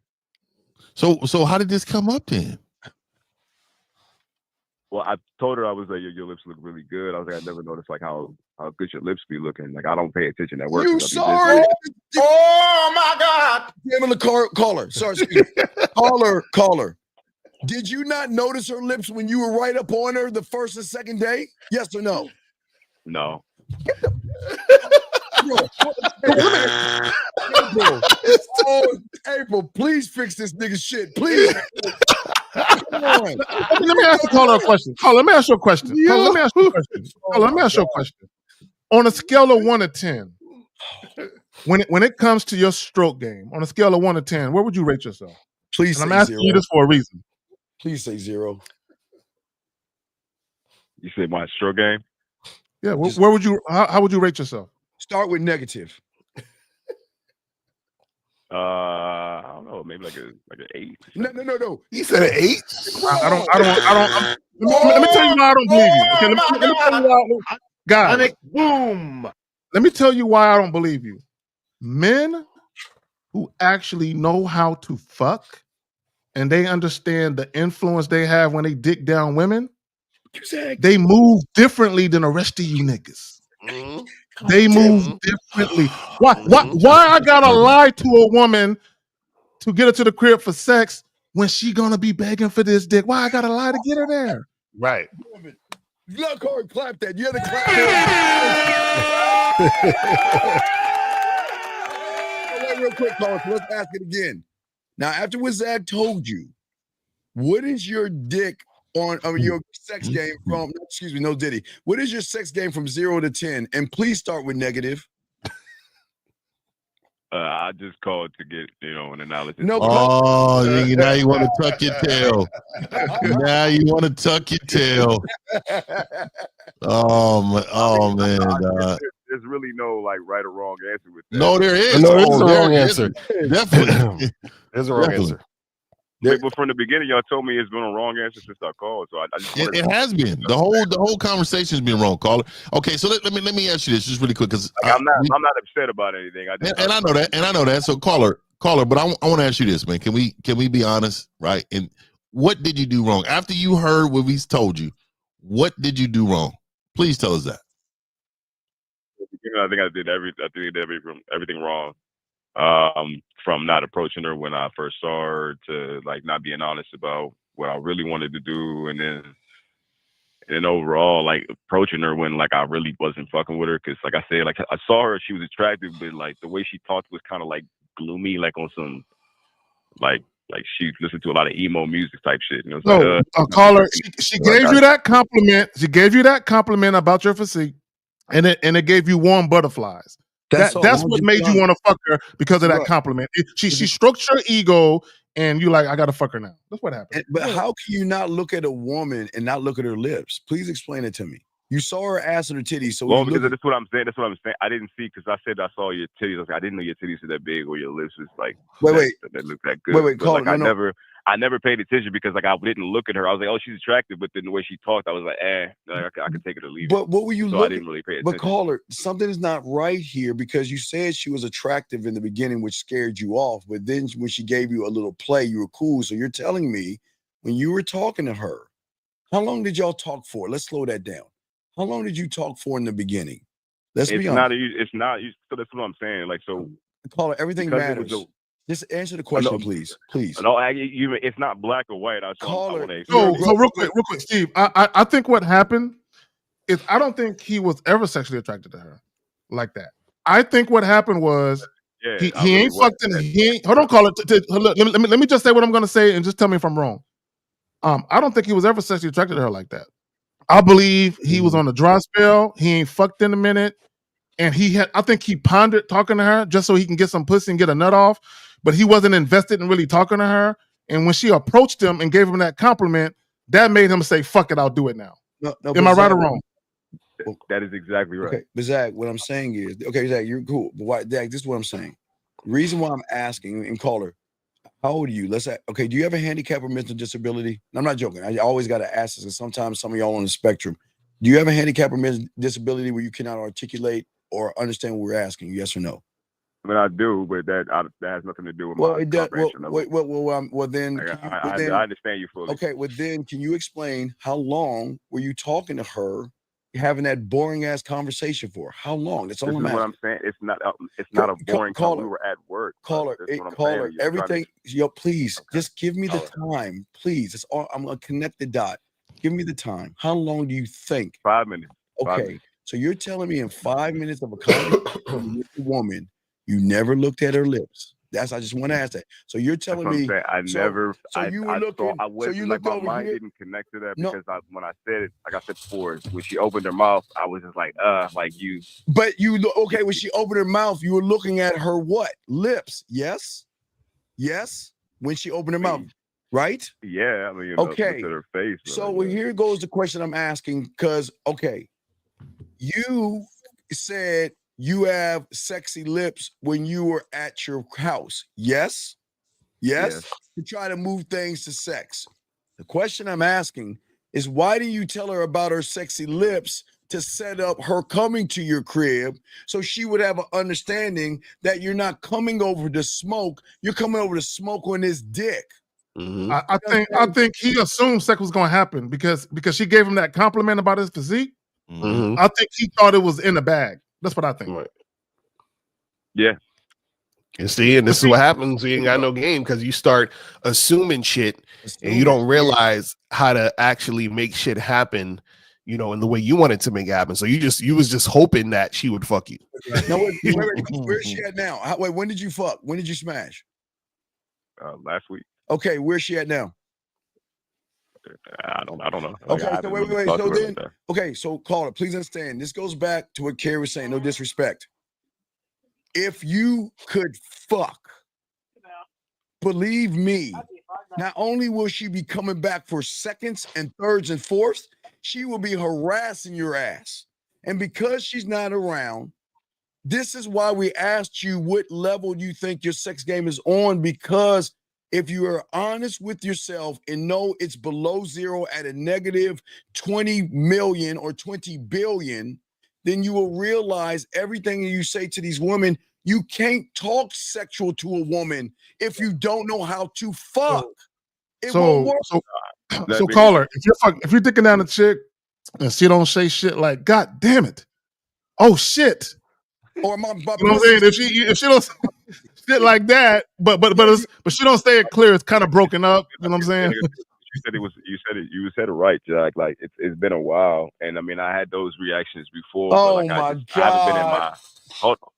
So how did this come up then? Well, I told her, I was like, your lips look really good. I was like, I never noticed like how good your lips be looking. Like I don't pay attention at work. You sorry? Oh my God! Damn it, caller. Sorry, caller. Did you not notice her lips when you were right up on her the first and second day? Yes or no? No. April, please fix this nigga shit. Please. Come on. Let me ask the caller a question. Caller, let me ask you a question. Caller, let me ask you a question. Caller, let me ask you a question. On a scale of 1 to 10, when it comes to your stroke game, on a scale of 1 to 10, where would you rate yourself? Please. And I'm asking you this for a reason. Please say 0. You said my stroke game? Yeah. Where would you? How would you rate yourself? Start with negative. I don't know, maybe like an 8. No. He said an 8. I don't. Let me tell you why I don't believe you. Okay, let me tell you why. Guys, boom. Let me tell you why I don't believe you. Men who actually know how to fuck and they understand the influence they have when they dick down women, they move differently than the rest of you niggas. They move differently. Why I gotta lie to a woman to get her to the crib for sex when she gonna be begging for this dick? Why I gotta lie to get her there? Right. Look, Corey, clap that. You had to clap that. Real quick, caller, let's ask it again. Now, after what Zach told you, what is your dick on your sex game from? Excuse me, no Diddy. What is your sex game from 0 to 10? And please start with negative. I just called to get an analogy. No. Oh, now you want to tuck your tail. Now you want to tuck your tail. Oh man. There's really no like right or wrong answer with that. No, there is. No, there's a wrong answer. Definitely. There's a wrong answer. But from the beginning, y'all told me it's been a wrong answer since I called. So I just it has been. The whole conversation has been wrong, caller. Okay, so let me ask you this just really quick because I'm not upset about anything. I know that. So caller, but I want to ask you this, man. Can we be honest, right? And what did you do wrong after you heard what we told you? What did you do wrong? Please tell us that. I think I did everything wrong. From not approaching her when I first saw her to like not being honest about what I really wanted to do, and then overall like approaching her when like I really wasn't fucking with her, because like I said, like I saw her, she was attractive, but like the way she talked was kind of like gloomy, like on some like she listened to a lot of emo music type shit. You know, So, caller, she gave you that compliment. She gave you that compliment about your physique, and it gave you warm butterflies. That's what made you want to fuck her, because of that compliment. She stroked your ego, and you like, I gotta fuck her now. That's what happened. But how can you not look at a woman and not look at her lips? Please explain it to me. You saw her ass and her titties, so well, because that's what I'm saying. That's what I'm saying. I didn't see, because I said I saw your titties. I didn't know your titties were that big or your lips was like that looked that good. Wait, but like I never paid attention, because like I didn't look at her. I was like, oh, she's attractive, but then the way she talked, I was like, I could take it or leave it. But what were you so looking? I didn't really pay attention. But caller, something is not right here, because you said she was attractive in the beginning, which scared you off. But then when she gave you a little play, you were cool. So you're telling me when you were talking to her, how long did y'all talk for? Let's slow that down. How long did you talk for in the beginning? Let's be honest. It's not. So that's what I'm saying. Like, so caller, everything matters. Just answer the question, please. Please. No, it's not black or white. So real quick, Steve. I think what happened is I don't think he was ever sexually attracted to her like that. I think what happened was he ain't fucked in. He ain't. Hold on, caller. Let me just say what I'm gonna say, and just tell me if I'm wrong. I don't think he was ever sexually attracted to her like that. I believe he was on a dry spell. He ain't fucked in a minute. And I think he pondered talking to her just so he can get some pussy and get a nut off. But he wasn't invested in really talking to her. And when she approached him and gave him that compliment, that made him say, fuck it, I'll do it now. Am I right or wrong? That is exactly right. Okay, but Zach, what I'm saying is, okay, Zach, you're cool. But why, Zach, this is what I'm saying. The reason why I'm asking, and caller, how old are you? Okay, do you have a handicap or mental disability? And I'm not joking. I always got to ask this, and sometimes some of y'all on the spectrum. Do you have a handicap or mental disability where you cannot articulate or understand what we're asking? Yes or no? I mean, I do, but that has nothing to do with my comprehension of it. Well, then, I understand you fully. Okay, well then, can you explain how long were you talking to her, having that boring ass conversation for? How long? That's all I'm asking. What I'm saying. It's not a boring call. We were at work. Caller, everything. Yo, please, just give me the time, please. It's all. I'm gonna connect the dot. Give me the time. How long do you think? 5 minutes. Okay, 5 minutes. So you're telling me in 5 minutes of a conversation with a woman, you never looked at her lips. I just want to ask that. So you're telling me I never. So you were looking. So you looked over my mind didn't connect to that because when I said it, like I said before, when she opened her mouth, I was just like you. But okay, when she opened her mouth, you were looking at her what? Lips? Yes. When she opened her mouth, right? Yeah, I mean, okay. Look at her face. So here goes the question I'm asking, because you said you have sexy lips when you were at your house. Yes. To try to move things to sex. The question I'm asking is, why do you tell her about her sexy lips to set up her coming to your crib so she would have an understanding that you're not coming over to smoke, you're coming over to smoke on his dick? Mm-hmm. I think he assumed sex was going to happen because she gave him that compliment about his physique. Mm-hmm. I think he thought it was in the bag. That's what I think. Right. Yeah. And see, and this is what happens. You ain't got no game because you start assuming shit and you don't realize how to actually make shit happen, in the way you wanted to make it happen. So you was just hoping that she would fuck you. Now, wait, where's she at now? When did you fuck? When did you smash? Last week. Okay, where's she at now? I don't know. Okay, so wait. So then, so caller, please understand. This goes back to what Carrie was saying. No disrespect. If you could fuck, believe me, not only will she be coming back for seconds and thirds and fourths, she will be harassing your ass. And because she's not around, this is why we asked you what level you think your sex game is on, because if you are honest with yourself and know it's below zero at a negative 20 million or 20 billion, then you will realize everything you say to these women, you can't talk sexual to a woman if you don't know how to fuck. So caller, if you're dicking down a chick and she don't say shit like, God damn it, oh shit. Or my you know what I'm saying? If she don't shit like that. But she don't say it clear. It's kind of broken up. You know what I'm saying? You said it right, Jack. Like it's been a while, and I mean I had those reactions before. But Oh like my I haven't been in my. God. Hold on.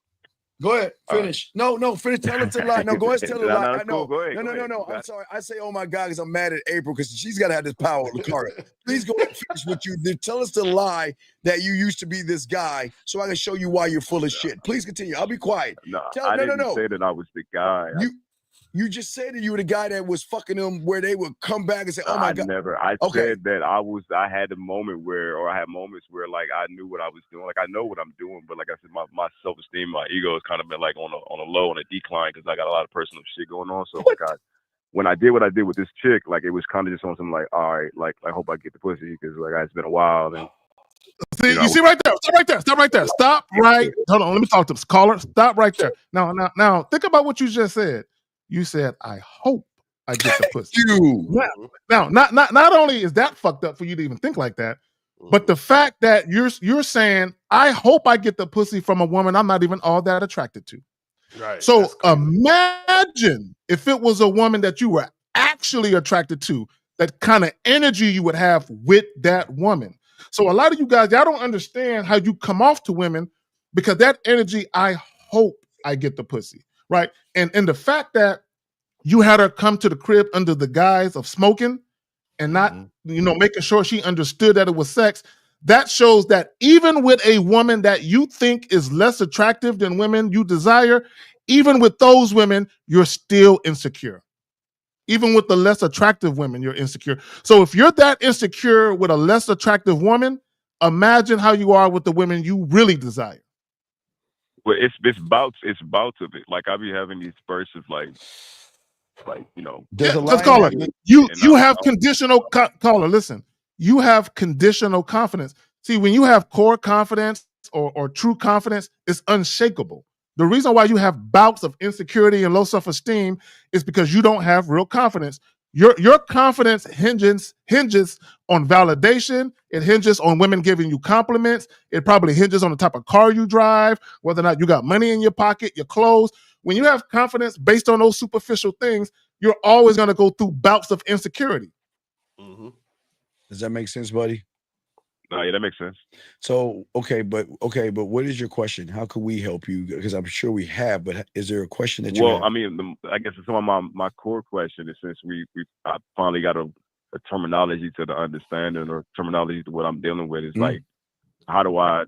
Go ahead, finish. No, finish. Tell us to lie. No, go ahead, tell her No, lie. it's cool. Go ahead. No. I'm sorry. I say, oh my God, because I'm mad at April because she's got to have this power, Lakara. Please go ahead and finish what you did. Tell us to lie that you used to be this guy, so I can show you why you're full of shit. Please continue. I'll be quiet. No, I didn't say that I was the guy. You just said that you were the guy that was fucking them, where they would come back and say, "Oh my God." I said that I had a moment where, I had moments where like I knew what I was doing. Like I know what I'm doing, but like I said, my self-esteem, my ego has kind of been like on a low, on a decline because I got a lot of personal shit going on. So like when I did what I did with this chick, like it was kind of just on some like, all right, like I hope I get the pussy because like it's been a while. And See, you see right there. Stop right there. Stop right there. Stop right. Hold on. Let me talk to this caller. Stop right there. Now, think about what you just said. You said, "I hope I get the pussy." Now, not only is that fucked up for you to even think like that, but the fact that you're saying, "I hope I get the pussy from a woman I'm not even all that attracted to." Right. So imagine if it was a woman that you were actually attracted to, that kind of energy you would have with that woman. So a lot of you guys, y'all don't understand how you come off to women because that energy, I hope I get the pussy, right? And the fact that you had her come to the crib under the guise of smoking and not, making sure she understood that it was sex, that shows that even with a woman that you think is less attractive than women you desire, even with those women, you're still insecure. Even with the less attractive women, you're insecure. So if you're that insecure with a less attractive woman, imagine how you are with the women you really desire. Well, it's bouts of it. Like I be having these bursts of like Just call her. You have conditional caller. Listen, you have conditional confidence. See, when you have core confidence or true confidence, it's unshakable. The reason why you have bouts of insecurity and low self-esteem is because you don't have real confidence. Your confidence hinges on validation. It hinges on women giving you compliments. It probably hinges on the type of car you drive, whether or not you got money in your pocket, your clothes. When you have confidence based on those superficial things, you're always going to go through bouts of insecurity. Does that make sense, buddy? Yeah, that makes sense. So, but what is your question? How can we help you? Because I'm sure we have, but is there a question that you have? Well, I mean, I guess some of my core question is, since I finally got a terminology to the understanding or terminology to what I'm dealing with, is like, how do I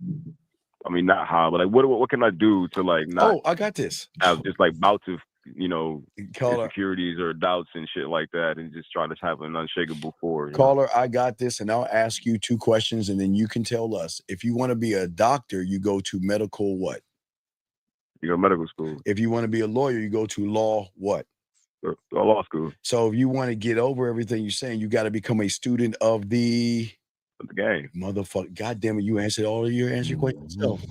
mean, not how, but like, what can I do to like not? Oh, I got this. Have just like bouts of insecurities or doubts and shit like that, and just try to have an unshakable core. Caller, I got this, and I'll ask you 2 questions, and then you can tell us. If you want to be a doctor, you go to medical what? You go to medical school. If you want to be a lawyer, you go to law what? Law school. So if you want to get over everything you're saying, you got to become a student of the game. Motherfucker. God damn it, you answered all of your questions yourself.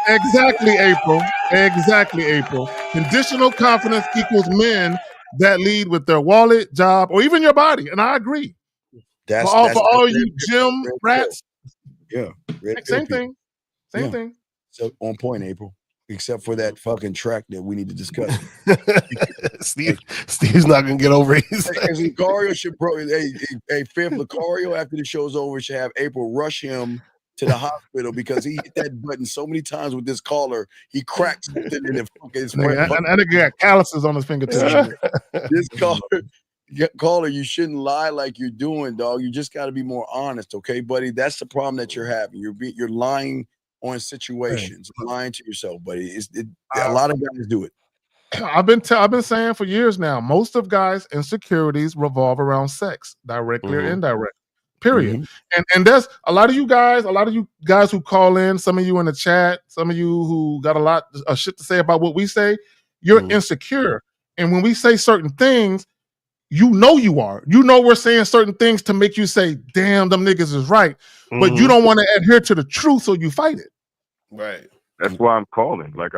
Exactly, April. Exactly, April. Conditional confidence equals men that lead with their wallet, job, or even your body. And I agree. For all you gym rats. Yeah. Same thing. Same thing. So on point, April. Except for that fucking track that we need to discuss. Steve's not gonna get over it. Lucario should Fifth Lucario after the show's over should have April rush him to the hospital because he hit that button so many times with this caller. He cracked something in the fucking. And he got calluses on his fingertips. This caller, you shouldn't lie like you're doing, dog. You just got to be more honest, okay, buddy? That's the problem that you're having. You're lying on situations, lying to yourself, buddy. A lot of guys do it. I've been saying for years now, most of guys' insecurities revolve around sex, directly or indirect. Period. And there's a lot of you guys who call in, some of you in the chat, some of you who got a lot of shit to say about what we say, you're insecure. And when we say certain things, you know we're saying certain things to make you say, damn, them niggas is right. But you don't want to adhere to the truth, so you fight it. Right. That's why I'm calling. Like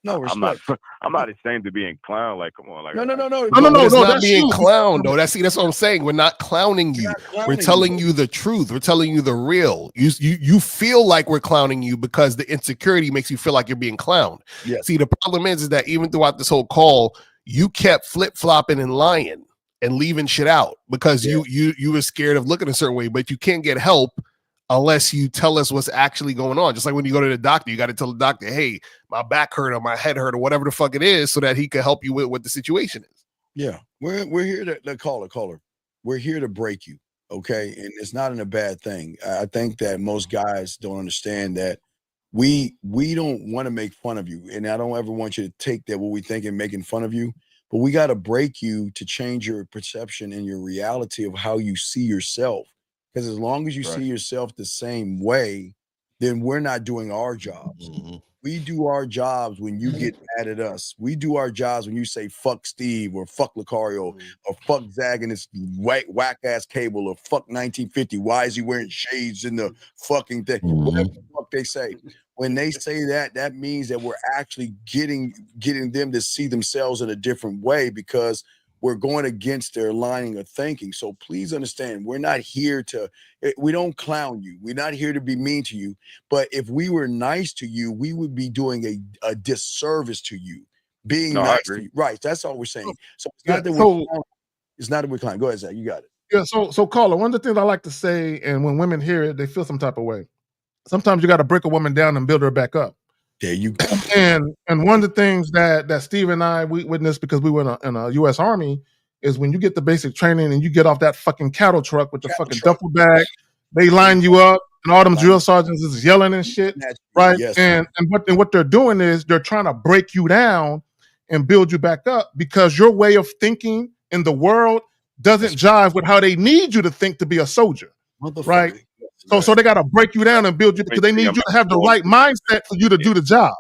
I'm not I'm not ashamed to being clown. Like, come on, like No. But it's not that's being you. clowned, though. That's what I'm saying. We're not clowning you. We're telling you the truth. We're telling you the real. You feel like we're clowning you because the insecurity makes you feel like you're being clowned. Yes. See, the problem is that even throughout this whole call, you kept flip-flopping and lying and leaving shit out because you were scared of looking a certain way, but you can't get help unless you tell us what's actually going on. Just like when you go to the doctor, you got to tell the doctor, hey, my back hurt or my head hurt or whatever the fuck it is, so that he can help you with what the situation is. Yeah, we're here to caller. We're here to break you, okay? And it's not in a bad thing. I think that most guys don't understand that we don't want to make fun of you, and I don't ever want you to take that what we think and making fun of you. But we got to break you to change your perception and your reality of how you see yourself. Because as long as you see yourself the same way, then we're not doing our jobs. We do our jobs when you get mad at us. We do our jobs when you say fuck Steve or fuck Lucario or fuck Zag and his whack ass cable or fuck 1950. Why is he wearing shades in the fucking thing? Whatever the fuck they say. When they say that, that means that we're actually getting them to see themselves in a different way because we're going against their line of thinking. So please understand, we're not here we don't clown you. We're not here to be mean to you. But if we were nice to you, we would be doing a disservice to you. Being nice to you. Right. That's all we're saying. So it's not that we're clowning. It's not that we're clowning. Go ahead, Zach. You got it. Yeah, so caller, one of the things I like to say, and when women hear it, they feel some type of way. Sometimes you got to break a woman down and build her back up. There you go. And one of the things that Steve and I we witnessed because we were in a U.S. Army is when you get the basic training and you get off that fucking cattle truck with the fucking duffel bag, they line you up and all them drill sergeants is yelling and shit, right? Yes. And what they're doing is they're trying to break you down and build you back up because your way of thinking in the world doesn't jive with how they need you to think to be a soldier, right? So they got to break you down and build you because they need you to have the right mindset for you to do the job,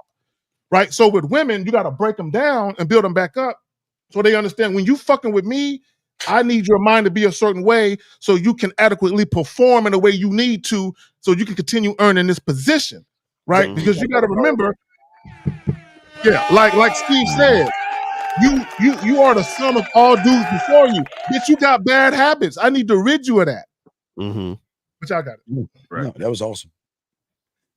right? So with women, you got to break them down and build them back up so they understand when you fucking with me, I need your mind to be a certain way so you can adequately perform in the way you need to so you can continue earning this position, right? Because you got to remember, like Steve said, you are the sum of all dudes before you. Bitch, you got bad habits. I need to rid you of that. But y'all got it. Right. No, that was awesome.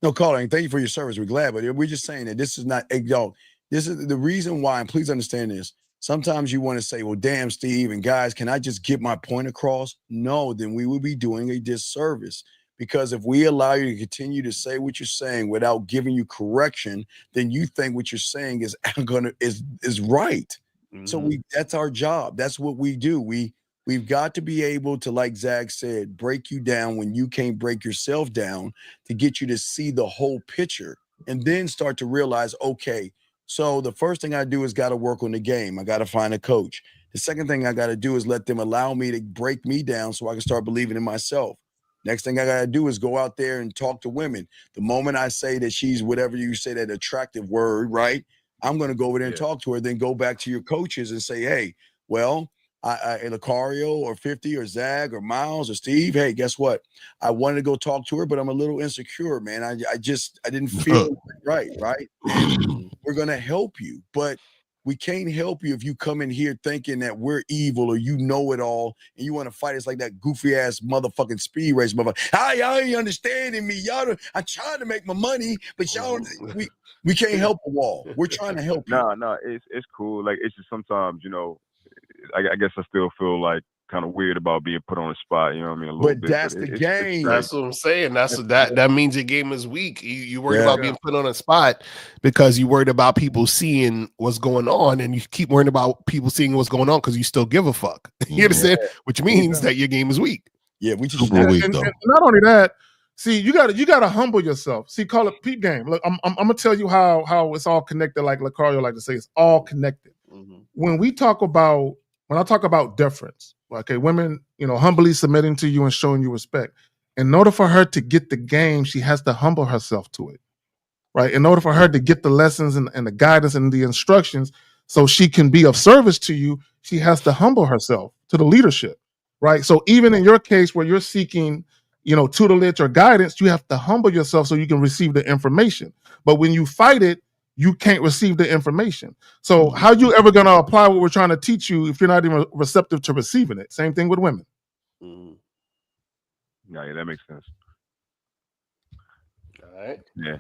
No, caller, thank you for your service. We're glad, but we're just saying that this is not, y'all, this is the reason why, and please understand this. Sometimes you want to say, well, damn, Steve, and guys, can I just get my point across? No, then we would be doing a disservice. Because if we allow you to continue to say what you're saying without giving you correction, then you think what you're saying is right. So that's our job. That's what we do. We've got to be able to, like Zach said, break you down when you can't break yourself down to get you to see the whole picture and then start to realize, okay, so the first thing I do is got to work on the game. I got to find a coach. The second thing I got to do is let them allow me to break me down so I can start believing in myself. Next thing I got to do is go out there and talk to women. The moment I say that she's whatever you say, that attractive word, right? I'm going to go over there and talk to her, then go back to your coaches and say, hey, well, Lucario or 50 or Zag or Miles or Steve, hey, guess what? I wanted to go talk to her, but I'm a little insecure, man. I didn't feel right? And we're going to help you, but we can't help you if you come in here thinking that we're evil or you know it all and you want to fight us like that goofy ass motherfucking speed race motherfucker. Y'all ain't understanding me. I'm trying to make my money, but y'all, we can't help a wall. We're trying to help you. No, it's cool. Like, it's just sometimes, I guess I still feel like kind of weird about being put on the spot, you know what I mean? A little bit. That's the game. That's what I'm saying. That means your game is weak. You worried about being put on a spot because you worried about people seeing what's going on, and you keep worrying about people seeing what's going on because you still give a fuck. You understand? Which means that your game is weak. Yeah, we just weak, and not only that, see, you gotta humble yourself. See, call it peep game. Look, I'm gonna tell you how it's all connected. Like Lucario like to say, it's all connected. When I talk about deference, okay, women, humbly submitting to you and showing you respect. In order for her to get the game, she has to humble herself to it, right? In order for her to get the lessons and the guidance and the instructions so she can be of service to you, she has to humble herself to the leadership, right? So even in your case where you're seeking, tutelage or guidance, you have to humble yourself so you can receive the information. But when you fight it, you can't receive the information. So how you ever going to apply what we're trying to teach you if you're not even receptive to receiving it? Same thing with women. Yeah, that makes sense. All right. Yeah.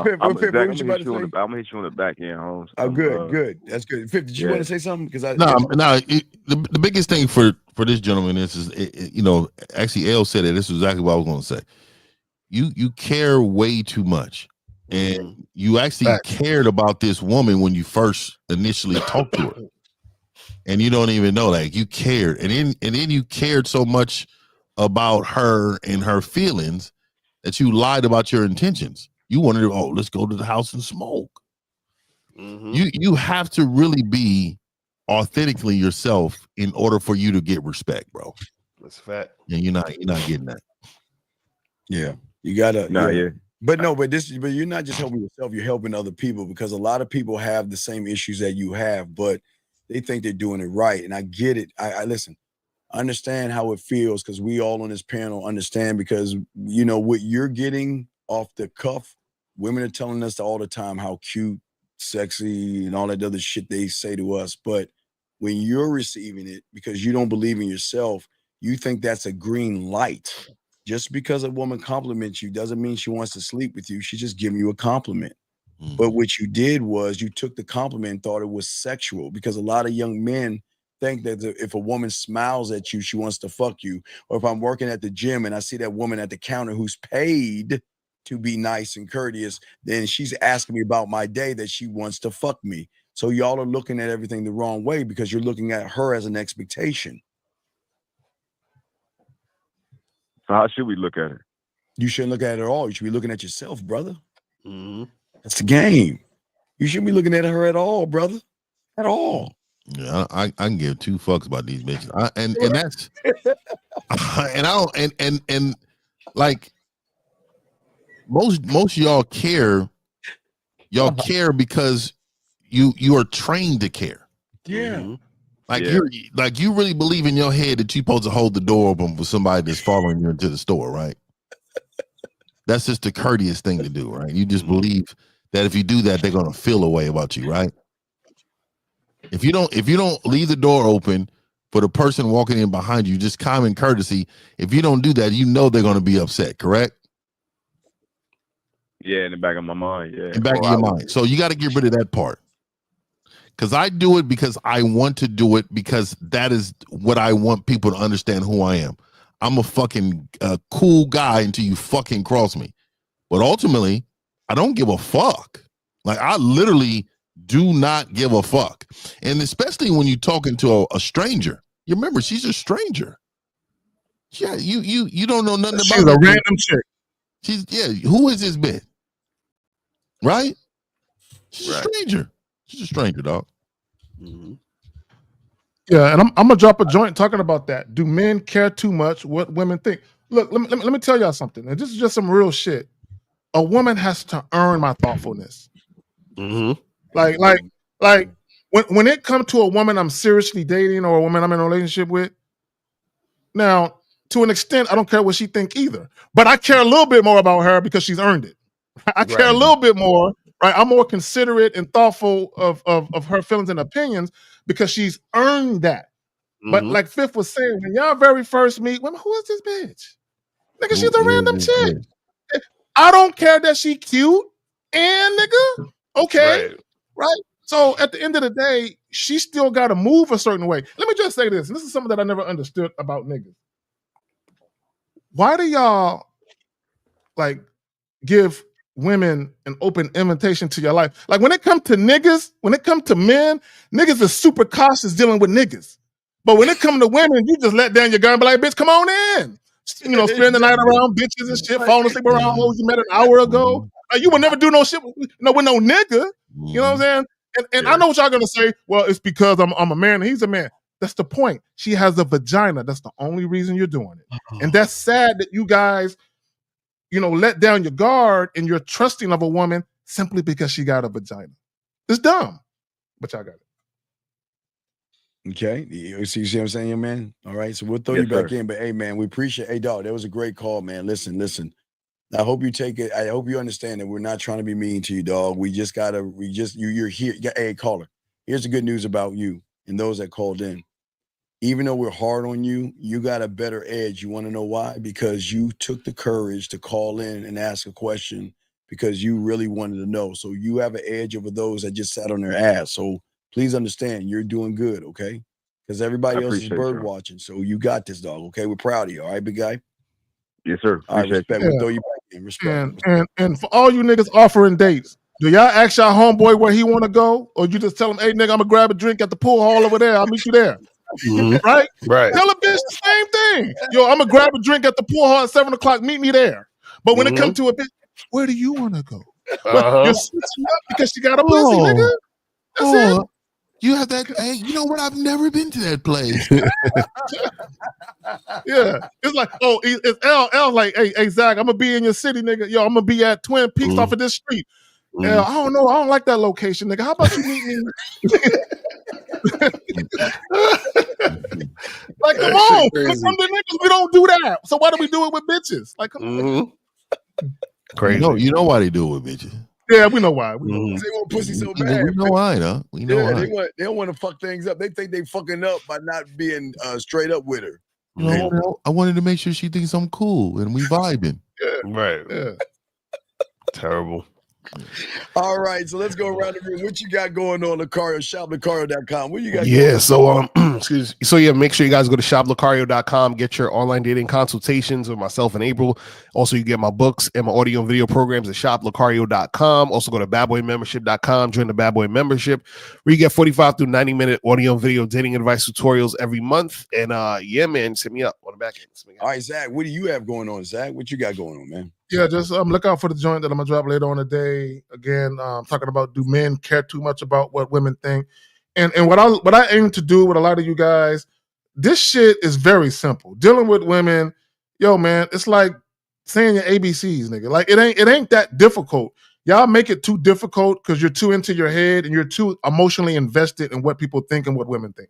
Pip, I'm Pip, gonna what you about to say? I'm gonna hit you on the back end, Holmes. Oh, good. That's good. Pip, did you want to say something? Because the biggest thing for this gentleman is you know, actually L said it. This is exactly what I was going to say. You care way too much, and you actually cared about this woman when you first initially talked to her, and you don't even know, like, you cared, and then you cared so much about her and her feelings that you lied about your intentions. You wanted to, let's go to the house and smoke. You have to really be authentically yourself in order for you to get respect, bro. That's a fact. And you're not getting that. Yeah, you gotta. Yeah. But you're not just helping yourself. You're helping other people, because a lot of people have the same issues that you have, but they think they're doing it right. And I get it. I listen. I understand how it feels, because we all on this panel understand, because you know what you're getting off the cuff. Women are telling us all the time how cute, sexy, and all that other shit they say to us. But when you're receiving it, because you don't believe in yourself, you think that's a green light. Just because a woman compliments you doesn't mean she wants to sleep with you. She's just giving you a compliment. But what you did was you took the compliment and thought it was sexual, because a lot of young men think that if a woman smiles at you, she wants to fuck you. Or if I'm working at the gym and I see that woman at the counter who's paid to be nice and courteous, then she's asking me about my day, that she wants to fuck me. So y'all are looking at everything the wrong way, because you're looking at her as an expectation. So how should we look at it? You shouldn't look at it at all. You should be looking at yourself, brother. That's the game. You shouldn't be looking at her at all, brother. At all. Yeah, I can give two fucks about these bitches. And that's and I don't and like most of y'all care. Y'all care because you are trained to care. Yeah. Like you really believe in your head that you're supposed to hold the door open for somebody that's following you into the store, right? That's just the courteous thing to do, right? You just believe that if you do that, they're gonna feel a way about you, right? If you don't leave the door open for the person walking in behind you, just common courtesy, if you don't do that, you know they're gonna be upset, correct? Yeah, in the back of my mind. Yeah. In the back of your mind. So you got to get rid of that part. Because I do it because I want to do it, because that is what I want people to understand who I am. I'm a fucking cool guy until you fucking cross me. But ultimately, I don't give a fuck. Like, I literally do not give a fuck. And especially when you're talking to a stranger. You remember, she's a stranger. Yeah, you don't know nothing about her. She's a random chick. Who is this bitch? Right? She's a stranger. She's a stranger, dog. Yeah, and I'm gonna drop a joint talking about that. Do men care too much what women think? Look, let me tell y'all something. And this is just some real shit. A woman has to earn my thoughtfulness. Like when it comes to a woman I'm seriously dating, or a woman I'm in a relationship with, now to an extent I don't care what she think either. But I care a little bit more about her because she's earned it. I care a little bit more, right? I'm more considerate and thoughtful of her feelings and opinions because she's earned that. But like Fifth was saying, when y'all very first meet, women, who is this bitch? Nigga, she's a random chick. I don't care that she cute and nigga. Okay. Right? So at the end of the day, she still got to move a certain way. Let me just say this, and this is something that I never understood about niggas. Why do y'all like give women an open invitation to your life? Like when it comes to niggas, when it comes to men, niggas are super cautious dealing with niggas. But when it comes to women, you just let down your gun and be like, bitch, come on in. You know, spend the night around bitches and shit, falling asleep around hoes you met an hour ago. Like, you would never do no shit with no nigga. You know what I'm saying? And I know what y'all gonna say. Well, it's because I'm a man and he's a man. That's the point. She has a vagina. That's the only reason you're doing it. And that's sad that you guys, you know, let down your guard and you're trusting of a woman simply because she got a vagina. It's dumb, but y'all got it. Okay, you see what I'm saying, man? All right, so we'll throw you back in, but hey, man, we appreciate. Hey, dog, that was a great call, man. Listen. I hope you take it. I hope you understand that we're not trying to be mean to you, dog. You're here. Hey, caller. Here's the good news about you and those that called in. Even though we're hard on you, you got a better edge. You want to know why? Because you took the courage to call in and ask a question because you really wanted to know. So you have an edge over those that just sat on their ass. So please understand, you're doing good, okay? Because everybody else is bird watching. So you got this, dog, okay? We're proud of you, all right, big guy? Yes, sir. All right, respect. Yeah. We'll throw you back in. Respect. And for all you niggas offering dates, do y'all ask y'all homeboy where he want to go, or you just tell him, "Hey, nigga, I'm gonna grab a drink at the pool hall over there. I'll meet you there." Right? Tell a bitch the same thing. Yo, I'm gonna grab a drink at the pool hall at 7:00. Meet me there. But when it comes to a bitch, where do you want to go? Well, you're switching up because she got a pussy, nigga. That's it. You have that. Hey, you know what? I've never been to that place. Yeah, it's like, oh, it's L like, hey, Zach, I'm gonna be in your city, nigga. Yo, I'm gonna be at Twin Peaks off of this street. I don't know, I don't like that location, nigga. How about you meet me? Like, come on, we're from the niggas. We don't do that. So why do we do it with bitches? Like, come on. Crazy. You know why they do it with bitches. Yeah, we know why. They want pussy so bad. We know why, though. We know why. They don't want to fuck things up. They think they fucking up by not being straight up with her. You know, I wanted to make sure she thinks I'm cool and we vibing. Right. Yeah. Terrible. All right, so let's go around the room. What you got going on, Lucario? ShopLucario.com. What you got? Yeah, so excuse me. So yeah, make sure you guys go to shoplucario.com, get your online dating consultations with myself and April. Also, you get my books and my audio and video programs at shoplucario.com. Also, go to badboymembership.com, join the Bad Boy membership, where you get 45 through 90-minute audio and video dating advice tutorials every month. And yeah, man, just hit me up on the back end. All right, Zach, what do you have going on, Zach? What you got going on, man? Yeah, just look out for the joint that I'm gonna drop later on today. Again, talking about, do men care too much about what women think? And what I aim to do with a lot of you guys, this shit is very simple. Dealing with women, yo, man, it's like saying your ABCs, nigga. Like it ain't that difficult. Y'all make it too difficult because you're too into your head and you're too emotionally invested in what people think and what women think.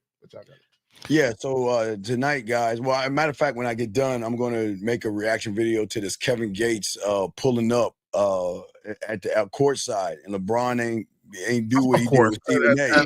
Yeah, so tonight, guys, well, as a matter of fact, when I get done, I'm going to make a reaction video to this Kevin Gates pulling up at the courtside, and LeBron ain't do what he did with Stephen A.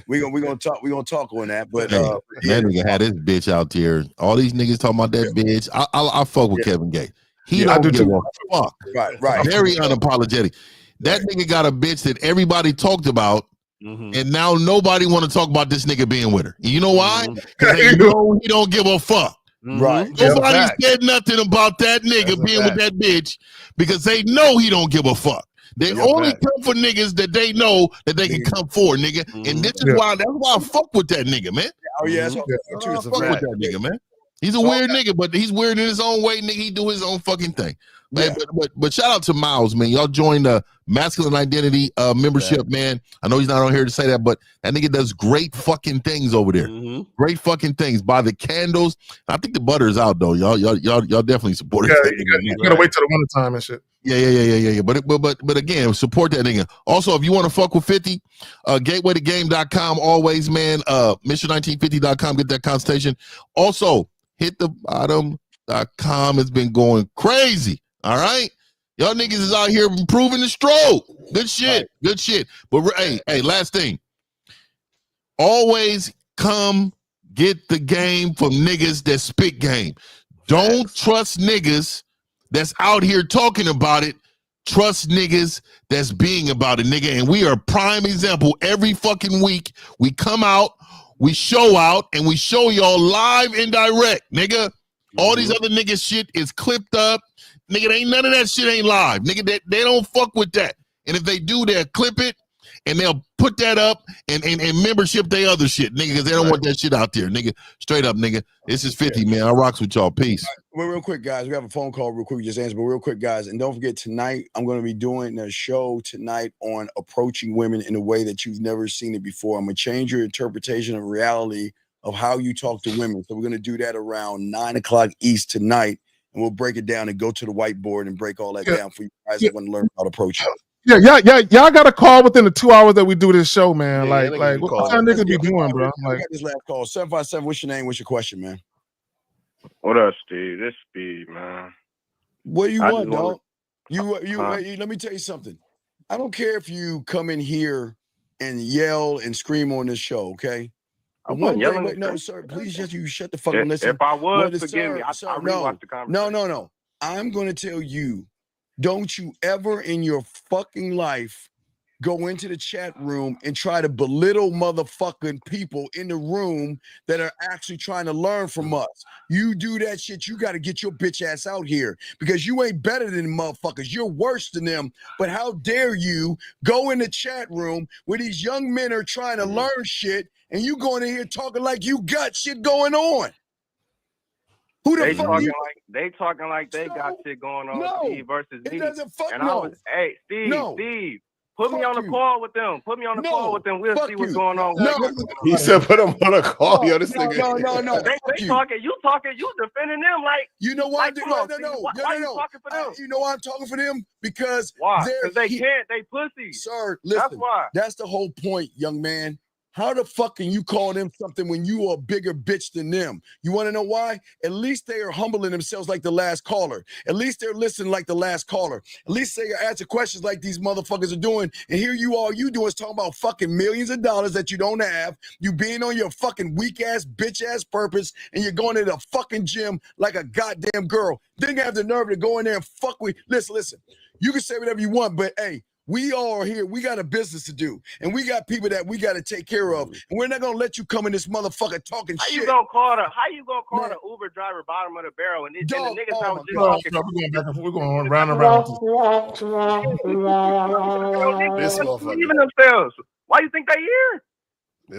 We're gonna talk on that, but that nigga had his bitch out there. All these niggas talking about that bitch. I fuck with Kevin Gates. He don't give a fuck. Right. Very unapologetic. That nigga got a bitch that everybody talked about. And now nobody want to talk about this nigga being with her. You know why? Because they know he don't give a fuck. Right. Nobody said nothing about that nigga being with that bitch because they know he don't give a fuck. They only come for niggas that they know that they can come for, nigga. And this is why, that's why I fuck with that nigga, man. Oh yeah, that's I fuck with that nigga, man. He's a weird nigga, but he's weird in his own way, nigga. He do his own fucking thing. Yeah. But shout out to Miles, man. Y'all joined the Masculine Identity membership, man. I know he's not on here to say that, but that nigga does great fucking things over there. Great fucking things. Buy the candles. I think the butter is out though. Y'all definitely support it. You gotta wait till the winter time and shit. Yeah. But again, support that nigga. Also, if you want to fuck with 50, gatewaytogame.com always, man. Mission1950.com, get that consultation. Also, hit the bottom.com has been going crazy. All right. Y'all niggas is out here improving the stroke. Good shit. Good shit. But hey, last thing. Always come get the game from niggas that spit game. Don't trust niggas that's out here talking about it. Trust niggas that's being about it, nigga. And we are a prime example. Every fucking week we come out, we show out, and we show y'all live and direct, nigga. All these other niggas shit is clipped up. Nigga, ain't none of that shit ain't live. Nigga, they don't fuck with that. And if they do, they'll clip it and they'll put that up and membership they other shit, nigga, because they don't want that shit out there, nigga. Straight up, nigga. This is 50, man. I rocks with y'all. Peace. Well, real quick, guys. We have a phone call real quick. We just answer, but real quick, guys. And don't forget, tonight, I'm going to be doing a show tonight on approaching women in a way that you've never seen it before. I'm going to change your interpretation of reality of how you talk to women. So we're going to do that around 9:00 East tonight. And we'll break it down and go to the whiteboard and break all that down for you guys that want to learn how to approach it. Y'all got to call within the 2 hours that we do this show, man. What kind of niggas be doing, bro? Like, this last call, 757. What's your name? What's your question, man? What up, Steve? This Speed, man. What do you I want, just wanna- dog? Let me tell you something. I don't care if you come in here and yell and scream on this show, okay? I But wasn't one thing, yelling wait, and no, screaming. sir, please just you shut the fuck up and listen. If I was, Well, forgive me. I rewatched the conversation. No. I'm gonna tell you, don't you ever in your fucking life go into the chat room and try to belittle motherfucking people in the room that are actually trying to learn from us. You do that shit, you got to get your bitch ass out here because you ain't better than motherfuckers. You're worse than them. But how dare you go in the chat room where these young men are trying to learn shit and you going in here talking like you got shit going on? Who the They fuck talking you? like they got shit going on. No, Steve versus it me. doesn't fuck and no. I was, hey, Steve, No. Steve, put me Fuck on the you. call with them. Put me on the call with them. We'll Fuck see what's you. going on. No. He said put him on a call. Yo, this nigga. No. They talking. You defending them like. You know why? Like, come on, Steve. Why you talking for them? You know why I'm talking for them? Because Why? they're Because they can't. They pussies. Sir, listen. That's why. That's the whole point, young man. How the fuck can you call them something when you are a bigger bitch than them? You want to know why? At least they are humbling themselves like the last caller. At least they're listening like the last caller. At least they are answering questions like these motherfuckers are doing. And here you are, you doing is talking about fucking millions of dollars that you don't have. You being on your fucking weak ass, bitch ass purpose, and you're going to the fucking gym like a goddamn girl. Then you have the nerve to go in there and fuck with. Listen. You can say whatever you want, but hey, we all are here. We got a business to do, and we got people that we got to take care of. And we're not gonna let you come in this motherfucker talking How shit. you gonna call the Uber driver bottom of the barrel and the niggas that was just talking? We're going round and round. This motherfucker. Believing themselves. Why you think they here?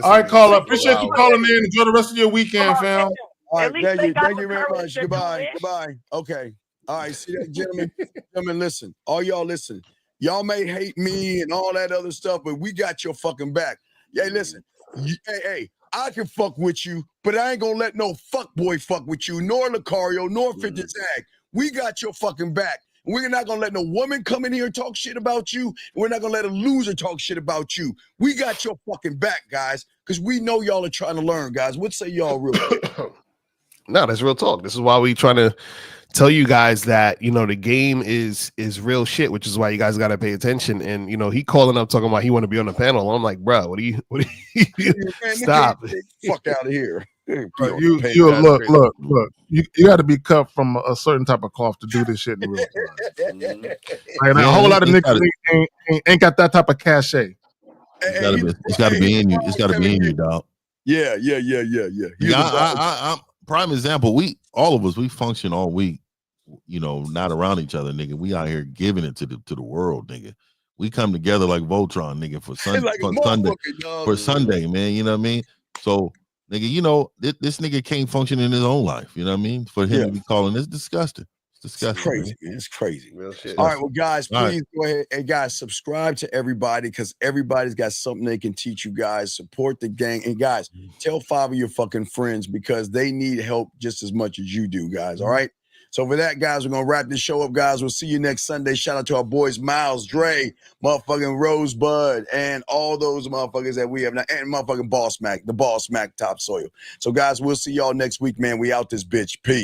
All right, caller. Appreciate you calling in. Enjoy the rest of your weekend, fam. All right, At least thank they you. got Thank the you very courage much. to do Goodbye. it. Goodbye. Okay. All right, see that, gentlemen. Gentlemen, listen. All y'all listen. Y'all may hate me and all that other stuff, but we got your fucking back. Hey, listen. Hey, I can fuck with you, but I ain't gonna let no fuck boy fuck with you, nor Lucario, nor 50 Zag. We got your fucking back. We're not gonna let no woman come in here and talk shit about you. And we're not gonna let a loser talk shit about you. We got your fucking back, guys, because we know y'all are trying to learn, guys. What say y'all real quick? No, that's real talk. This is why we trying to tell you guys that, you know, the game is real shit, which is why you guys got to pay attention. And, you know, he calling up talking about he want to be on the panel. I'm like, bro, what do you Man, stop? Fuck out of here. You look. You got to be cut from a certain type of cloth to do this shit in the real time. Like, a whole lot of niggas ain't got that type of cachet. It's got to be in you. It's got to be in you, dog. Yeah. I'm prime example. All of us function all week, you know, not around each other, nigga. We out here giving it to the world, nigga. We come together like Voltron, nigga, for Sunday, man. You know what I mean? So, nigga, you know, this nigga can't function in his own life. You know what I mean? For him to be calling this disgusting. It's disgusting. It's crazy, man. It's crazy. Real shit. All right, well, guys, All please go ahead. Hey, guys, subscribe to everybody because everybody's got something they can teach you guys. Support the gang. And guys, tell 5 of your fucking friends because they need help just as much as you do, guys. All right. So for that, guys, we're gonna wrap this show up, guys. We'll see you next Sunday. Shout out to our boys, Miles, Dre, motherfucking Rosebud, and all those motherfuckers that we have now, and motherfucking Boss Mac, the Boss Mac Topsoil. So, guys, we'll see y'all next week, man. We out this bitch. Peace.